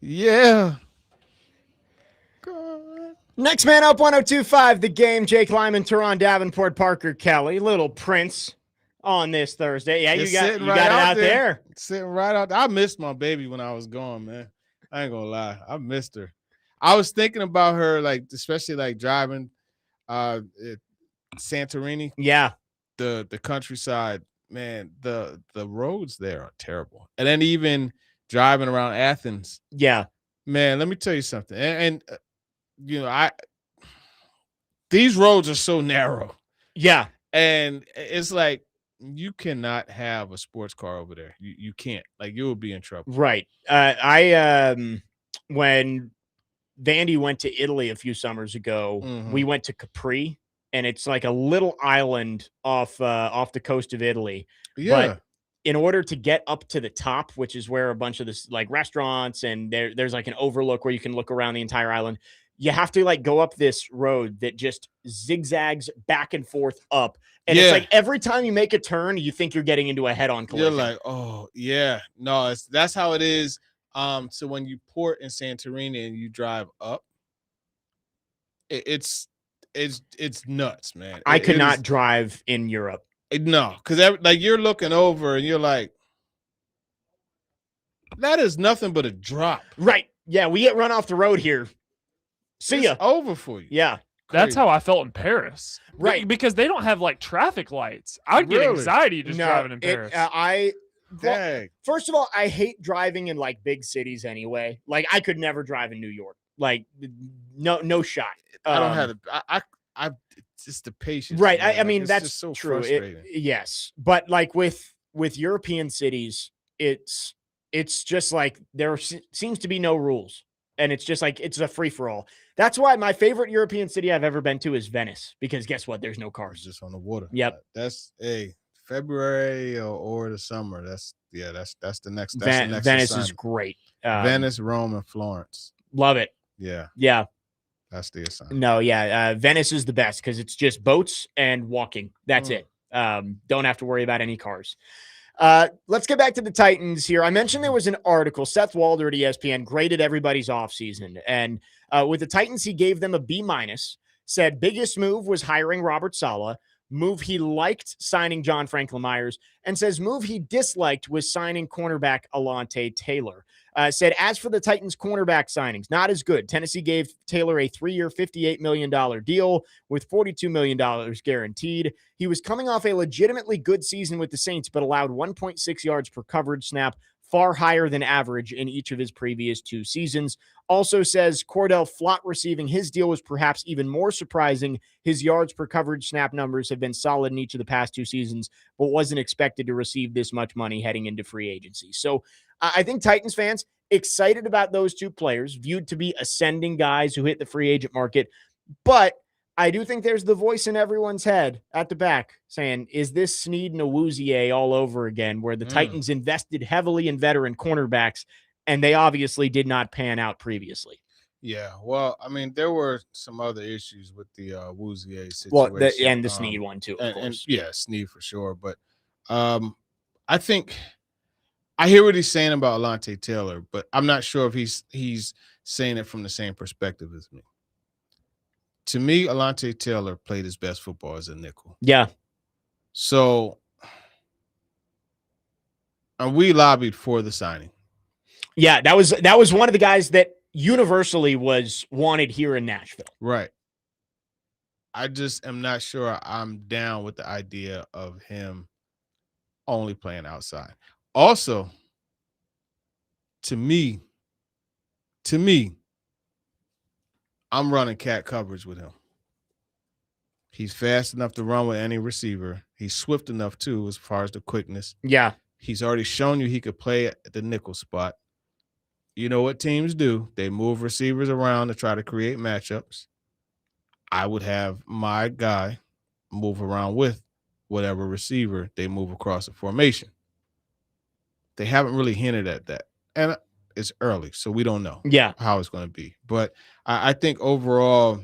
Yeah. God. Next man up, 102.5 The Game. Jake Lyman, Turron Davenport, Parker Kelly. Little Prince on this Thursday. Yeah, It's you got sitting it right out there. Sitting right out there. I missed my baby when I was gone, man. I ain't gonna lie. I missed her. I was thinking about her, like, especially like driving Santorini, Yeah. the countryside. Man, the roads there are terrible. And then even driving around Athens. Yeah. Man, let me tell you something. And you know, these roads are so narrow. Yeah. And it's like you cannot have a sports car over there. You can't. Like, you will be in trouble. Right. When Vandy went to Italy a few summers ago, we went to Capri, and it's like a little island off the coast of Italy. Yeah. But in order to get up to the top, which is where a bunch of this like restaurants and there's like an overlook where you can look around the entire island, you have to like go up this road that just zigzags back and forth up. And it's like every time you make a turn, you think you're getting into a head-on collision. You're like, oh yeah, no, that's how it is. So when you port in Santorini and you drive up, it's nuts, man. I could not drive in Europe. No, because like you're looking over and you're like, that is nothing but a drop. Right. Yeah, we get run off the road here. See ya. It's over for you. Yeah. That's how I felt in Paris. Right. Because they don't have like traffic lights. I'd get anxiety just driving in Paris. First of all, I hate driving in like big cities anyway. Like, I could never drive in New York. Like, no shot. I don't have I just the patience. Right. Man. I mean, it's that's just so true. frustrating. Yes. But like with European cities, it's just like there seems to be no rules. And it's just like, it's a free for all. That's why my favorite European city I've ever been to is Venice, because guess what? There's no cars. It's just on the water. Yep. That's February or the summer. That's the next. Venice is great. Venice, Rome, and Florence. Love it. Yeah. Yeah. That's the assignment. No, yeah. Venice is the best because it's just boats and walking. That's it. Don't have to worry about any cars. Let's get back to the Titans here. I mentioned there was an article. Seth Walder at ESPN graded everybody's offseason. And with the Titans, he gave them a B-, said biggest move was hiring Robert Saleh, move he liked signing John Franklin Myers, and says move he disliked was signing cornerback Alontae Taylor. Said, as for the Titans cornerback signings, not as good. Tennessee gave Taylor a 3-year, $58 million deal with $42 million guaranteed. He was coming off a legitimately good season with the Saints, but allowed 1.6 yards per coverage snap, far higher than average in each of his previous 2 seasons. Also says Cordell Flott receiving his deal was perhaps even more surprising. His yards per coverage snap numbers have been solid in each of the past 2 seasons, but wasn't expected to receive this much money heading into free agency. So I think Titans fans excited about those 2 players, viewed to be ascending guys who hit the free agent market. But I do think there's the voice in everyone's head at the back saying, is this Snead and Awuzie all over again, where the Titans invested heavily in veteran cornerbacks and they obviously did not pan out previously? Yeah, well, I mean, there were some other issues with the Awuzie situation. Well, and the Snead one too, of course. And yeah, Snead for sure. But I think I hear what he's saying about Alontae Taylor, but I'm not sure if he's saying it from the same perspective as me. To me, Alontae Taylor played his best football as a nickel. Yeah. So, and we lobbied for the signing. Yeah, that was one of the guys that universally was wanted here in Nashville. Right. I just am not sure I'm down with the idea of him only playing outside. Also, to me, I'm running cat coverage with him. He's fast enough to run with any receiver. He's swift enough, too, as far as the quickness. Yeah. He's already shown you he could play at the nickel spot. You know what teams do? They move receivers around to try to create matchups. I would have my guy move around with whatever receiver they move across the formation. They haven't really hinted at that. And it's early, so we don't know how it's going to be. But I think overall,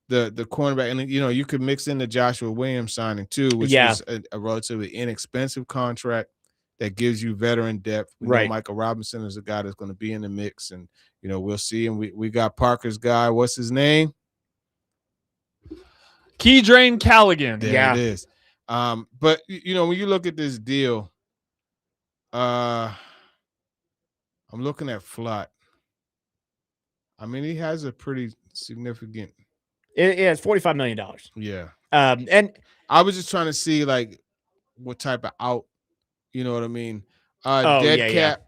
the cornerback, and you could mix in the Joshua Williams signing too, which was a relatively inexpensive contract. that gives you veteran depth. We know Right. Michael Robinson is a guy that's going to be in the mix, and we'll see. And we got Parker's guy. What's his name? Keydrain Callaghan. There it is. But when you look at this deal, I'm looking at Flott. I mean, he has a pretty significant. It's $45 million. Yeah. And I was just trying to see like what type of out, you know what I mean? Dead cap.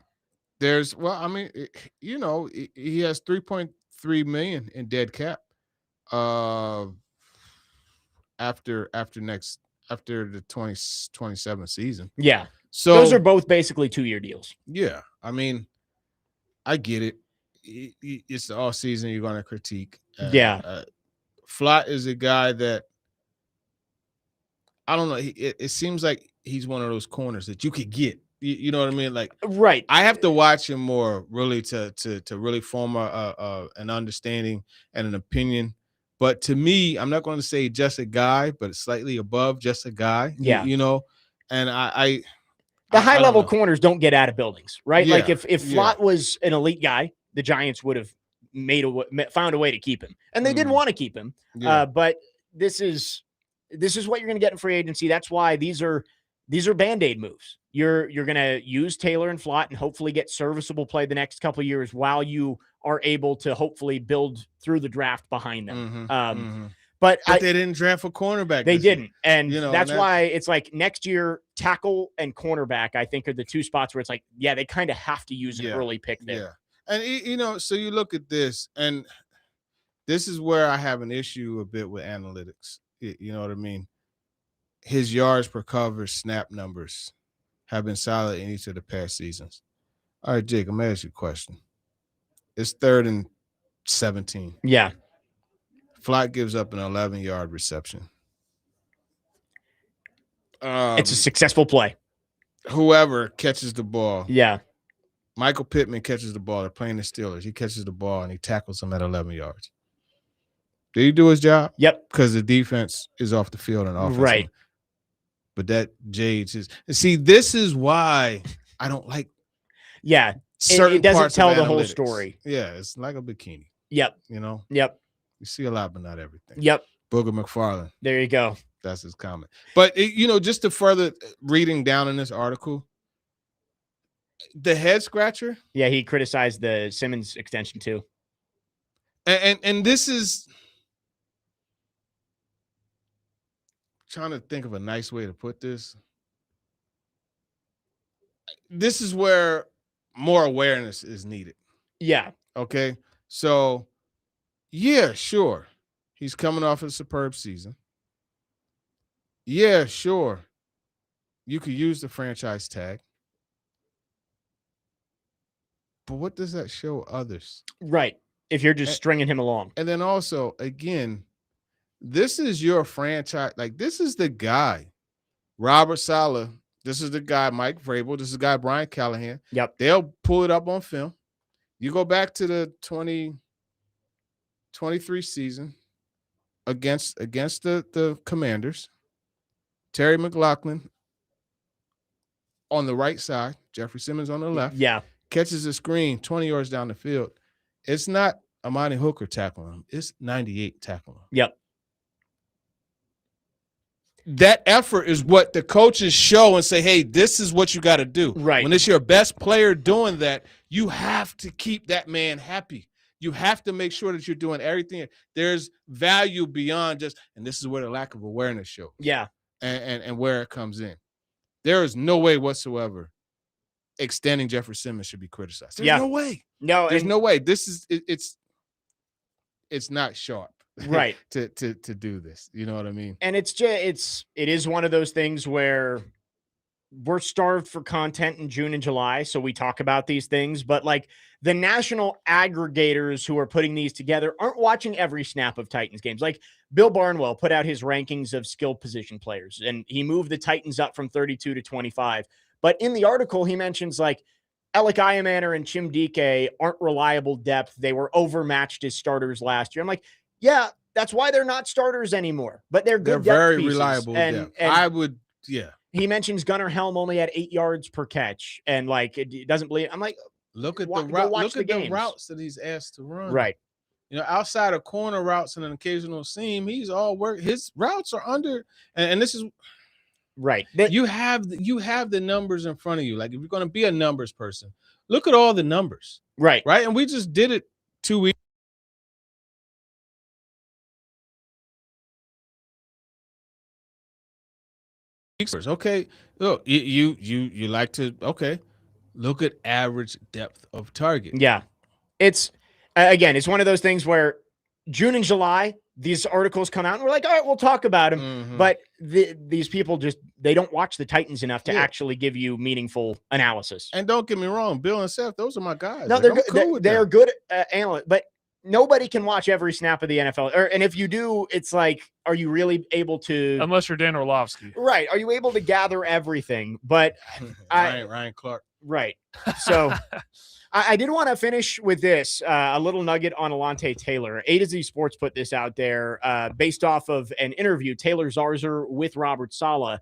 There's he has 3.3 million in dead cap. After the 2027 season. Yeah. So those are both basically 2-year deals. Yeah. I mean, I get it. It's the off season. You're going to critique. Flott is a guy that I don't know. It seems like he's one of those corners that you could get. You know what I mean? Like, right. I have to watch him more really to really form an understanding and an opinion. But to me, I'm not going to say just a guy, but slightly above just a guy. Yeah. And the high level corners don't get out of buildings, right? Yeah. Like if Flott was an elite guy, the Giants would have found a way to keep him, and they didn't want to keep him. Yeah. But this is what you're going to get in free agency. That's why these are Band-Aid moves. You're going to use Taylor and Flott and hopefully get serviceable play the next couple of years while you are able to hopefully build through the draft behind them. But they didn't draft a cornerback. They didn't. And that's and why it's like next year, tackle and cornerback, I think, are the two spots where it's like, yeah, they kind of have to use an early pick there. Yeah. And, so you look at this, and this is where I have an issue a bit with analytics. You know what I mean? His yards per cover snap numbers have been solid in each of the past seasons. All right, Jake, I'm going to ask you a question. It's 3rd and 17. Yeah. Flott gives up an 11-yard reception. It's a successful play. Whoever catches the ball. Yeah. Michael Pittman catches the ball. They're playing the Steelers. He catches the ball, and he tackles him at 11 yards. Did he do his job? Yep. Because the defense is off the field and offense. Right. But that jades his. See, this is why I don't like. Yeah. Certain it doesn't parts tell of the whole analytics. story. Yeah, it's like a bikini. Yep. Yep. You see a lot, but not everything. Yep. Booger McFarland. There you go. That's his comment. But, just to further reading down in this article, the head scratcher. Yeah, he criticized the Simmons extension too. And this is trying to think of a nice way to put this. This is where more awareness is needed. Yeah. Okay. So, yeah, sure. He's coming off a superb season. Yeah, sure. You could use the franchise tag. But what does that show others? Right. If you're just stringing him along. And then also, again, this is your franchise. Like, this is the guy, Robert Saleh. This is the guy, Mike Vrabel. This is the guy, Brian Callahan. Yep. They'll pull it up on film. You go back to the 2023 season against the Commanders. Terry McLaughlin on the right side, Jeffrey Simmons on the left. Yeah. Catches a screen 20 yards down the field. It's not Amani Hooker tackling him. It's 98 tackling him. Yep. That effort is what the coaches show and say, hey, this is what you got to do. Right. When it's your best player doing that, you have to keep that man happy. You have to make sure that you're doing everything. There's value beyond just, and this is where the lack of awareness shows. Yeah. And where it comes in. There is no way whatsoever extending Jeffrey Simmons should be criticized. There's no way. No, there's no way. This is it's not sharp. Right. to do this. You know what I mean? And it is one of those things where we're starved for content in June and July, so we talk about these things, but like the national aggregators who are putting these together aren't watching every snap of Titans games. Like Bill Barnwell put out his rankings of skilled position players, and he moved the Titans up from 32 to 25. But in the article, he mentions like Alec Iamaner and Chim Dike aren't reliable depth. They were overmatched as starters last year. I'm like, yeah, that's why they're not starters anymore, but they're good. They're very pieces. reliable. And I would, yeah. He mentions Gunnar Helm only had 8 yards per catch, and like it doesn't believe. I'm like, Look at Wa- the go route. watch Look the at the games. routes that he's asked to run. right. You know, outside of corner routes and an occasional seam, he's all work. His routes are under, and this is Right. you have the numbers in front of you. Like if you're going to be a numbers person, look at all the numbers, Right. right? And we just did it 2 weeks. Okay, look, you like to look at average depth of target. Yeah. It's again, it's one of those things where June and July, these articles come out and we're like, all right, we'll talk about them. Mhm. But these people they don't watch the Titans enough to Yeah. actually give you meaningful analysis. And don't get me wrong, Bill and Seth, those are my guys. No, Like, they're I'm good. cool with They're them. good analysts, but nobody can watch every snap of the NFL. And if you do, it's like, are you really able to? Unless you're Dan Orlovsky. Right? Are you able to gather everything? But Ryan Clark. right. So I did want to finish with this a little nugget on Alontae Taylor. A to Z Sports put this out there based off of an interview Taylor Zarzour with Robert Saleh.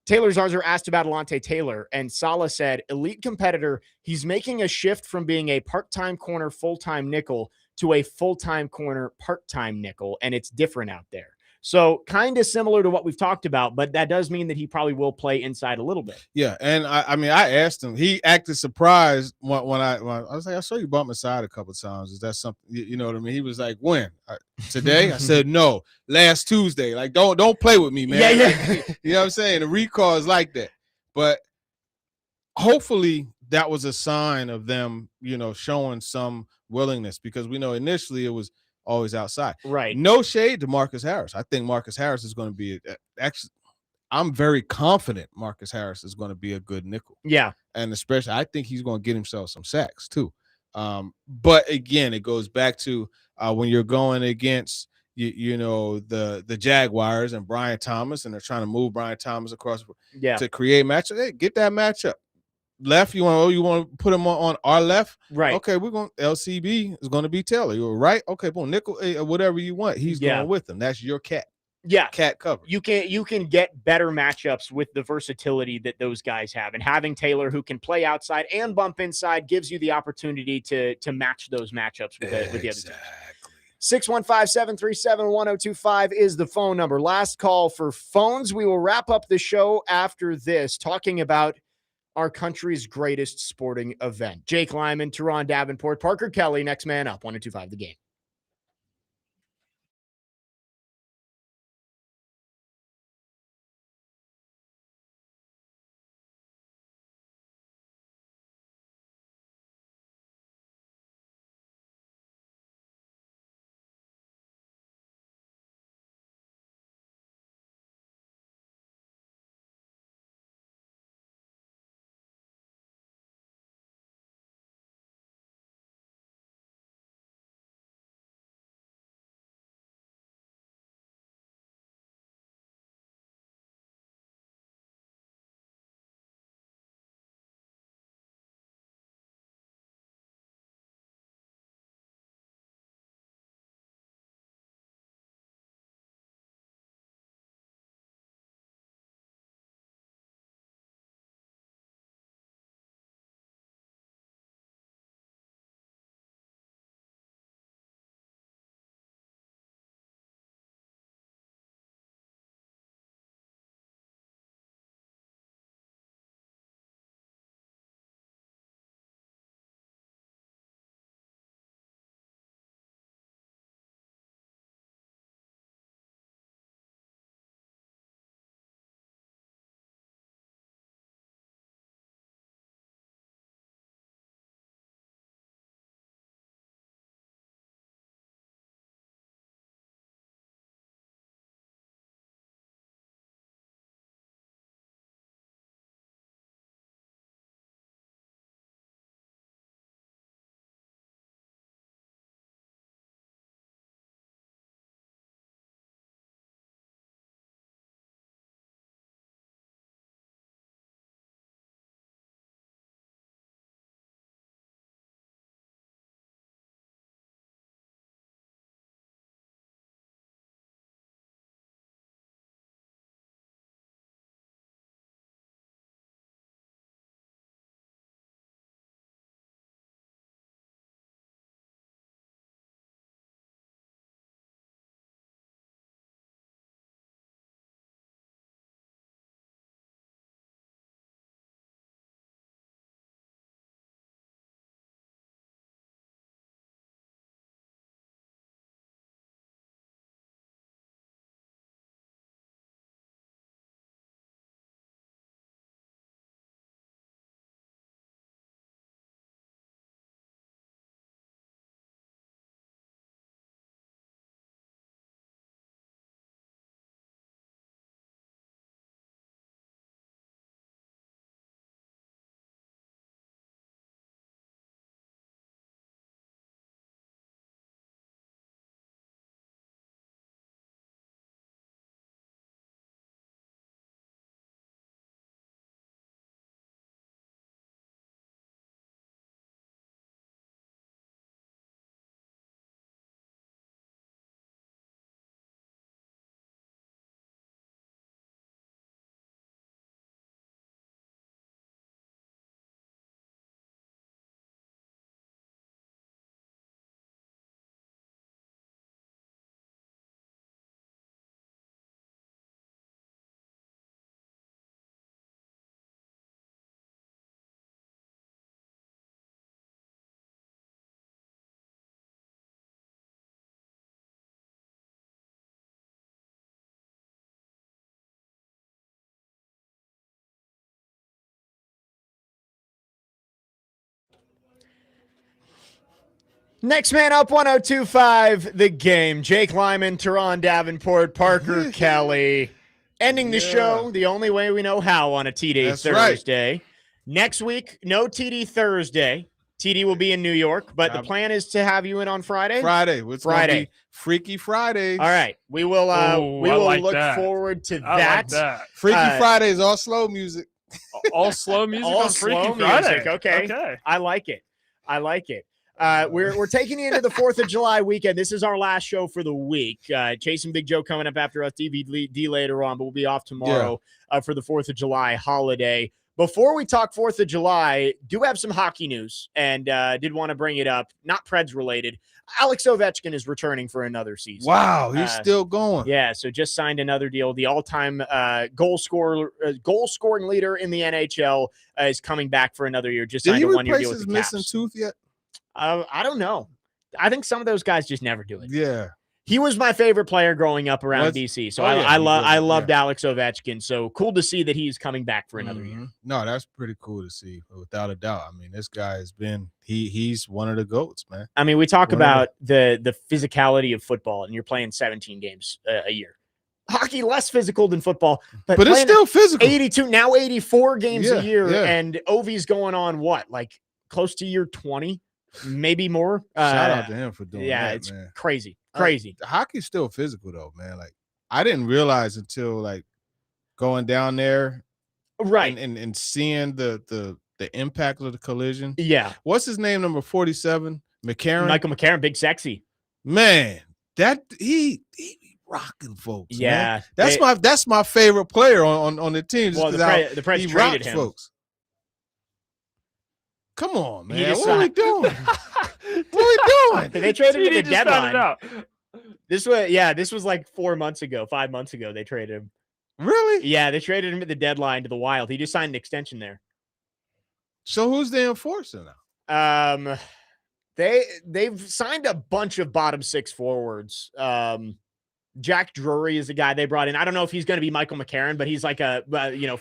Taylor Zarzour asked about Alontae Taylor, and Saleh said, elite competitor, he's making a shift from being a part-time corner, full-time nickel to a full-time corner, part-time nickel, and it's different out there. So kind of similar to what we've talked about, but that does mean that he probably will play inside a little bit. Yeah, and I mean, I asked him. He acted surprised when I was like, I saw you bump aside a couple of times. Is that something? You know what I mean? He was like, when? Today? I said, no, last Tuesday. Like, don't play with me, man. Yeah. Like, you know what I'm saying? The recall is like that. But hopefully that was a sign of them, showing some willingness, because we know initially it was always outside. Right. No shade to Marcus Harris. I think Marcus Harris is going to be actually. I'm very confident Marcus Harris is going to be a good nickel. Yeah. And especially, I think he's going to get himself some sacks too. But again, it goes back to when you're going against, the Jaguars and Brian Thomas, and they're trying to move Brian Thomas across to create matchup. Hey, get that matchup. Left, you want to put him on our left? Right. Okay, we're going LCB is going to be Taylor. You're right. Okay, boom, nickel, whatever you want. He's going with them. That's your cat. Yeah. Cat cover. You can get better matchups with the versatility that those guys have. And having Taylor, who can play outside and bump inside, gives you the opportunity to match those matchups with the other teams. 615-737-1025 is the phone number. Last call for phones. We will wrap up the show after this, talking about our country's greatest sporting event. Jake Lyman, Turron Davenport, Parker Kelly, next man up, 102.5 The Game. Next man up, 102.5 The Game. Jake Lyman, Turron Davenport, Parker Kelly. Ending the show the only way we know how on a TD Thursday. Right. Next week, no TD Thursday. TD will be in New York, but the plan is to have you in on Friday. Friday. Freaky Fridays. All right. We will look forward to that. Like that. Freaky Fridays, all slow music. All slow music all on Freaky slow Friday. Music. Okay. I like it. We're taking you into the 4th of July weekend. This is our last show for the week. Chase and Big Joe coming up after us, DVD later on, but we'll be off tomorrow for the 4th of July holiday. Before we talk 4th of July, do have some hockey news, and did want to bring it up. Not Preds related. Alex Ovechkin is returning for another season. Wow, he's still going. Yeah, so just signed another deal. The all-time goal scoring leader in the NHL is coming back for another year. Just signed a 1-year deal with the Caps. Did he replace his missing tooth yet? I don't know. I think some of those guys just never do it. Yeah. He was my favorite player growing up around DC. So I loved Alex Ovechkin. So cool to see that he's coming back for another year. No, that's pretty cool to see, without a doubt. I mean, this guy has been he's one of the GOATs, man. I mean, we talk about the physicality of football, and you're playing 17 games a year. Hockey less physical than football, but it's still physical. 82, now 84 games a year, and Ovi's going on what, like close to year 20, maybe more. Shout out to him for doing that. Yeah, it's man. Crazy. Hockey's still physical though, man. Like I didn't realize until like going down there, right, and seeing the impact of the collision. Yeah, what's his name? Number 47, McCarron. Michael McCarron, big sexy man. That he rocking folks. Yeah, man. That's my favorite player on the team. Well, the Preds traded him. Folks. Come on, man. What are we doing? What are we doing? They traded him at the deadline. This was like 5 months ago. They traded him. Really? Yeah, they traded him at the deadline to the Wild. He just signed an extension there. So who's the enforcer now? They've signed a bunch of bottom six forwards. Jack Drury is the guy they brought in. I don't know if he's going to be Michael McCarron, but he's like a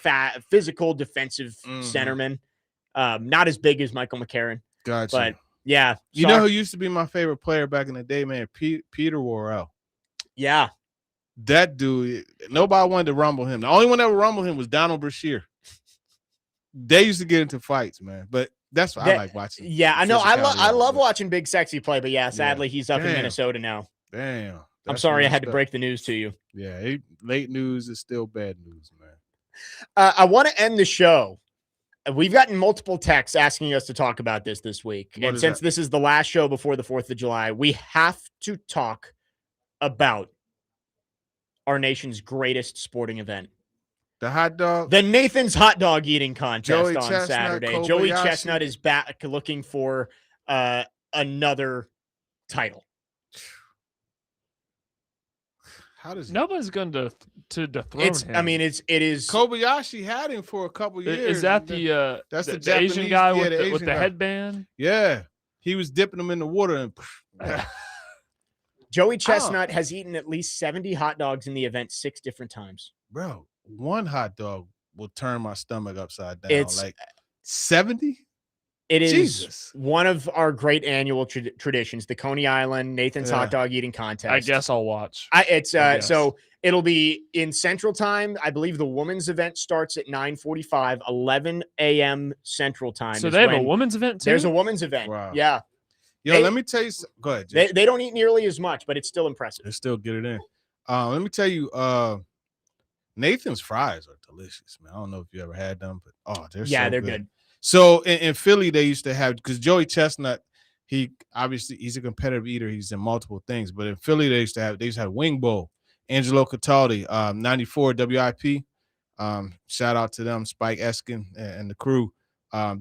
fat, physical, defensive centerman. Not as big as Michael McCarron. Gotcha. But yeah. You know who used to be my favorite player back in the day, man? Peter Worrell. Yeah. That dude, nobody wanted to rumble him. The only one that would rumble him was Donald Brashear. They used to get into fights, man. But that's what I like watching. Yeah, I know. I love watching Big Sexy play, but sadly he's up in Minnesota now. Damn. I'm sorry I had to break the news to you. Yeah, late news is still bad news, man. I want to end the show. We've gotten multiple texts asking us to talk about this week. And since this is the last show before the 4th of July, we have to talk about our nation's greatest sporting event. The hot dog? The Nathan's hot dog eating contest Joey on Chestnut, Saturday. Kobayashi. Joey Chestnut is back looking for another title. Nobody's going to dethrone him. I mean, it is. Kobayashi had him for a couple years. Is that the Asian guy with the headband? Yeah, he was dipping them in the water and. Joey Chestnut has eaten at least 70 hot dogs in the event 6 different times. Bro, one hot dog will turn my stomach upside down. It's like 70. It is one of our great annual traditions, the Coney Island Nathan's hot dog eating contest. I guess I'll watch. So it'll be in Central Time. I believe the women's event starts at 9:45, 11 a.m. Central Time. So they have a women's event too? There's a women's event. Wow. Yeah. Yo, let me tell you. Go ahead. They don't eat nearly as much, but it's still impressive. They still get it in. Let me tell you, Nathan's fries are delicious, man. I don't know if you ever had them, but they're good. So in Philly, they used to have, because Joey Chestnut, he's a competitive eater. He's in multiple things. But in Philly, they used to have Wing Bowl. Angelo Cataldi, 94 WIP. Shout out to them, Spike Eskin and the crew.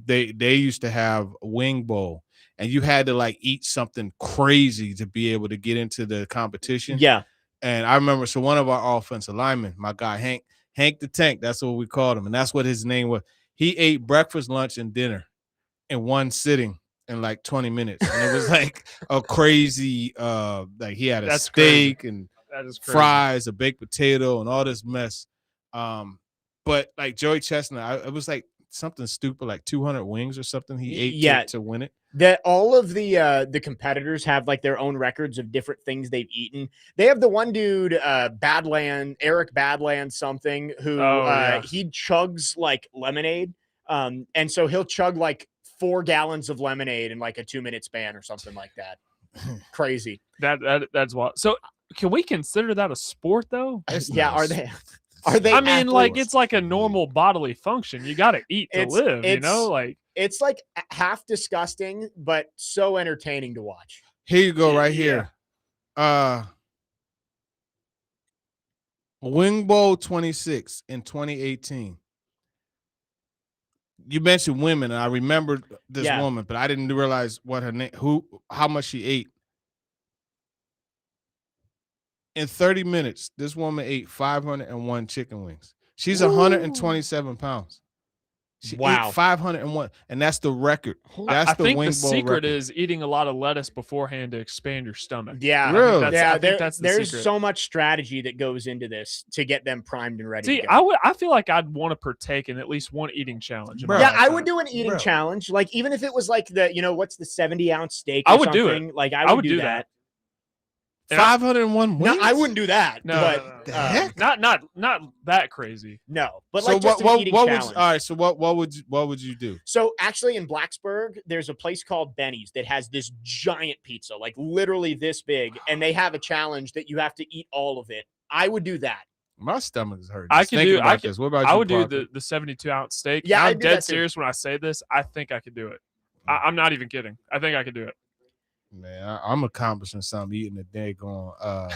They used to have Wing Bowl, and you had to like eat something crazy to be able to get into the competition. Yeah. And I remember, so one of our offensive linemen, my guy Hank the Tank, that's what we called him, and that's what his name was. He ate breakfast, lunch, and dinner in one sitting in like 20 minutes. And it was like a crazy, like he had a steak and fries, a baked potato, and all this mess. But like Joey Chestnut, it was like something stupid, like 200 wings or something he ate to win it. that all of the competitors have like their own records of different things they've eaten. They have the one dude, Eric Badland something, who he chugs like lemonade. And so he'll chug like 4 gallons of lemonade in like a 2-minute span or something like that. Crazy. That's what. So can we consider that a sport though? Yeah, are they? Are they? I mean, athletes? like it's like a normal bodily function. You got to eat to live. You know, like it's like half disgusting, but so entertaining to watch. Here you go, right here. Wing Bowl 26 in 2018. You mentioned women, and I remembered this woman, but I didn't realize what her name, how much she ate. In 30 minutes, this woman ate 501 chicken wings. She's 127 pounds. She ate 501, and that's the record. That's I think Wing the Bowl secret record. is eating a lot of lettuce beforehand to expand your stomach. Yeah, really? I think that's the there's secret. so much strategy that goes into this to get them primed and ready. See, to go. I feel like I'd want to partake in at least one eating challenge. Yeah, I would do an eating challenge. Like even if it was like what's the 70-ounce steak? I would do it. Like I would do that. 501 wings? No, I wouldn't do that. No, but the heck? Not that crazy. No, but So like just an eating challenge. All right, so what would you do? So actually in Blacksburg, there's a place called Benny's that has this giant pizza, like literally this big, and they have a challenge that you have to eat all of it. I would do that. My stomach is hurting. I can do. This. What about I you, would do Parker? the 72-ounce steak. Yeah, I'm dead serious when I say this. I think I could do it. I'm not even kidding. I think I could do it. Man, I'm accomplishing something eating a daggone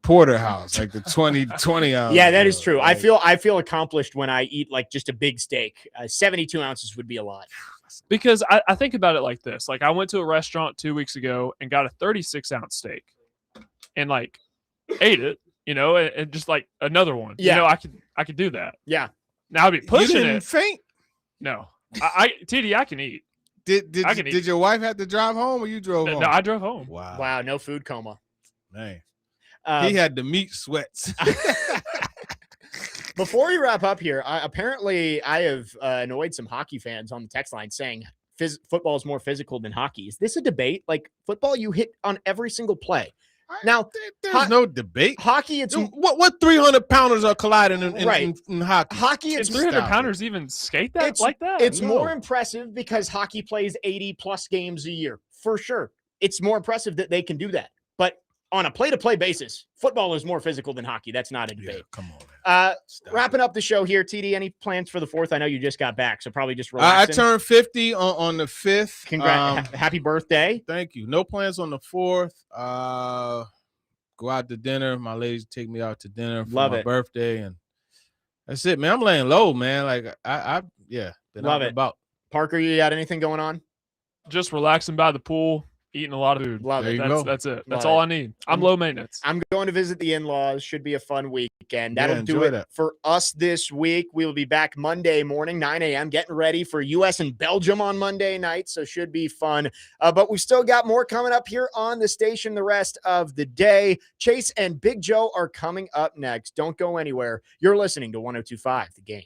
porterhouse, like the 20 ounce. Yeah, that is true. Like, I feel accomplished when I eat like just a big steak. 72 ounces would be a lot. Because I think about it like this. Like I went to a restaurant 2 weeks ago and got a 36-ounce steak and like ate it, and just like another one. Yeah. I could do that. Yeah. Now I'd be pushing you didn't it. Faint? No. TD, I can eat. Did your wife have to drive home or you drove home? No, I drove home. Wow, no food coma. Man. He had the meat sweats. Before we wrap up here, apparently I have annoyed some hockey fans on the text line saying football is more physical than hockey. Is this a debate? Like football, you hit on every single play. Now, there's no debate. Hockey, it's what 300-pounders are colliding in hockey. Hockey, it's 300-pounders even skate that like that. It's more impressive because hockey plays 80+ games a year for sure. It's more impressive that they can do that. But on a play-to-play basis, football is more physical than hockey. That's not a debate. Yeah, come on, man. Wrapping up the show here, TD, any plans for the 4th? I know you just got back, so probably just relaxing. I turned 50 on the 5th. Congrats. Happy birthday. Thank you. No plans on the 4th. Go out to dinner. My ladies take me out to dinner for my birthday, and that's it, man. I'm laying low, man. Like been love out and it. about. Parker, you got anything going on? Just relaxing by the pool, eating a lot of food. Love it. That's it. That's all I need. I'm low maintenance. I'm going to visit the in-laws. Should be a fun weekend. That'll do it for us this week. We will be back Monday morning, 9 a.m., getting ready for U.S. and Belgium on Monday night, so should be fun. But we've still got more coming up here on the station the rest of the day. Chase and Big Joe are coming up next. Don't go anywhere. You're listening to 102.5 The Game.